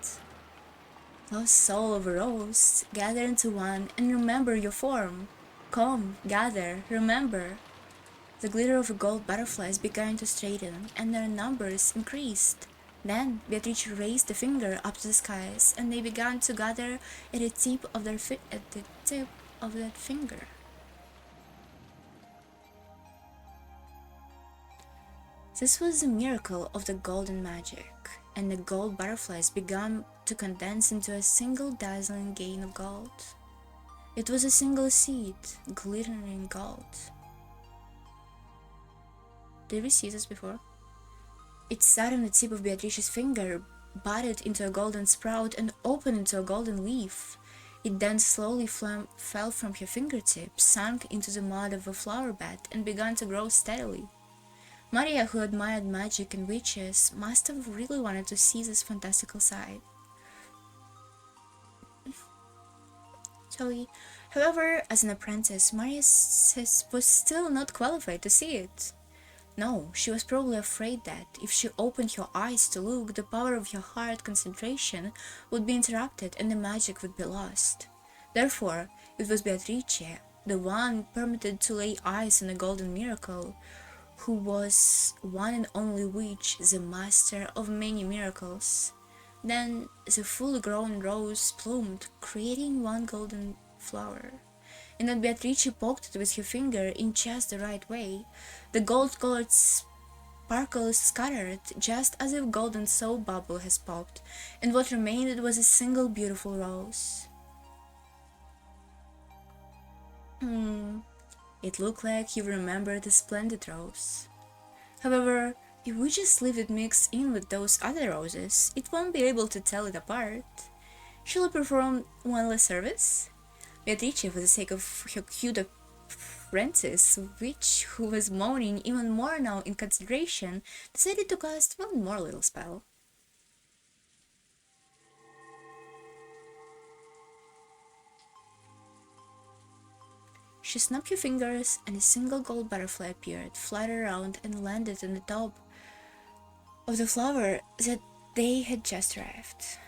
O soul of a rose, gather into one and remember your form. Come, gather, remember. The glitter of gold butterflies began to straighten, and their numbers increased. Then Beatrice raised a finger up to the skies, and they began to gather at the tip of that finger. This was the miracle of the golden magic, and the gold butterflies began to condense into a single dazzling gain of gold. It was a single seed, glittering gold. Did we see this before? It sat on the tip of Beatrice's finger, budded into a golden sprout, and opened into a golden leaf. It then slowly fell from her fingertips, sank into the mud of a flower bed, and began to grow steadily. Maria, who admired magic and witches, must have really wanted to see this fantastical sight. However, as an apprentice, Maria was still not qualified to see it. No, she was probably afraid that, if she opened her eyes to look, the power of her heart concentration would be interrupted and the magic would be lost. Therefore, it was Beatrice, the one permitted to lay eyes on the golden miracle, who was one and only witch, the master of many miracles. Then the fully grown rose bloomed, creating one golden flower. and when Beatrice poked it with her finger in just the right way, the gold-colored sparkles scattered just as if golden soap bubble has popped, and what remained was a single beautiful rose. It looked like he remembered the splendid rose. However, if we just leave it mixed in with those other roses, it won't be able to tell it apart. Shall I perform one last service? Beatrice, for the sake of her cute Francis, who was moaning even more now in consideration, decided to cast one more little spell. She snapped her fingers, and a single gold butterfly appeared, fluttered around, and landed on the top of the flower that they had just revived.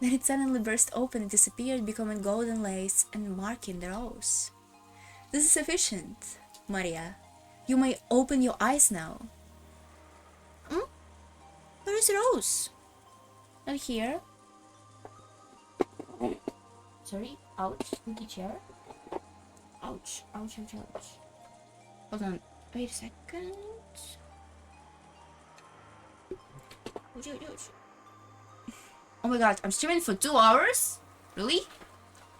Then it suddenly burst open and disappeared, becoming golden lace and marking the rose. This is sufficient, Maria. You may open your eyes now. Where is the rose? Not here. Sorry, ouch, squeaky chair. Ouch, ouch, ouch, ouch. Hold on, wait a second. Ouch, ouch, ouch. Oh my god, I'm streaming for 2 hours? Really?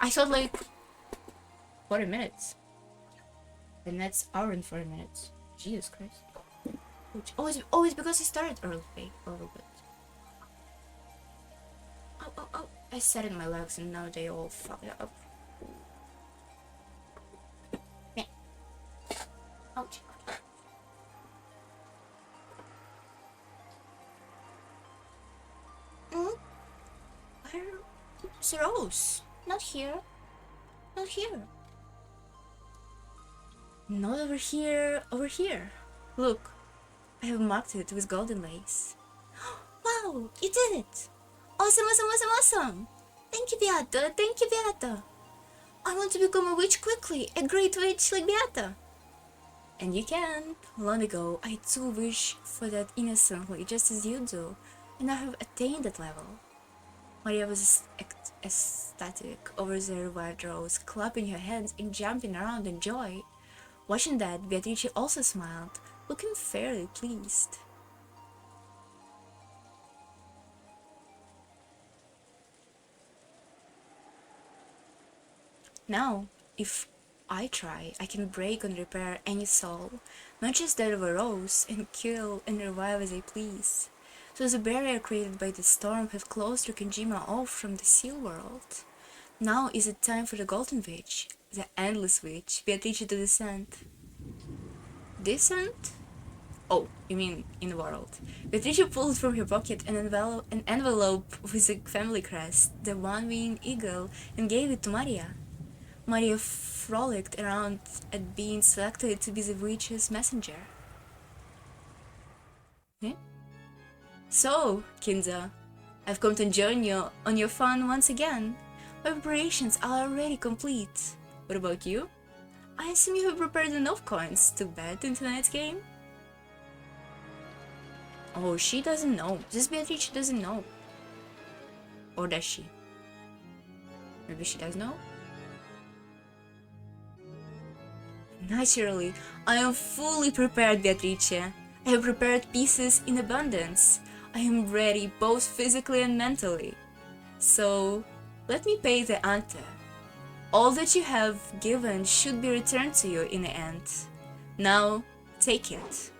I thought like 40 minutes. Then that's hour and 40 minutes. Jesus Christ. Ouch. Always because I started early a little bit. Oh. I sat in my legs and now they all fucked up. Meh. Ouch. Where's the rose? Not here. Not here. Not over here. Over here. Look. I have marked it with golden lace. Wow! You did it! Awesome! Thank you, Beata! Thank you, Beata! I want to become a witch quickly! A great witch like Beata! And you can! Long ago, I too wish for that innocently, just as you do, and I have attained that level. Maria was ecstatic over the revived rose, clapping her hands and jumping around in joy. Watching that, Beatrice also smiled, looking fairly pleased. Now, if I try, I can break and repair any soul, not just that of a rose, and kill and revive as I please. So the barrier created by the storm has closed Rukkenjima off from the Seal World. Now is it time for the Golden Witch, the Endless Witch, Beatrice to descend. Descend? Oh, you mean in the world. Beatrice pulled from her pocket an envelope with a family crest, the one-winged eagle, and gave it to Maria. Maria frolicked around at being selected to be the witch's messenger. Eh? So, Kinza, I've come to join you on your fun once again. My preparations are already complete. What about you? I assume you have prepared enough coins to bet in tonight's game? Oh, she doesn't know. This Beatrice doesn't know. Or does she? Maybe she does know? Naturally, I am fully prepared, Beatrice. I have prepared pieces in abundance. I am ready both physically and mentally. So, let me pay the ante. All that you have given should be returned to you in the end. Now, take it.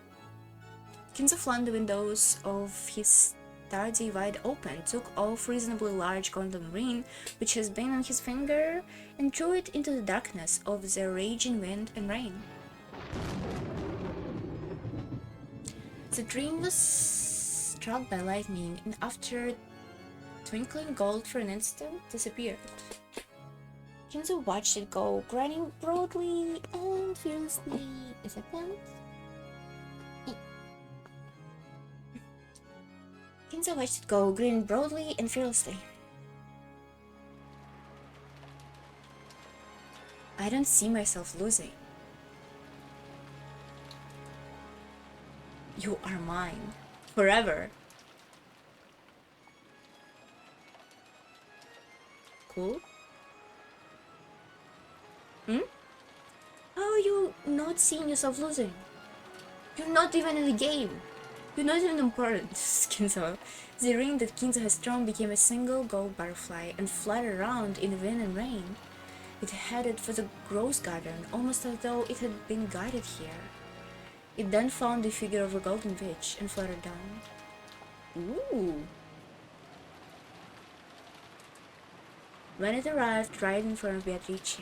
Kinzo flung the windows of his tardy wide open, took off reasonably large golden ring which has been on his finger, and threw it into the darkness of the raging wind and rain. The dream was struck by lightning, and after twinkling gold for an instant, disappeared. Kinzo watched it go, grinning broadly and fearlessly. A second. Kinzo watched it go, grinning broadly and fearlessly. I don't see myself losing. You are mine. Forever. Cool. not seeing yourself losing. You're not even in the game. You're not even important, Kinzo. The ring that Kinzo has thrown became a single gold butterfly and fluttered around in the wind and rain. It headed for the Rose Garden, almost as though it had been guided here. It then found the figure of a golden witch and fluttered down. Ooh. When it arrived right in front of Beatrice,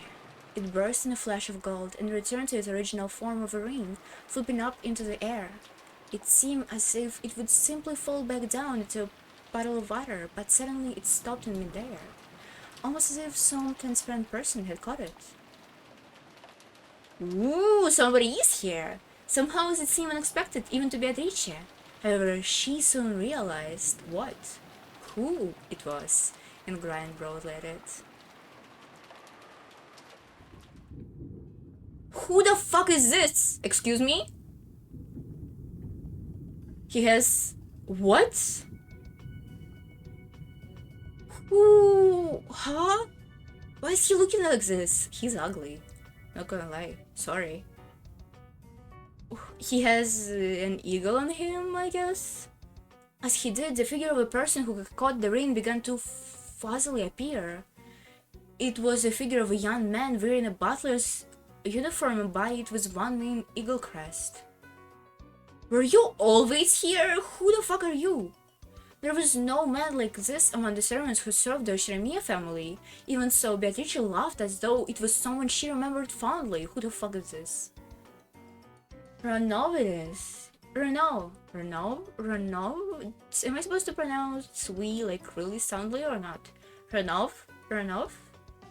it burst in a flash of gold and returned to its original form of a ring, flipping up into the air. It seemed as if it would simply fall back down into a puddle of water, but suddenly it stopped in midair, almost as if some transparent person had caught it. Ooh, somebody is here! Somehow it seemed unexpected, even to Beatrice. However, she soon realized who it was, and grinned broadly at it. Who the fuck is this? Excuse me? He has... what? Who? Huh? Why is he looking like this? He's ugly. Not gonna lie. Sorry. He has an eagle on him, I guess? As he did, the figure of a person who had caught the ring began to fuzzily appear. It was the figure of a young man wearing a butler's uniform, and by it was one named Eagle Crest. Were you always here? Who the fuck are you? There was no man like this among the servants who served the Ushiromia family. Even so, Beatrice laughed as though it was someone she remembered fondly. Who the fuck is this? Renov it is. Renov. Am I supposed to pronounce we like really soundly or not? Renov?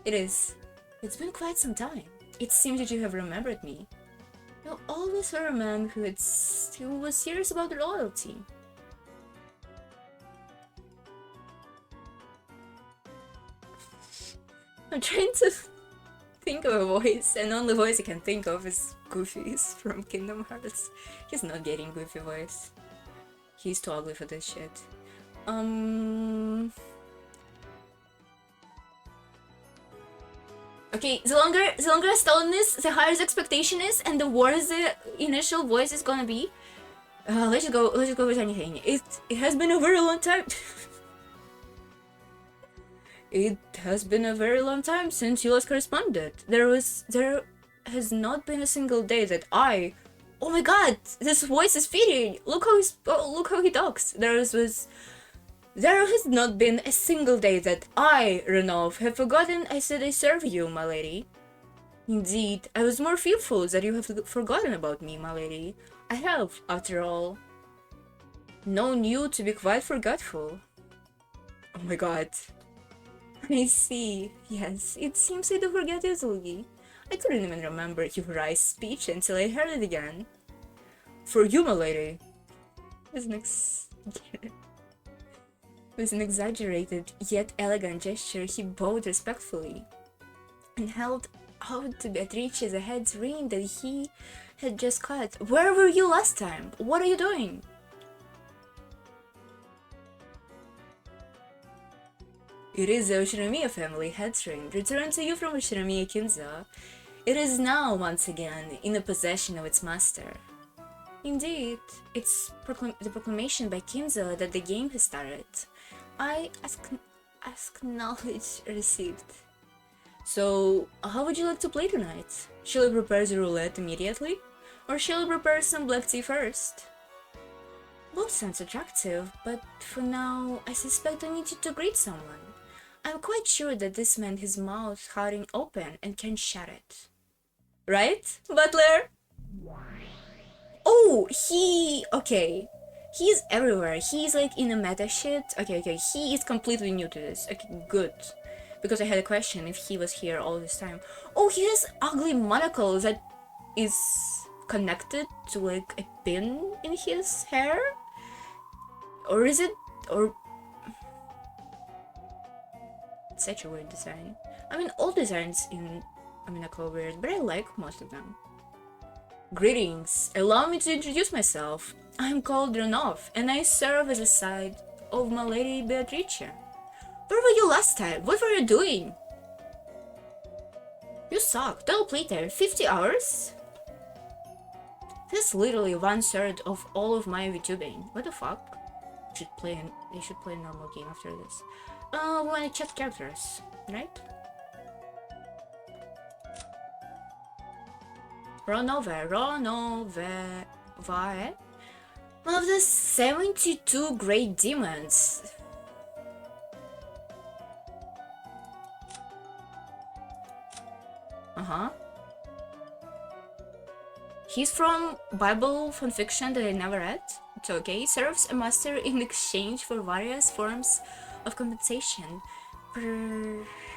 It is. It's been quite some time. It seems that you have remembered me. You always were a man who was serious about loyalty. I'm trying to think of a voice, and the only voice I can think of is Goofy's from Kingdom Hearts. He's not getting Goofy voice. He's too ugly for this shit. Okay, the longer I stay on this, the higher the expectation is, and the worse the initial voice is gonna be. Let's just go with anything. It has been a very long time. It has been a very long time since you last corresponded. There has not been a single day that I... Oh my god, this voice is fitting. Look how he talks. There has not been a single day that I, Renov, have forgotten I said I serve you, my lady. Indeed, I was more fearful that you have forgotten about me, my lady. I have, after all, known you to be quite forgetful. Oh my god. I see. Yes, it seems I do forget easily. I couldn't even remember your rice speech until I heard it again. For you, my lady. With an exaggerated yet elegant gesture, he bowed respectfully and held out to Beatrice the head's ring that he had just cut. Where were you last time? What are you doing? It is the Ushiromia family head's ring, returned to you from Ushiromia Kinzo. It is now, once again, in the possession of its master. Indeed, it's the proclamation by Kinzo that the game has started. I acknowledge received. So, how would you like to play tonight? Shall I prepare the roulette immediately? Or shall I prepare some black tea first? Both sounds attractive, but for now, I suspect I need you to greet someone. I'm quite sure that this man has his mouth hanging open and can't shut it. Right, Butler? Oh, okay. He's everywhere. He's like in a meta shit. Okay. He is completely new to this. Okay, good. Because I had a question if he was here all this time. Oh, he has ugly monocle that is connected to like a pin in his hair? Or is it... or... It's such a weird design. I mean, all designs in umineko are weird, but I like most of them. Greetings. Allow me to introduce myself. I'm called Renov, and I serve as a side of my lady Beatrice. Where were you last time? What were you doing? You suck. Double playtime. 50 hours? This is literally 1/3 of all of my VTubing. What the fuck? They should play a normal game after this. We wanna chat characters, right? Ronove. One of the 72 great demons. He's from Bible fanfiction that I never read. It's okay. Serves a master in exchange for various forms of compensation.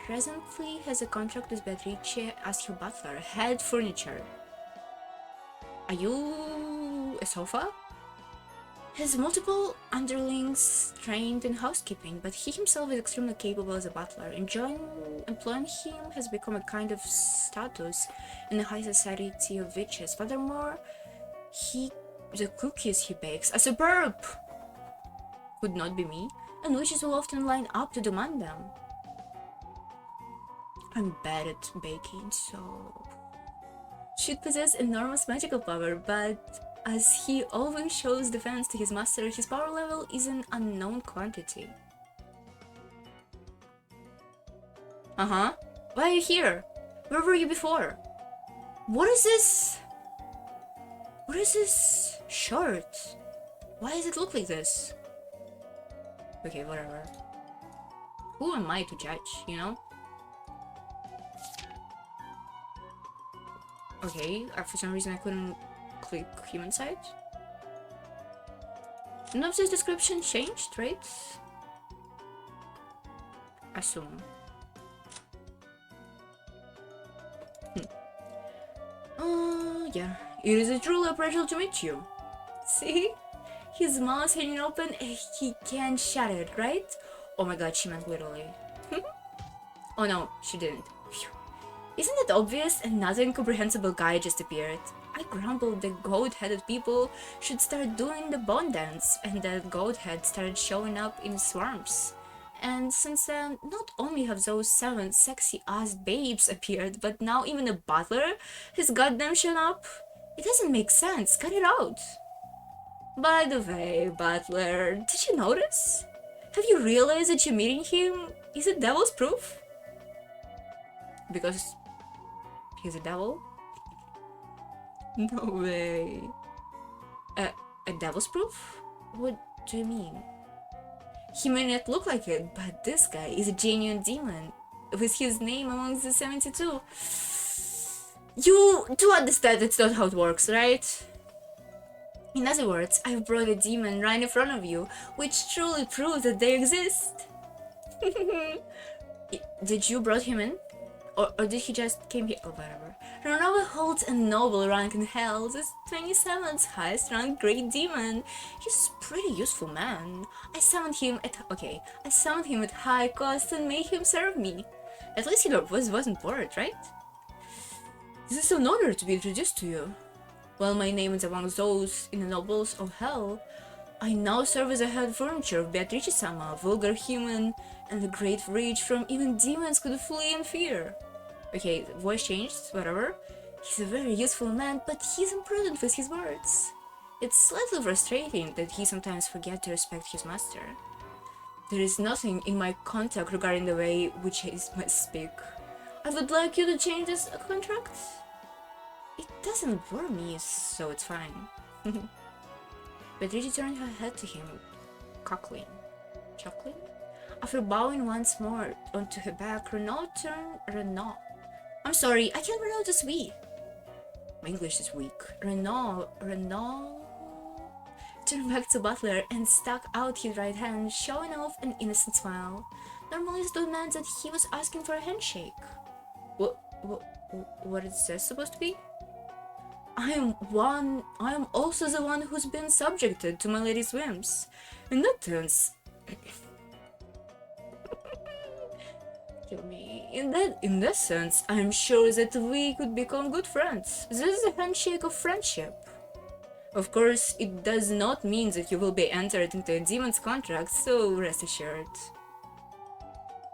Presently has a contract with Beatrice as her butler. Head furniture. Are you a sofa? Has multiple underlings trained in housekeeping, but he himself is extremely capable as a butler. Employing him has become a kind of status in the high society of witches. Furthermore, the cookies he bakes, a superb, would not be me, and witches will often line up to demand them. I'm bad at baking, so should possess enormous magical power, but as he always shows defense to his master, his power level is an unknown quantity. Why are you here? Where were you before? What is this? What is this shirt? Why does it look like this? Okay, whatever. Who am I to judge, you know? Okay, for some reason I couldn't click human side. None of this description changed, right? Assume. Yeah. It is truly a pleasure to meet you. See? His mouth hanging open, he can't shut it, right? Oh my god, she meant literally. Oh no, she didn't. Phew. Isn't it obvious? Another incomprehensible guy just appeared. I grumbled that goat-headed people should start doing the bone dance, and that goat head started showing up in swarms. And since then, not only have those 7 sexy-ass babes appeared, but now even a butler has goddamn shown up. It doesn't make sense, cut it out. By the way, Butler, did you notice? Have you realized that you're meeting him is a devil's proof? Because he's a devil? No way. A devil's proof? What do you mean? He may not look like it, but this guy is a genuine demon, with his name amongst the 72. You do understand that's not how it works, right? In other words, I've brought a demon right in front of you, which truly proves that they exist. Did you brought him in? Or did he just came here? Oh, whatever. Ronova holds a noble rank in hell, the 27th highest ranked great demon. He's a pretty useful man. I summoned him at high cost and made him serve me. At least he wasn't bored, right? This is an honor to be introduced to you. While my name is among those in the nobles of hell, I now serve as a head furniture of Beatrice-sama, vulgar human, and the great rage from even demons could flee in fear. Okay, voice changed, whatever. He's a very useful man, but he's imprudent with his words. It's slightly frustrating that he sometimes forgets to respect his master. There is nothing in my contract regarding the way which he must speak. I would like you to change this contract. It doesn't bore me, so it's fine. Beatrice turned her head to him, chuckling. After bowing once more onto her back, Renaud. I'm sorry, I can't pronounce this "we." My English is weak. Renaud turned back to Butler and stuck out his right hand, showing off an innocent smile. Normally, this meant that he was asking for a handshake. What is this supposed to be? I am also the one who's been subjected to my lady's whims. In that sense, kill me. In that sense, I am sure that we could become good friends. This is a handshake of friendship. Of course, it does not mean that you will be entered into a demon's contract, so rest assured.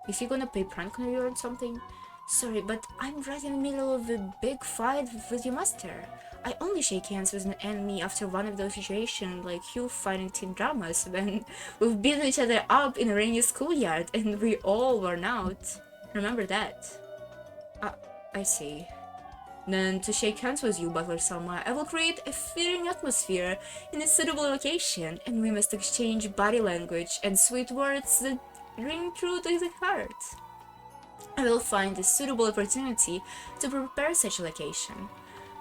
Is he gonna play prank on you or something? Sorry, but I'm right in the middle of a big fight with your master. I only shake hands with an enemy after one of those situations like you fighting teen dramas when we've beaten each other up in a rainy schoolyard and we all worn out. Remember that? I see. Then to shake hands with you, Butler Selma, I will create a fitting atmosphere in a suitable location, and we must exchange body language and sweet words that ring true to the heart. I will find a suitable opportunity to prepare such a location.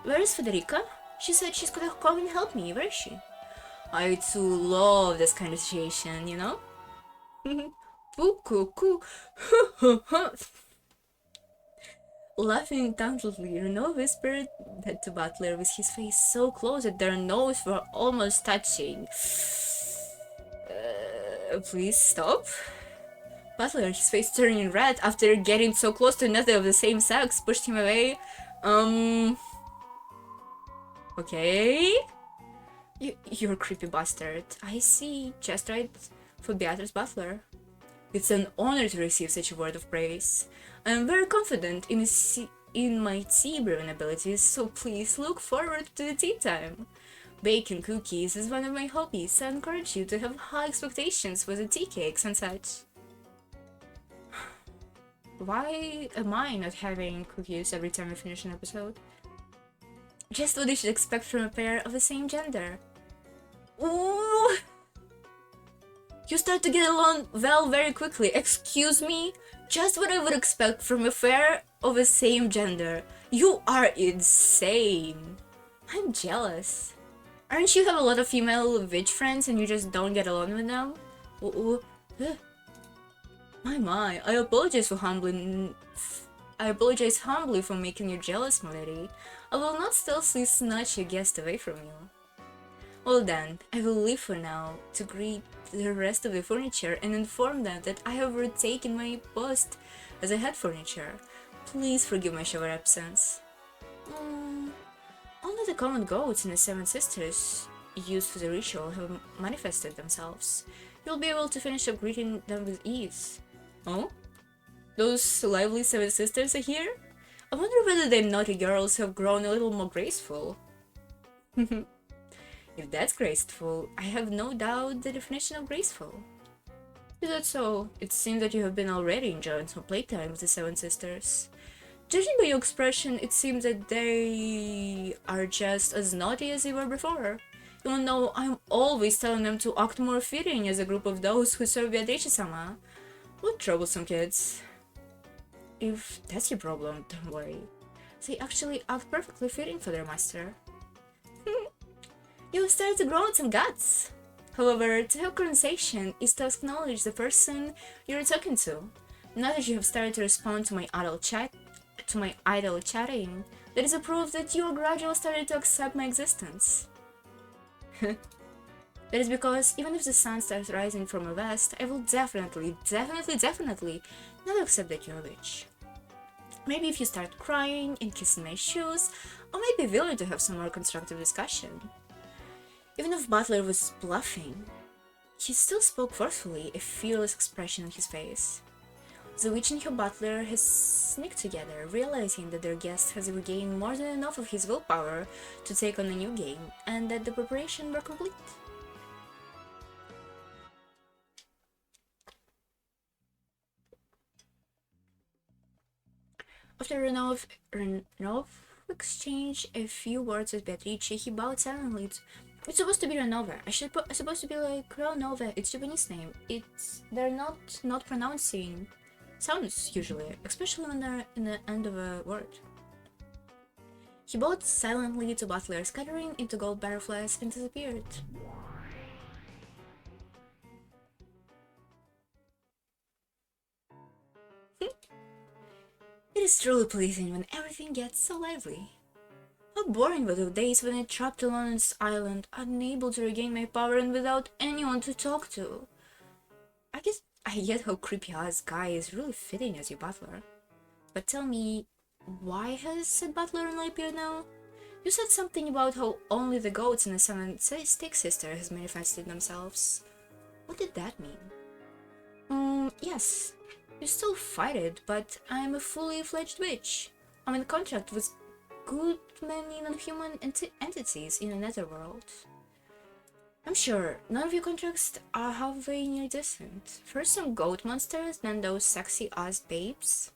Where is Federica? She said she's gonna come and help me. Where is she? I too love this kind of situation, you know? Laughing intensely, Renault whispered that to Butler with his face so close that their noses were almost touching. Please stop? Butler, his face turning red after getting so close to another of the same sex, pushed him away. Okay? You're a creepy bastard. I see. Just right for Beatrice Butler. It's an honor to receive such a word of praise. I am very confident in my tea brewing abilities, so please look forward to the tea time. Baking cookies is one of my hobbies, so I encourage you to have high expectations with the tea cakes and such. Why am I not having cookies every time I finish an episode? Just what you should expect from a pair of the same gender. Ooh! You start to get along well very quickly. Excuse me? Just what I would expect from a pair of the same gender. You are insane. I'm jealous. Aren't you have a lot of female witch friends and you just don't get along with them? My, I apologize humbly for making you jealous, my lady. I will not stealthily snatch your guest away from you. Well then, I will leave for now to greet the rest of the furniture and inform them that I have retaken my post as a head furniture. Please forgive my shower absence. Only the common goats and the seven sisters used for the ritual have manifested themselves. You'll be able to finish up greeting them with ease. Oh? Those lively seven sisters are here? I wonder whether the naughty girls have grown a little more graceful. If that's graceful, I have no doubt the definition of graceful. Is that so? It seems that you have been already enjoying some playtime with the seven sisters. Judging by your expression, it seems that they are just as naughty as they were before. Even though I'm always telling them to act more fitting as a group of those who serve Beatrice-sama. What troublesome kids. If that's your problem, don't worry. They actually act perfectly fitting for their master. You have started to grow on some guts. However, to have conversation is to acknowledge the person you're talking to. Now that you have started to respond to my idle chatting, that is a proof that you are gradually started to accept my existence. That is because even if the sun starts rising from the west, I will definitely not accept that you're a witch. Maybe if you start crying and kissing my shoes, I might be willing to have some more constructive discussion. Even if Butler was bluffing, he still spoke forcefully, a fearless expression on his face. The witch and her butler has sneaked together, realizing that their guest has regained more than enough of his willpower to take on a new game, and that the preparations were complete. After Renov exchanged a few words with Beatrice, he bowed silently. It's supposed to be Renova. It's supposed to be like Renova. It's Japanese name. They're not pronouncing sounds usually, especially when they're in the end of a word. He bowed silently to Butler, scattering into gold butterflies, and disappeared. It is truly pleasing when everything gets so lively. How boring were the days when I trapped alone on this island, unable to regain my power and without anyone to talk to. I get how creepy-ass guy is really fitting as your butler. But tell me, why has said butler only appeared now? You said something about how only the goats and the seven stick sister has manifested themselves. What did that mean? Yes. You still fight it, but I'm a fully fledged witch. I'm in contract with good many non-human entities in the netherworld. I'm sure none of your contracts are halfway near decent. First some goat monsters, then those sexy ass babes.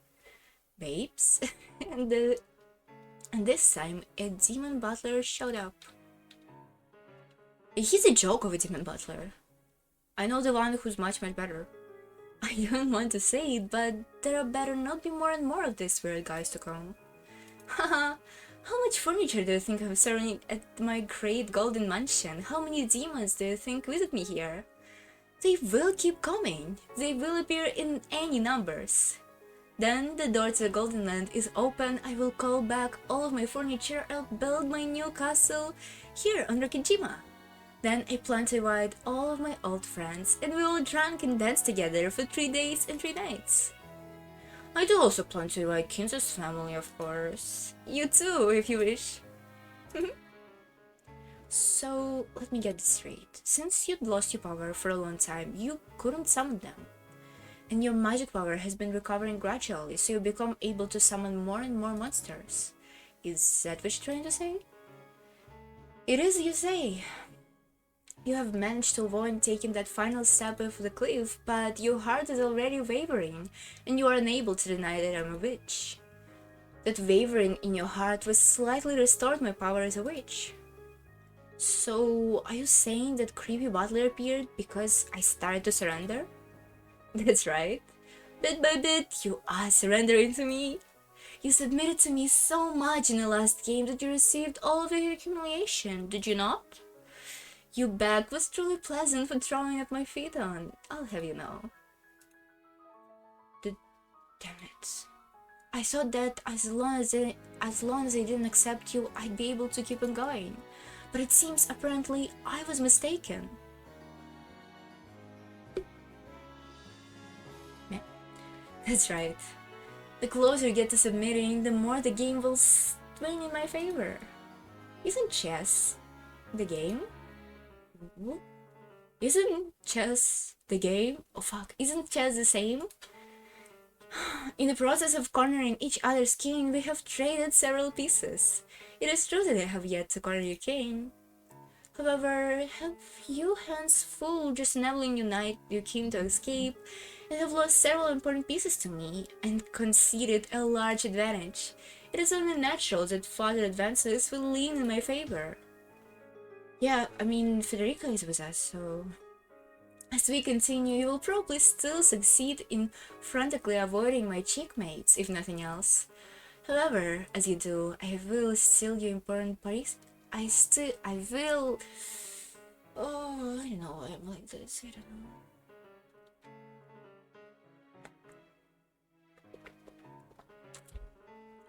and this time a demon butler showed up. He's a joke of a demon butler. I know the one who's much better. I don't want to say it, but there better not be more and more of these weird guys to come. Haha, how much furniture do you think I'm serving at my great golden mansion? How many demons do you think visit me here? They will keep coming. They will appear in any numbers. Then the door to the Golden Land is open. I will call back all of my furniture. I'll build my new castle here on Rokijima. Then I plan to invite all of my old friends and we will drink and dance together for 3 days and 3 nights. I do also plan to invite Kinzo's family, of course. You too, if you wish. So, let me get this straight. Since you'd lost your power for a long time, you couldn't summon them. And your magic power has been recovering gradually, so you become able to summon more and more monsters. Is that what you're trying to say? It is, you say. You have managed to avoid taking that final step off the cliff, but your heart is already wavering, and you are unable to deny that I'm a witch. That wavering in your heart was slightly restored my power as a witch. So, are you saying that creepy butler appeared because I started to surrender? That's right. Bit by bit, you are surrendering to me. You submitted to me so much in the last game that you received all of your humiliation, did you not? Your back was truly pleasant for throwing at my feet on, I'll have you know. Damn it. I thought that as long as I didn't accept you, I'd be able to keep on going. But it seems apparently I was mistaken. Yeah, that's right. The closer you get to submitting, the more the game will swing in my favor. Isn't chess the game? Isn't chess the game? Oh fuck, isn't chess the same? In the process of cornering each other's king, we have traded several pieces. It is true that I have yet to corner your king. However, have you hands full just enabling your king to escape, and have lost several important pieces to me, and conceded a large advantage. It is only natural that further advances will lean in my favor. Yeah, I mean, Federica is with us, so... As we continue, you will probably still succeed in frantically avoiding my checkmates, if nothing else. However, as you do, I will steal your important parties. I will... Oh, I don't know why I'm like this, I don't know.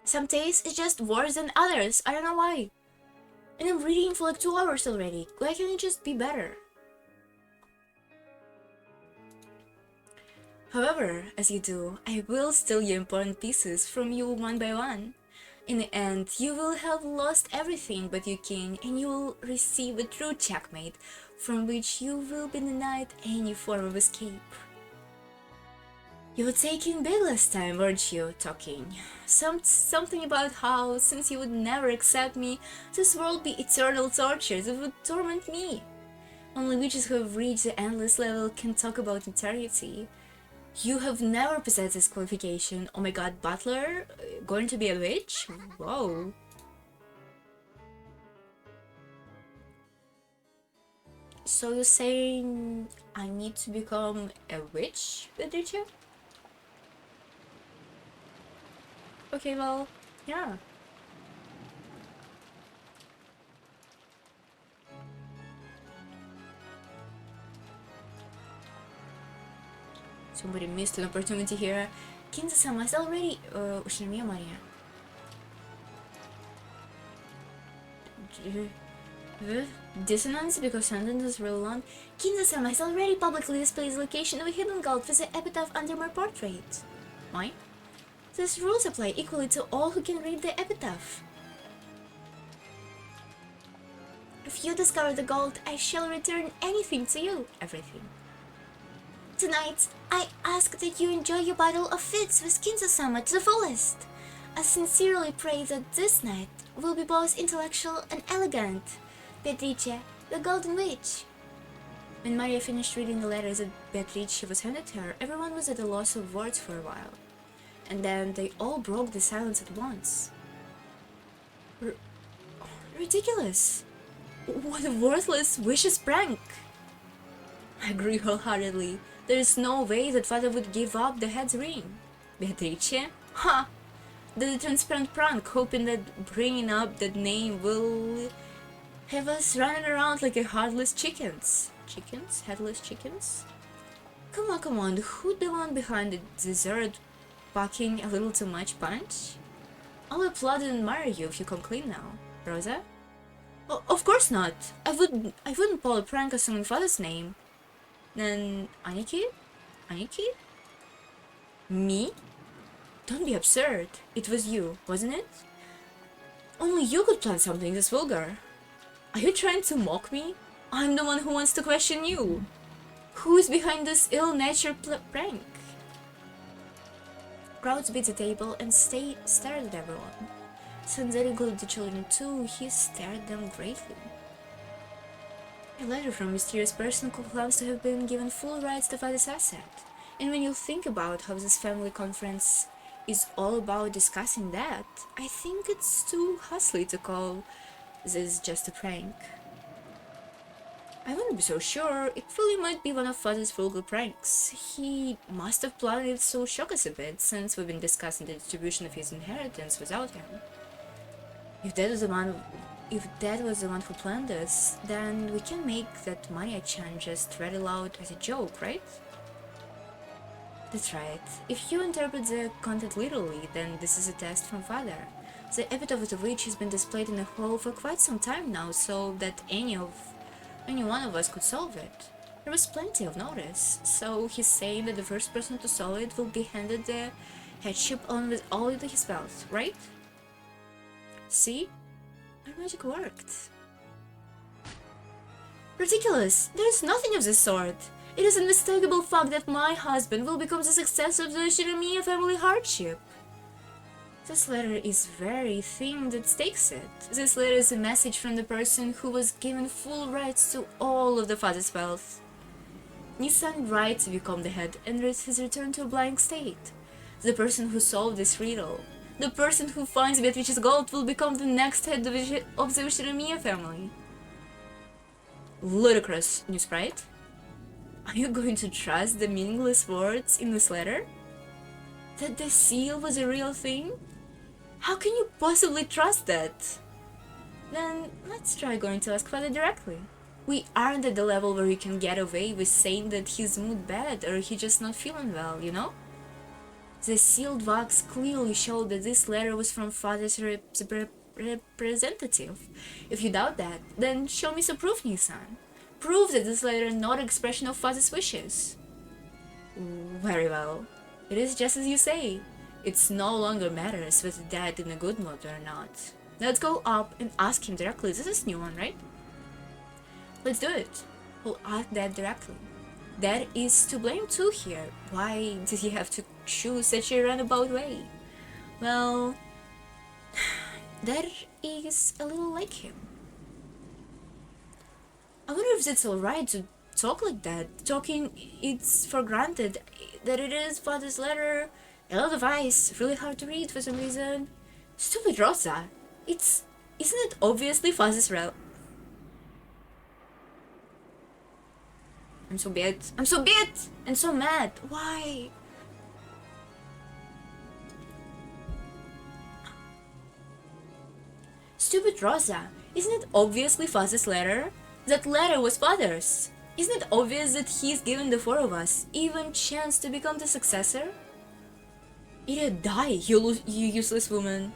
Some days it's just worse than others, I don't know why. And I'm reading for like 2 hours already. Why can't it just be better? However, as you do, I will steal your important pieces from you one by one. In the end, you will have lost everything but your king, and you will receive a true checkmate, from which you will be denied any form of escape. You were taking big last time, weren't you, talking? Something about how, since you would never accept me, this world be eternal torture that would torment me. Only witches who have reached the endless level can talk about eternity. You have never possessed this qualification. Oh my god, Butler? Going to be a witch? Whoa. So you're saying I need to become a witch, did you? Okay, well, yeah. Somebody missed an opportunity here. Kinza-sama is already... Ushiromia Maria. Dissonance because sentence is real long. Kinza-sama has already publicly displayed his location of a hidden gold with the epitaph under my portrait. Why? These rules apply equally to all who can read the epitaph. If you discover the gold, I shall return anything to you. Everything. Tonight, I ask that you enjoy your battle of wits with Kinzo-sama to the fullest. I sincerely pray that this night will be both intellectual and elegant. Beatrice, the Golden Witch. When Maria finished reading the letters that Beatrice was handed to her, everyone was at a loss of words for a while. And then they all broke the silence at once. Ridiculous! What a worthless, vicious prank! I agree wholeheartedly. There is no way that father would give up the head's ring. Beatrice? Ha! The transparent prank, hoping that bringing up that name will have us running around like a heartless chickens. Chickens? Headless chickens? Come on, who the one behind the dessert packing a little too much punch? I'll applaud and admire you if you come clean now. Rosa? Oh, of course not. I wouldn't pull a prank assuming father's name. Then Aniki? Aniki? Me? Don't be absurd. It was you, wasn't it? Only you could plan something this vulgar. Are you trying to mock me? I'm the one who wants to question you. Who is behind this ill-natured prank? Crowds beat the table and stared at everyone. Since that included the children too, he stared at them greatly. A letter from a mysterious person who claims to have been given full rights to father's asset. And when you think about how this family conference is all about discussing that, I think it's too hustly to call this just a prank. I wouldn't be so sure. It really might be one of father's vulgar pranks. He must have planned it to shock us a bit, since we've been discussing the distribution of his inheritance without him. If that was the one who planned this, then we can make that Maria-chan just read aloud as a joke, right? That's right. If you interpret the content literally, then this is a test from father. The epitaph of which has been displayed in the hall for quite some time now, so that any one of us could solve it. There was plenty of notice, so he's saying that the first person to solve it will be handed the headship on with all of his wealth, right? See? Our magic worked. Ridiculous! There is nothing of the sort! It is an unmistakable fact that my husband will become the successor of the Ushiromia family hardship. This letter is very thing that stakes it. This letter is a message from the person who was given full rights to all of the father's wealth. Nissan right to become the head and his return to a blank state. The person who solved this riddle. The person who finds Beatrice's gold will become the next head of the Ushiromia family. Ludicrous, new sprite. Are you going to trust the meaningless words in this letter? That the seal was a real thing? How can you possibly trust that? Then let's try going to ask father directly. We aren't at the level where you can get away with saying that he's mood bad or he just not feeling well, you know? The sealed wax clearly showed that this letter was from father's representative. If you doubt that, then show me some proof, Nissan. Prove that this letter is not an expression of father's wishes. Very well. It is just as you say. It's no longer matters whether dad in a good mood or not. Let's go up and ask him directly. This is a new one, right? Let's do it. We'll ask dad directly. Dad is to blame too here. Why did he have to choose such a roundabout way? Well, that is a little like him. I wonder if it's alright to talk like that. Talking it's for granted that it is father's letter. A lot of ice, really hard to read for some reason. Stupid Rosa. Isn't it obviously father's I'm so bit and so mad. Why? Stupid Rosa. Isn't it obviously father's letter? That letter was father's. Isn't it obvious that he's given the four of us even chance to become the successor? Idiot, die, you useless woman.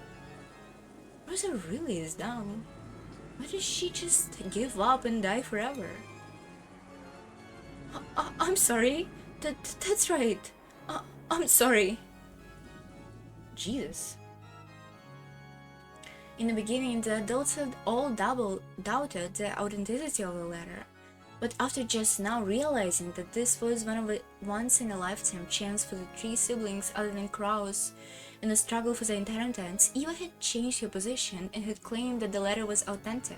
Rosa really is dumb. Why does she just give up and die forever? I'm sorry. That's right. I'm sorry. Jesus. In the beginning, the adults had all doubted the authenticity of the letter. But after just now realizing that this was one of a once-in-a-lifetime chance for the three siblings other than Kraus in the struggle for the inheritance, Eva had changed her position and had claimed that the letter was authentic.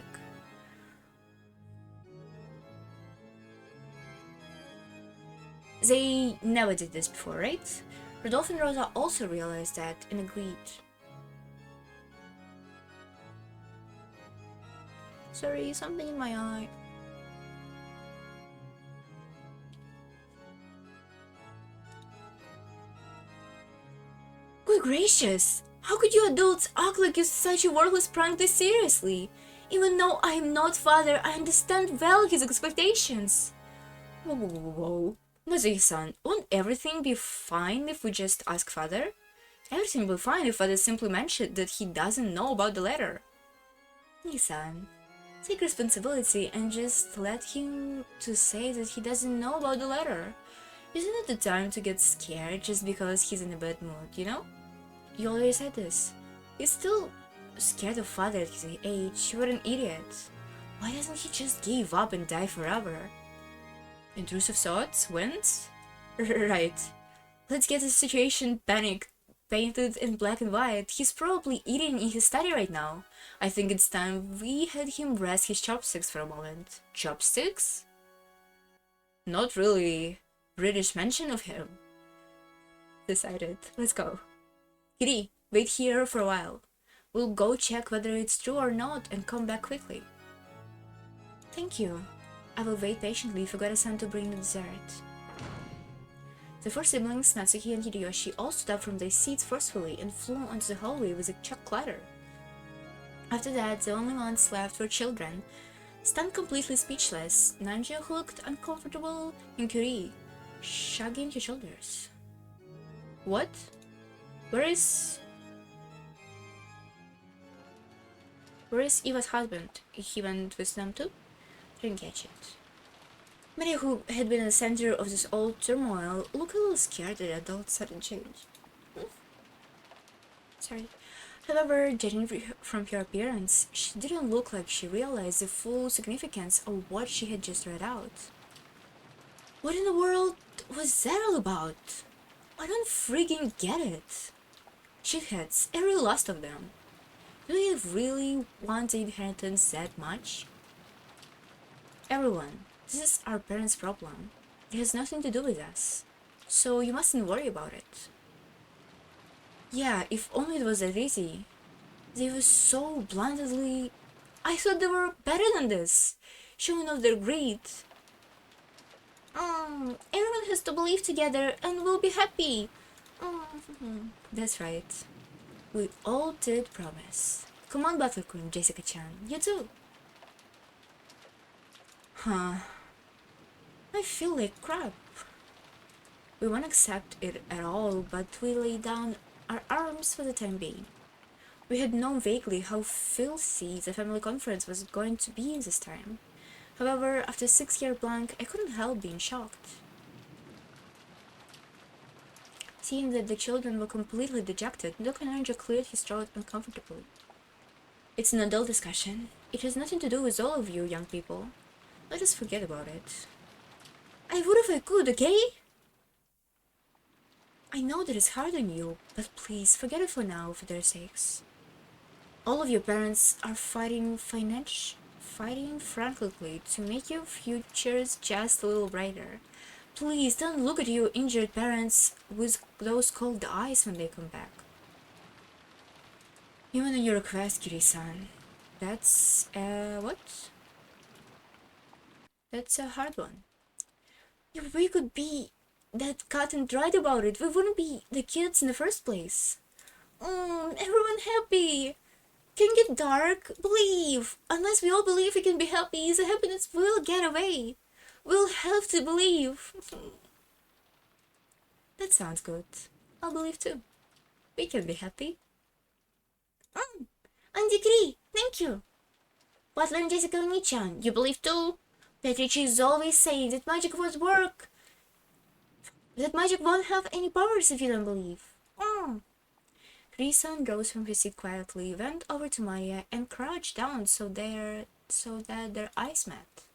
They never did this before, right? Rodolphe and Rosa also realized that and agreed. Sorry, something in my eye. Good gracious! How could you adults act like you're such a worthless prank this seriously? Even though I am not father, I understand well his expectations. Whoa, whoa, whoa, whoa. Nozoki-san, won't everything be fine if we just ask father? Everything will be fine if father simply mentioned that he doesn't know about the letter. Nisan, take responsibility and just let him to say that he doesn't know about the letter. Isn't it the time to get scared just because he's in a bad mood, you know? You already said this. He's still scared of father at his age. What an idiot. Why doesn't he just give up and die forever? Intrusive thoughts wins? Right. Let's get the situation painted in black and white. He's probably eating in his study right now. I think it's time we had him rest his chopsticks for a moment. Chopsticks? Not really British mention of him. Decided. Let's go. Kitty, wait here for a while. We'll go check whether it's true or not and come back quickly. Thank you. I will wait patiently for Goda-san to bring the dessert. The four siblings, Natsuki and Hideyoshi, all stood up from their seats forcefully and flew onto the hallway with a chuck clatter. After that, the only ones left were children, stunned completely speechless, Nanjo, who looked uncomfortable, and Curie, shrugging her shoulders. What? Where is Eva's husband? He went with them too? Didn't catch it. Many who had been in the center of this old turmoil looked a little scared at the adult's sudden change. Sorry. However, judging from her appearance, she didn't look like she realized the full significance of what she had just read out. What in the world was that all about? I don't friggin' get it. Shitheads, every last of them. Do they really want the inheritance that much? Everyone, this is our parents' problem. It has nothing to do with us. So you mustn't worry about it. Yeah, if only it was that easy. They were so bluntly... I thought they were better than this. Showing off their greed. Everyone has to believe together and we'll be happy. That's right. We all did promise. Come on, Battler-kun, Jessica-chan. You too. Huh. I feel like crap. We won't accept it at all, but we lay down our arms for the time being. We had known vaguely how filthy the family conference was going to be in this time. However, after a 6-year blank, I couldn't help being shocked. Seeing that the children were completely dejected, Dr. Ninja cleared his throat uncomfortably. It's an adult discussion. It has nothing to do with all of you, young people. Let us forget about it. I would if I could, okay? I know that it's hard on you, but please forget it for now, for their sakes. All of your parents are fighting frantically to make your futures just a little brighter. Please don't look at your injured parents with those cold eyes when they come back. Even on your request, Kiri-san. That's, what? That's a hard one. If we could be that cut and dried about it, we wouldn't be the kids in the first place. Everyone happy. Can get dark. Believe. Unless we all believe we can be happy, the happiness will get away. We'll have to believe. That sounds good. I'll believe too. We can be happy. Andy-Kri, thank you. Battler and Jessica Oni-chan, you believe too? Petrici is always saying that magic won't work. That magic won't have any powers if you don't believe. Kri-san rose from his seat quietly, went over to Maya, and crouched down so that their eyes met.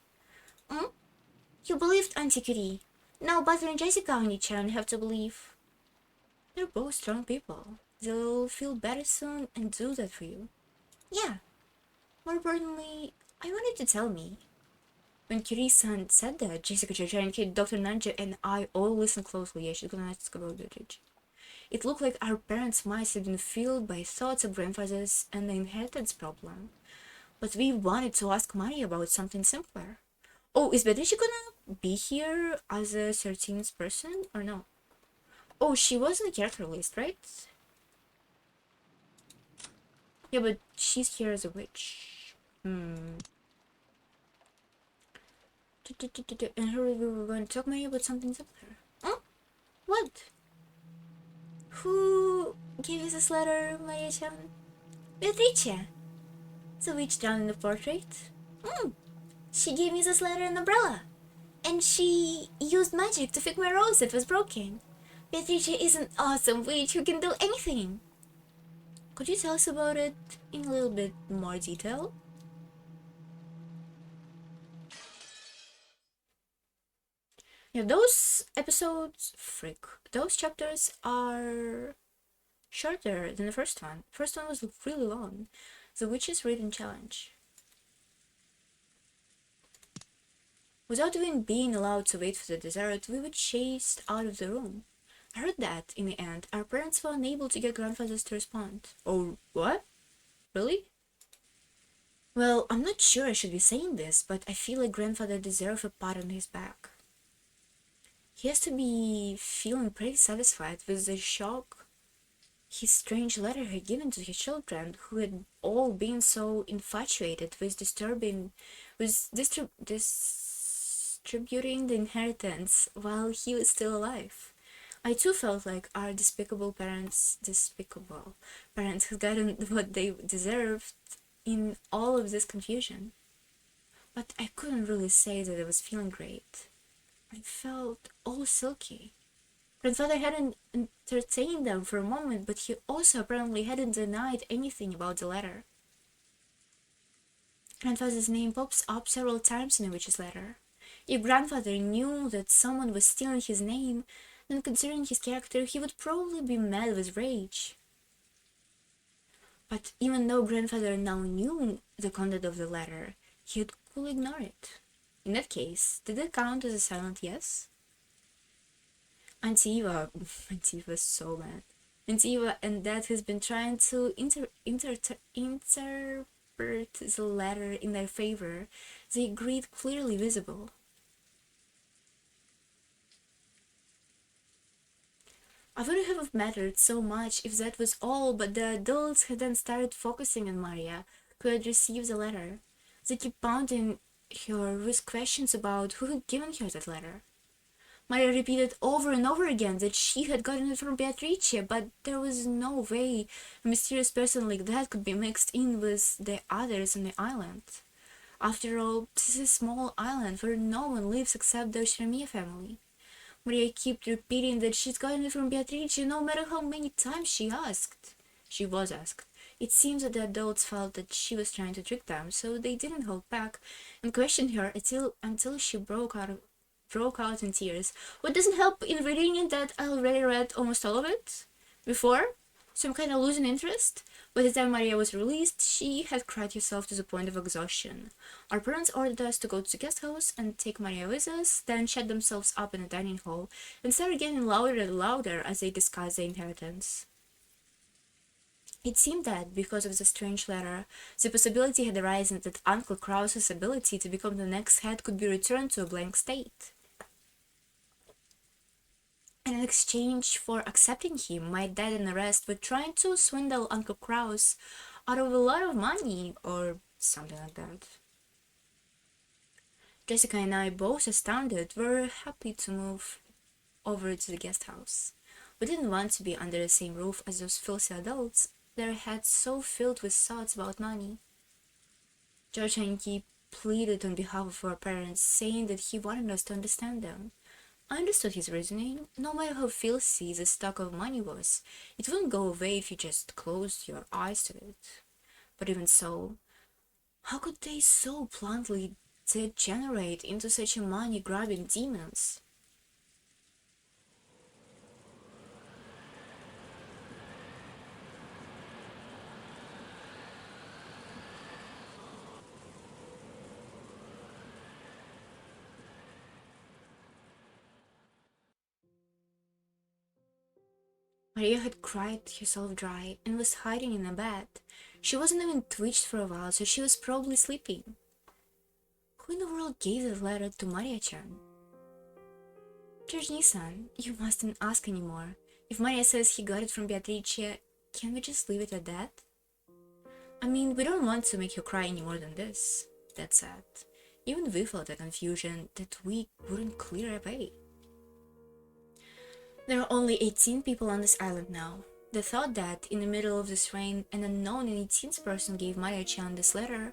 You believed Auntie Kitty. Now Butter and Jessica on each other have to believe. They're both strong people. They'll feel better soon and do that for you. Yeah. More importantly, I wanted to tell me. When Kiri-san said that, Jessica, Georgia, and Kid, Dr. Nanja, and I all listened closely. I should go ask about the judge. It looked like our parents' minds had been filled by thoughts of grandfathers and the inheritance problem. But we wanted to ask Maria about something simpler. Oh, is Beatrice gonna be here as a 13th person or no? Oh, she was in the character list, right? Yeah, but she's here as a witch. And her we were going to talk Maria about something simpler. Oh, what? Who gave you this letter, Maria-chan? Beatrice. The witch down in the portrait. She gave me this letter and umbrella. And she used magic to fix my rose that was broken. Beatrice is an awesome witch who can do anything. Could you tell us about it in a little bit more detail? Yeah, those those chapters are shorter than the first one. The first one was really long. The Witch's Written Challenge. Without even being allowed to wait for the dessert, we were chased out of the room. I heard that, in the end, our parents were unable to get grandfathers to respond. Oh, what? Really? Well, I'm not sure I should be saying this, but I feel like grandfather deserves a pat on his back. He has to be feeling pretty satisfied with the shock his strange letter had given to his children, who had all been so infatuated with distributing the inheritance while he was still alive. I too felt like our despicable parents had gotten what they deserved in all of this confusion. But I couldn't really say that I was feeling great. I felt all silky. Grandfather hadn't entertained them for a moment, but he also apparently hadn't denied anything about the letter. Grandfather's name pops up several times in the witch's letter. If grandfather knew that someone was stealing his name, then considering his character, he would probably be mad with rage. But even though grandfather now knew the content of the letter, he would coolly ignore it. In that case, did it count as a silent yes? Auntie Eva was so mad. Auntie Eva and Dad has been trying to interpret the letter in their favor. They agreed clearly visible. I wouldn't have mattered so much if that was all, but the adults had then started focusing on Maria, who had received the letter. They kept pounding her with questions about who had given her that letter. Maria repeated over and over again that she had gotten it from Beatrice, but there was no way a mysterious person like that could be mixed in with the others on the island. After all, this is a small island where no one lives except the Ushiromia family. Maria kept repeating that she'd gotten it from Beatrice no matter how many times she was asked. It seems that the adults felt that she was trying to trick them, so they didn't hold back and questioned her until she broke out in tears. What doesn't help in reading it that I already read almost all of it before, so I'm kind of losing interest. By the time Maria was released, she had cried herself to the point of exhaustion. Our parents ordered us to go to the guest house and take Maria with us, then shut themselves up in the dining hall and started getting louder and louder as they discussed the inheritance. It seemed that, because of the strange letter, the possibility had arisen that Uncle Krause's ability to become the next head could be returned to a blank state. And in exchange for accepting him, my dad and the rest were trying to swindle Uncle Krause out of a lot of money, or something like that. Jessica and I, both astounded, were happy to move over to the guest house. We didn't want to be under the same roof as those filthy adults, their heads so filled with thoughts about money. George and he pleaded on behalf of our parents, saying that he wanted us to understand them. I understood his reasoning. No matter how filthy the stock of money was, it wouldn't go away if you just closed your eyes to it. But even so, how could they so bluntly degenerate into such a money-grabbing demons? Maria had cried herself dry and was hiding in a bed. She wasn't even twitched for a while, so she was probably sleeping. Who in the world gave the letter to Maria-chan? George Nissan, you mustn't ask anymore. If Maria says he got it from Beatrice, can we just leave it at that? I mean, we don't want to make you cry any more than this. That's sad. Even we felt a confusion that we wouldn't clear away. There are only 18 people on this island now. The thought that, in the middle of this reign, an unknown and 18th person gave Maria-chan this letter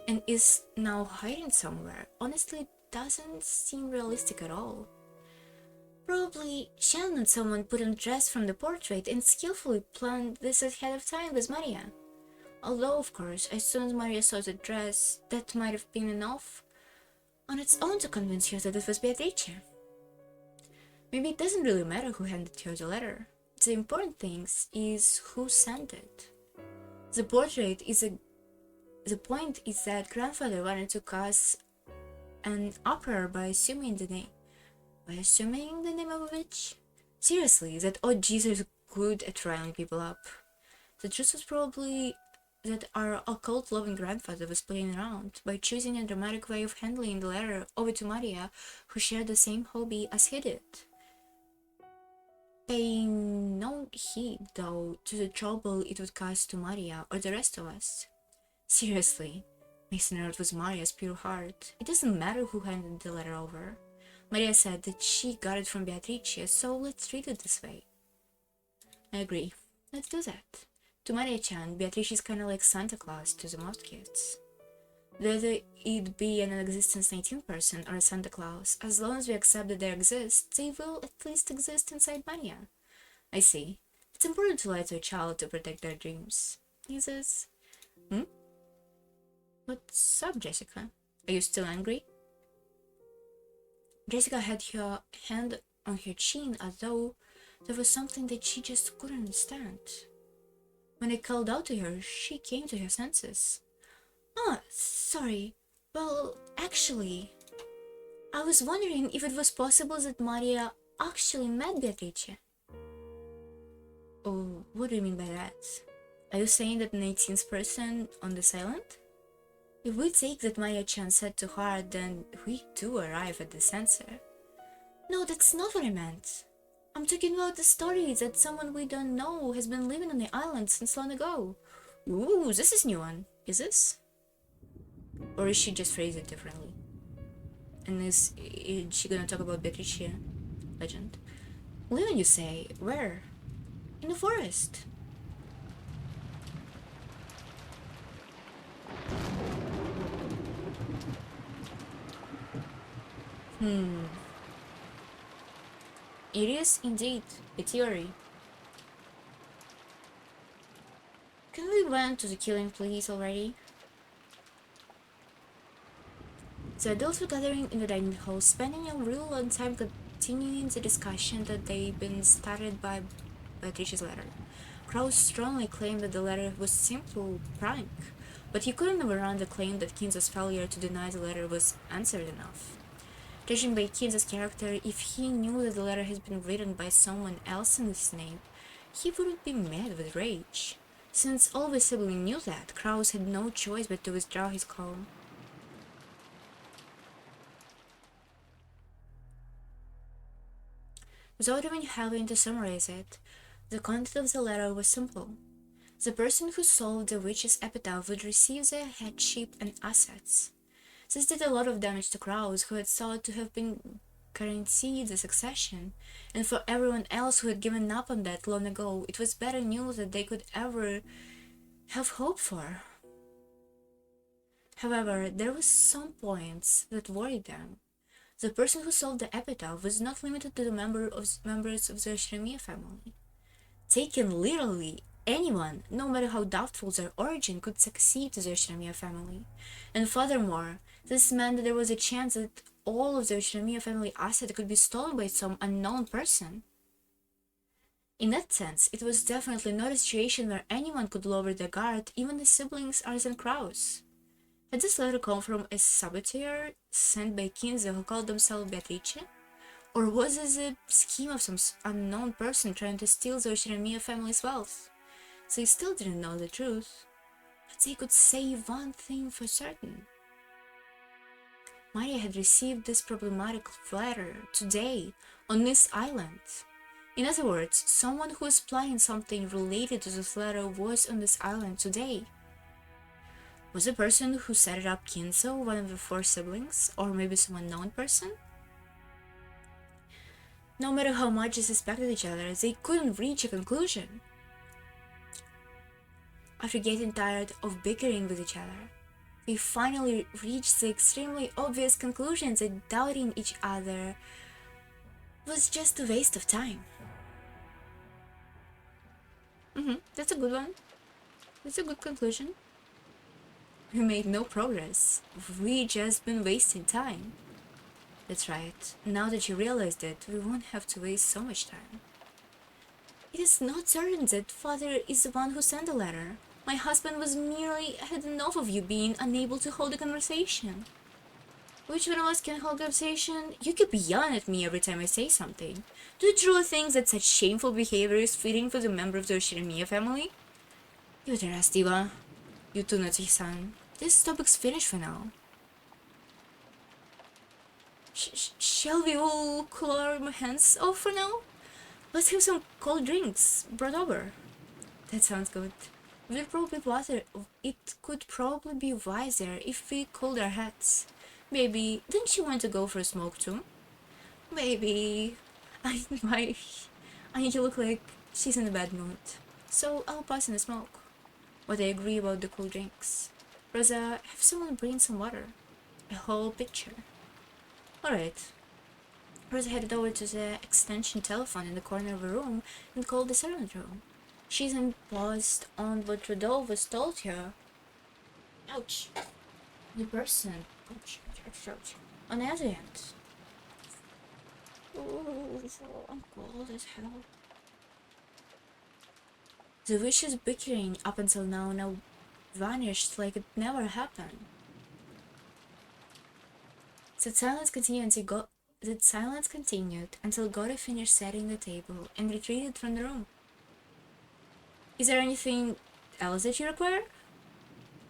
and is now hiding somewhere, honestly doesn't seem realistic at all. Probably Shannon and someone put on dress from the portrait and skillfully planned this ahead of time with Maria. Although, of course, as soon as Maria saw the dress, that might have been enough on its own to convince her that it was Beatrice. Maybe it doesn't really matter who handed her the letter. The important thing is who sent it. The point is that grandfather wanted to cause an uproar by assuming the name of a witch? Seriously, that odd Jesus good at riling people up. The truth was probably that our occult-loving grandfather was playing around by choosing a dramatic way of handling the letter over to Maria, who shared the same hobby as he did. Paying no heed, though, to the trouble it would cause to Maria or the rest of us. Seriously, Mason wrote with Maria's pure heart. It doesn't matter who handed the letter over. Maria said that she got it from Beatrice, so let's treat it this way. I agree. Let's do that. To Maria-chan, Beatrice is kinda like Santa Claus to the most kids. Whether it be an existence 19 person or a Santa Claus, as long as we accept that they exist, they will at least exist inside Maria. I see. It's important to lie to a child to protect their dreams. He says, What's up, Jessica? Are you still angry? Jessica had her hand on her chin as though there was something that she just couldn't understand. When I called out to her, she came to her senses. Oh, sorry. Well, actually, I was wondering if it was possible that Maria actually met Beatrice. Oh, what do you mean by that? Are you saying that an 18th person on this island? If we take that Maria-chan said to heart, then we do arrive at the censor. No, that's not what I meant. I'm talking about the story that someone we don't know has been living on the island since long ago. Ooh, this is a new one. Is this? Or is she just phrased it differently? And is she gonna talk about Beatrice legend? Living, you say? Where? In the forest. It is indeed a theory. Can we run to the killing, please, already? The adults were gathering in the dining hall, spending a real long time continuing the discussion that they'd been started by Beatrice's letter. Krauss strongly claimed that the letter was simple prank, but he couldn't overrun the claim that Kinzo's failure to deny the letter was answered enough. Judging by Kinzo's character, if he knew that the letter has been written by someone else in his name, he wouldn't be mad with rage. Since all visibly knew that, Krauss had no choice but to withdraw his call. Without even having to summarize it, the content of the letter was simple. The person who solved the witch's epitaph would receive the headship and assets. This did a lot of damage to Krauss, who had thought to have been guaranteed the succession, and for everyone else who had given up on that long ago, it was better news than they could ever have hoped for. However, there were some points that worried them. The person who solved the epitaph was not limited to the members of the Ushiromia family. Taken literally, anyone, no matter how doubtful their origin, could succeed to the Ushiromia family. And furthermore, this meant that there was a chance that all of the Ushiromia family assets could be stolen by some unknown person. In that sense, it was definitely not a situation where anyone could lower their guard, even the siblings Arthur and Kraus. Had this letter come from a saboteur sent by Kinzo who called themselves Beatrice? Or was this a scheme of some unknown person trying to steal the Ushiromia family's wealth? They still didn't know the truth, but they could say one thing for certain. Maria had received this problematic letter today on this island. In other words, someone who was planning something related to this letter was on this island today. Was the person who set it up Kinzo, one of the 4 siblings, or maybe some unknown person? No matter how much they suspected each other, they couldn't reach a conclusion. After getting tired of bickering with each other, they finally reached the extremely obvious conclusion that doubting each other was just a waste of time. That's a good one. That's a good conclusion. We made no progress. We just been wasting time. That's right. Now that you realized it, we won't have to waste so much time. It is not certain that father is the one who sent the letter. My husband was merely had enough of you being unable to hold a conversation. Which one of us can hold a conversation? You keep yelling at me every time I say something. Do you truly think that such shameful behavior is fitting for the member of the Ushiromia family? You the Rastiva. You too, Natsuki-san. This topic's finished for now. Shall we all cool our hands off for now? Let's have some cold drinks brought over. That sounds good. It could probably be wiser if we cooled our heads. Maybe, didn't you want to go for a smoke too? Maybe. You look like she's in a bad mood. So I'll pass in the smoke. But I agree about the cool drinks. Rosa, have someone bring some water. A whole pitcher. Alright. Rosa headed over to the extension telephone in the corner of the room and called the servant room. She's imposed on what Rodolphus told her. Ouch. The person. Ouch. On the other hand. Oh, I'm cold as hell. The vicious bickering up until now vanished like it never happened. That silence continued until Gore finished setting the table and retreated from the room. Is there anything else that you require?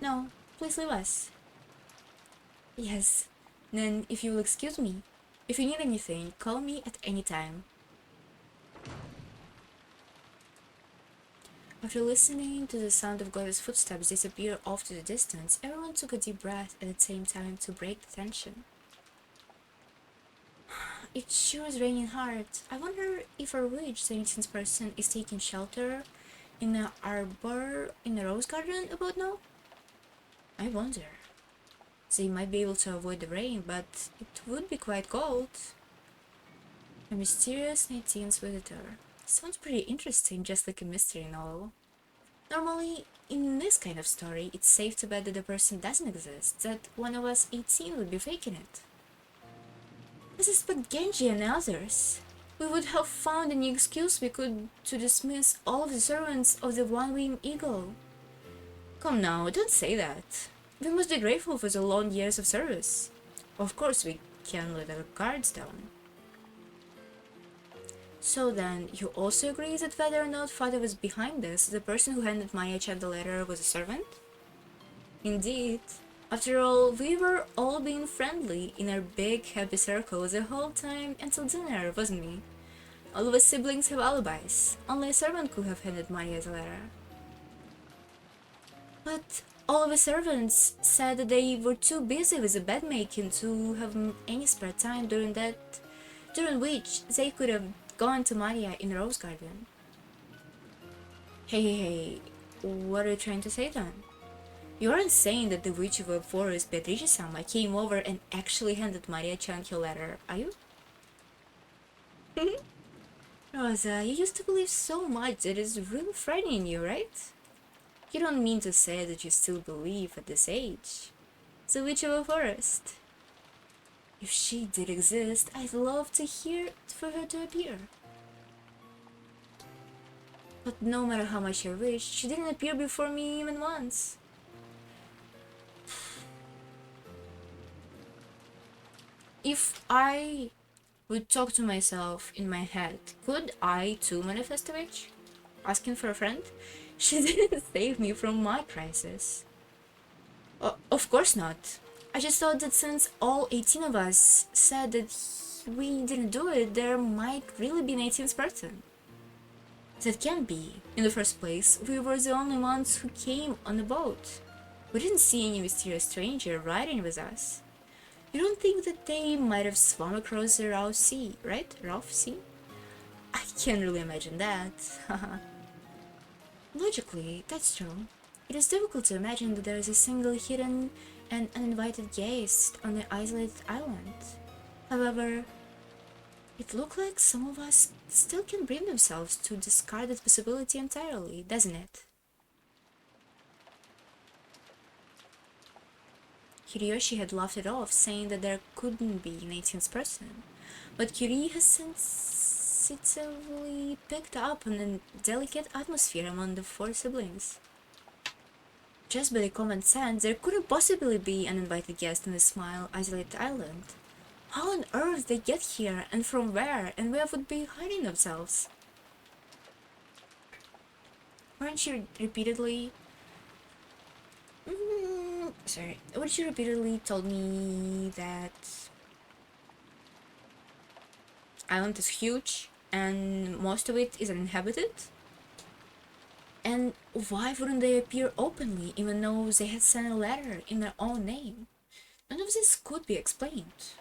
No, please leave us. Yes, then if you will excuse me, if you need anything, call me at any time. After listening to the sound of Gore's footsteps disappear off to the distance, everyone took a deep breath at the same time to break the tension. It sure is raining hard. I wonder if a rich, innocent person is taking shelter in an arbor in a rose garden about now? I wonder. They might be able to avoid the rain, but it would be quite cold. A mysterious 19th visitor. Sounds pretty interesting, just like a mystery novel. Normally, in this kind of story, it's safe to bet that the person doesn't exist, that one of us 18 would be faking it. This is but Genji and others. We would have found any excuse we could to dismiss all of the servants of the One-Winged Eagle. Come now, don't say that. We must be grateful for the long years of service. Of course, we can't let our guards down. So then, you also agree that whether or not father was behind this, the person who handed Maya-chan the letter was a servant? Indeed. After all, we were all being friendly in our big happy circle the whole time until dinner, wasn't we? All of us siblings have alibis. Only a servant could have handed Maya the letter. But all of the servants said that they were too busy with the bed making to have any spare time during which they could have gone to Maria in the rose garden. Hey, what are you trying to say then? You aren't saying that the witch of the forest, Beatrice-sama, came over and actually handed Maria-chan your letter, are you? Rosa, you used to believe so much that it's really frightening you, right? You don't mean to say that you still believe at this age. The Witch of a Forest. If she did exist, I'd love to hear for her to appear. But no matter how much I wish, she didn't appear before me even once. If I would talk to myself in my head, could I too manifest a witch? Asking for a friend? She didn't save me from my crisis. Of course not. I just thought that since all 18 of us said that we didn't do it, there might really be an 18th person. That can't be. In the first place, we were the only ones who came on the boat. We didn't see any mysterious stranger riding with us. You don't think that they might have swum across the Rough Sea, right? Rough Sea? I can't really imagine that. Logically, that's true. It is difficult to imagine that there is a single hidden and uninvited guest on the isolated island. However, it looks like some of us still can bring themselves to discard that possibility entirely, doesn't it? Hideyoshi had laughed it off, saying that there couldn't be an 18th person, but Curie has sensitively picked up on a delicate atmosphere among the four siblings. Just by the common sense, there couldn't possibly be an invited guest on this small, isolated island. How on earth they get here, and from where, and where would be hiding themselves? Weren't you repeatedly... Weren't you repeatedly told me that island is huge and most of it is uninhabited? And why wouldn't they appear openly even though they had sent a letter in their own name? None of this could be explained.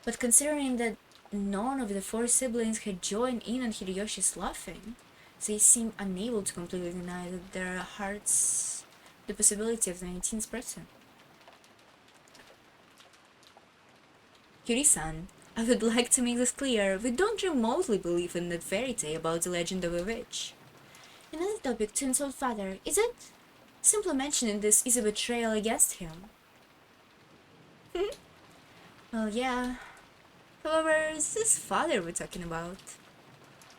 But considering that none of the four siblings had joined in on Hideyoshi's laughing, they seem unable to completely deny that their hearts the possibility of the 19th person. Yuri-san, I would like to make this clear. We don't remotely believe in that fairy tale about the legend of a witch. Another topic to insult father, is it? Simply mentioning this is a betrayal against him. Well, yeah. However, it's his father we're talking about.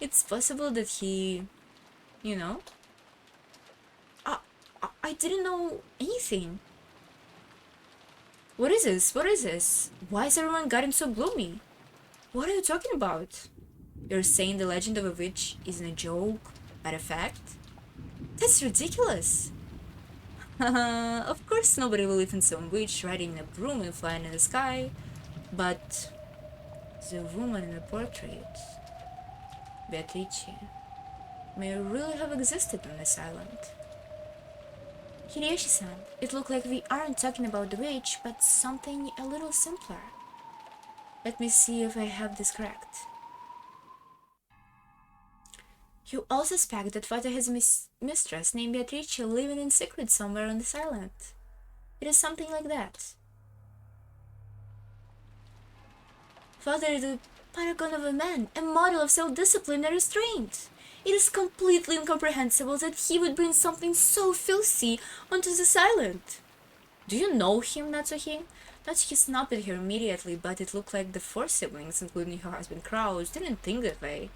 It's possible that he... you know? I didn't know anything. What is this? What is this? Why is everyone gotten so gloomy? What are you talking about? You're saying the legend of a witch isn't a joke, but a fact? That's ridiculous! Of course nobody will believe in some witch riding a broom and flying in the sky, but the woman in the portrait, Beatrice, may really have existed on this island. Hideyoshi-san, it looked like we aren't talking about the witch, but something a little simpler. Let me see if I have this correct. You all suspect that father has a mistress named Beatrice living in secret somewhere on this island. It is something like that. Father is the paragon of a man, a model of self-discipline and restraint. It is completely incomprehensible that he would bring something so filthy onto this island. Do you know him, Natsuhi? Natsuhi snapped at her immediately, but it looked like the four siblings, including her husband Kraus, didn't think that way.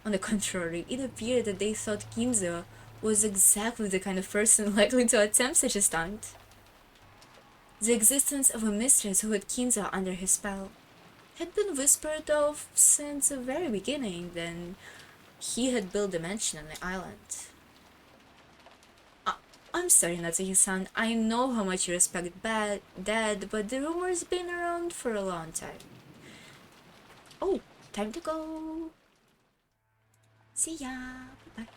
On the contrary, it appeared that they thought Ginzo was exactly the kind of person likely to attempt such a stunt. The existence of a mistress who had Ginzo under his spell had been whispered of since the very beginning. Then he had built a mansion on the island. I'm sorry, Natsuhi-san. I know how much you respect Dad, but the rumor's been around for a long time. Oh, time to go. See ya. Bye.